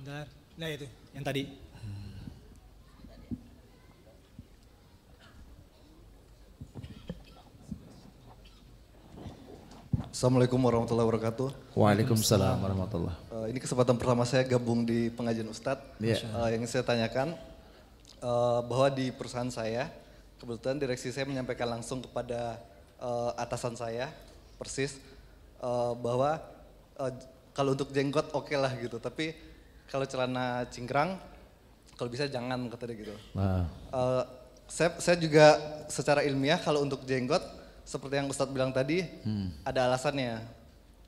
Bentar. Nah itu yang tadi. Assalamualaikum warahmatullahi wabarakatuh. Waalaikumsalam warahmatullahi. Ini kesempatan pertama saya gabung di pengajian Ustadz. Yang saya tanyakan bahwa di perusahaan saya kebetulan direksi saya menyampaikan langsung kepada atasan saya persis bahwa kalau untuk jenggot oke lah gitu, tapi kalau celana cingkrang kalau bisa jangan kata dia gitu. Saya juga secara ilmiah kalau untuk jenggot seperti yang Ustadz bilang tadi ada alasannya,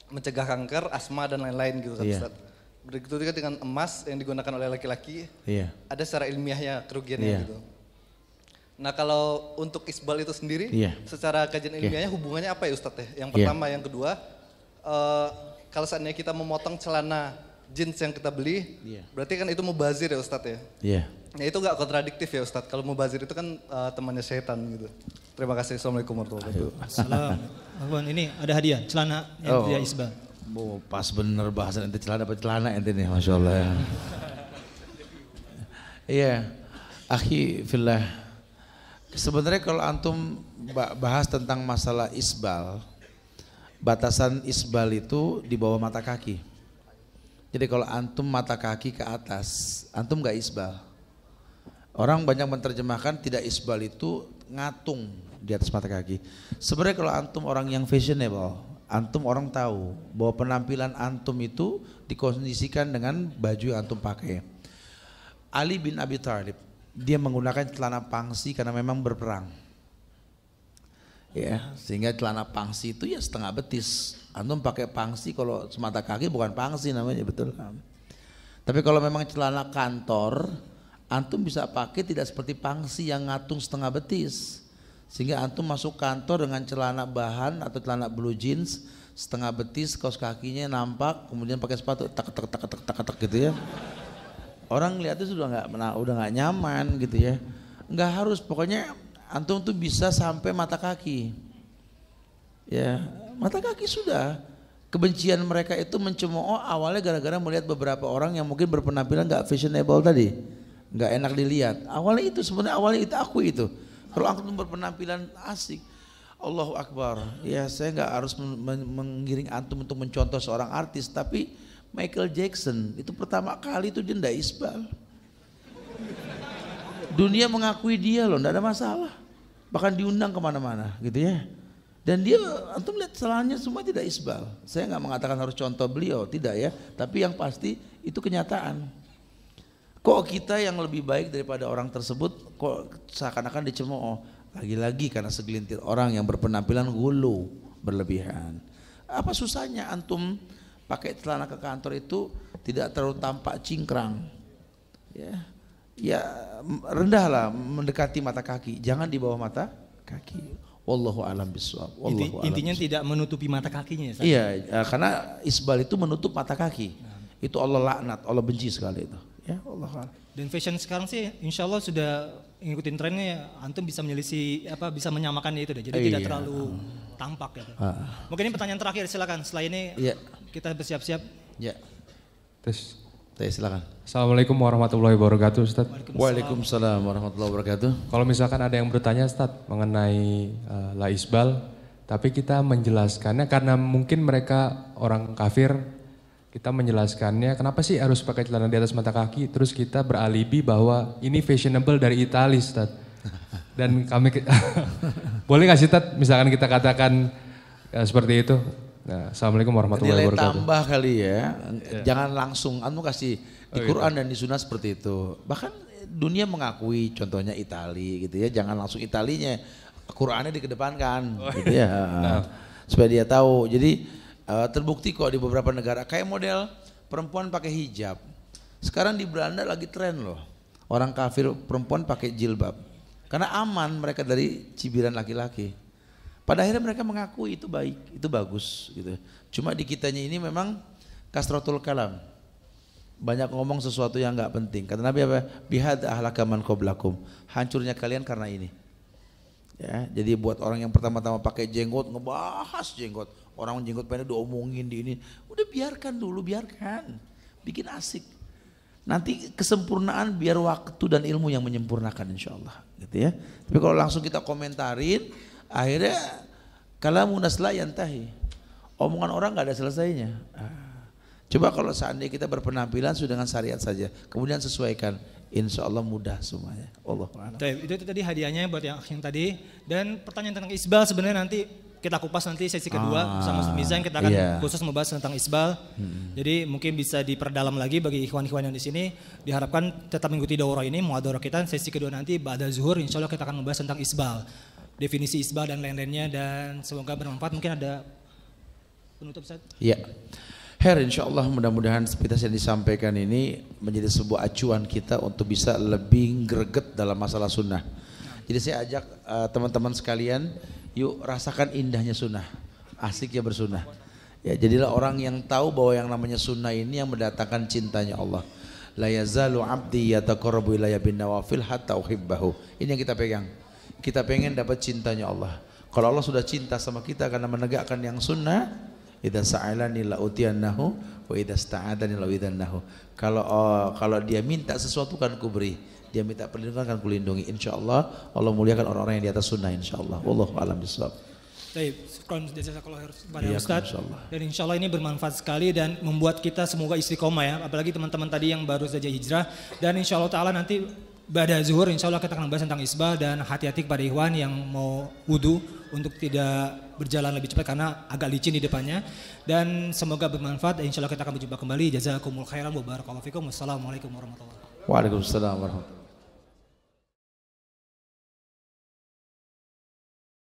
mencegah kanker, asma dan lain-lain gitu kan Ustadz. Begitu juga dengan emas yang digunakan oleh laki-laki, ada secara ilmiahnya kerugiannya gitu. Nah kalau untuk isbal itu sendiri, secara kajian ilmiahnya hubungannya apa ya Ustadz ya? Yang pertama, yang kedua, kalau seandainya kita memotong celana jeans yang kita beli, berarti kan itu mubazir ya Ustadz ya? Nah itu gak kontradiktif ya Ustadz, kalau mubazir itu kan temannya setan gitu. Terima kasih, Assalamualaikum warahmatullahi wabarakatuh. Assalamualaikum. Ini ada hadiah, celana yang tidak isbal. Pas bener bahasan ente celana dapat celana ente nih, Masya Allah ya. Iya, akhi fillah. Sebenarnya kalau antum bahas tentang masalah isbal, batasan isbal itu di bawah mata kaki. Jadi kalau antum mata kaki ke atas, antum gak isbal. Orang banyak menerjemahkan tidak isbal itu ngatung di atas mata kaki. Sebenarnya kalau antum orang yang fashionable, antum orang tahu bahwa penampilan antum itu dikondisikan dengan baju yang antum pakai. Ali bin Abi Thalib, dia menggunakan celana pangsi karena memang berperang. Ya, sehingga celana pangsi itu ya setengah betis. Antum pakai pangsi kalau semata kaki bukan pangsi namanya, betul. Tapi kalau memang celana kantor, antum bisa pakai tidak seperti pangsi yang ngatung setengah betis. Sehingga antum masuk kantor dengan celana bahan atau celana blue jeans setengah betis, kaos kakinya nampak, kemudian pakai sepatu tak gitu ya. Orang lihatnya sudah nggak nyaman gitu ya. Nggak harus, pokoknya antum tuh bisa sampai mata kaki. Ya, mata kaki sudah. Kebencian mereka itu mencemooh awalnya gara-gara melihat beberapa orang yang mungkin berpenampilan nggak fashionable tadi, nggak enak dilihat. Awalnya itu sebenarnya itu aku itu. Kalau antum berpenampilan asik, Allahu Akbar. Ya saya nggak harus menggiring antum untuk mencontoh seorang artis, tapi Michael Jackson itu pertama kali itu dia ndak isbal. Dunia mengakui dia loh, ndak ada masalah. Bahkan diundang kemana-mana gitu ya. Dan dia, antum lihat celahnya semua tidak isbal. Saya nggak mengatakan harus contoh beliau, tidak ya. Tapi yang pasti itu kenyataan. Kok kita yang lebih baik daripada orang tersebut kok seakan-akan dicemooh? Lagi-lagi karena segelintir orang yang berpenampilan gulu berlebihan. Apa susahnya antum pakai celana ke kantor itu tidak terlalu tampak cingkrang? Ya rendahlah mendekati mata kaki, jangan di bawah mata kaki. Wallahu a'lam bishawab. Intinya tidak menutupi mata kakinya. Iya, karena isbal itu menutup mata kaki. Itu Allah laknat, Allah benci sekali itu. Ya Allah. Dan fashion sekarang sih insya Allah sudah ngikutin trennya, antum bisa menyelisih bisa menyamakannya itu deh. Jadi tidak terlalu tampak gitu. Mungkin ini pertanyaan terakhir, silakan. Setelah ini kita bersiap-siap. Ya. Tes. Silakan. Assalamualaikum warahmatullahi wabarakatuh, Ustaz. Waalaikumsalam warahmatullahi wabarakatuh. Kalau misalkan ada yang bertanya, Ustaz, mengenai la isbal, tapi kita menjelaskannya karena mungkin mereka orang kafir, kita menjelaskannya kenapa sih harus pakai celana di atas mata kaki, terus kita beralibi bahwa ini fashionable dari Italia, Ustaz. Dan kami boleh nggak sih, Ustaz, misalkan kita katakan seperti itu? Nah, Assalamualaikum warahmatullahi wabarakatuh. Nilai tambah kali ya, jangan langsung, antum kasih di Quran dan di Sunnah seperti itu. Bahkan dunia mengakui, contohnya Itali gitu ya, jangan langsung Italinya, Qurannya dikedepankan gitu ya, supaya dia tahu. Jadi terbukti kok di beberapa negara, kayak model perempuan pakai hijab. Sekarang di Belanda lagi tren loh, orang kafir perempuan pakai jilbab, karena aman mereka dari cibiran laki-laki. Pada akhirnya mereka mengakui itu baik, itu bagus gitu. Cuma di kitanya ini memang kasratul kalam. Banyak ngomong sesuatu yang enggak penting. Kata Nabi apa? Bihad ahlaka man qablakum. Hancurnya kalian karena ini. Ya, jadi buat orang yang pertama-tama pakai jenggot, ngebahas jenggot. Orang jenggot pendek diomongin di ini. Udah biarkan dulu, biarkan. Bikin asik. Nanti kesempurnaan biar waktu dan ilmu yang menyempurnakan insyaallah gitu ya. Tapi kalau langsung kita komentarin, akhirnya kalamun la yantahi. Omongan orang enggak ada selesainya. Coba kalau seandainya kita berpenampilan sudah dengan syariat saja, kemudian sesuaikan, insya Allah mudah semuanya. Allah a'lam. Itu tadi hadiahnya buat yang tadi. Dan pertanyaan tentang isbal sebenarnya nanti kita kupas nanti sesi kedua bersama Ustaz Mizan, kita akan khusus membahas tentang isbal. Jadi mungkin bisa diperdalam lagi bagi ikhwan-ikhwan yang di sini. Diharapkan tetap mengikuti daurah ini, muhadharah kita. Sesi kedua nanti ba'da zuhur, insya Allah kita akan membahas tentang isbal, definisi isbal dan lain-lainnya, dan semoga bermanfaat. Mungkin ada penutup, Ustaz? Iya. Insyaallah mudah-mudahan aktivitas yang disampaikan ini menjadi sebuah acuan kita untuk bisa lebih greget dalam masalah sunnah. Jadi saya ajak teman-teman sekalian, yuk rasakan indahnya sunnah, asik ya bersunnah. Ya, jadilah orang yang tahu bahwa yang namanya sunnah ini yang mendatangkan cintanya Allah. La yazalu abdi yataqarrabu ilayya bin nawafil hatta uhibbahu. Ini yang kita pegang. Kita pengen dapat cintanya Allah. Kalau Allah sudah cinta sama kita karena menegakkan yang sunnah, idza sa'alani la utiyannahu wa idza sta'adani la uidannahu. Kalau dia minta sesuatu kan ku beri, dia minta perlindungan kan ku lindungi. Insyaallah Allah muliakan orang-orang yang di atas sunnah insyaallah. Wallahu a'lam bishawab. Baik, syukran jazakallahu khairan kepada Ustaz. Dan insyaallah ini bermanfaat sekali dan membuat kita semoga istiqomah ya, apalagi teman-teman tadi yang baru saja hijrah. Dan insyaallah taala nanti ba'da zuhur insyaallah kita akan membahas tentang isbal, dan hati-hati kepada ikhwan yang mau wudu untuk tidak berjalan lebih cepat karena agak licin di depannya. Dan semoga bermanfaat, dan insyaallah kita akan berjumpa kembali. Jazakumul khairan wa barakallahu fikum. Wassalamualaikum warahmatullahi wabarakatuh. Waalaikumsalam warahmatullahi wabarakatuh.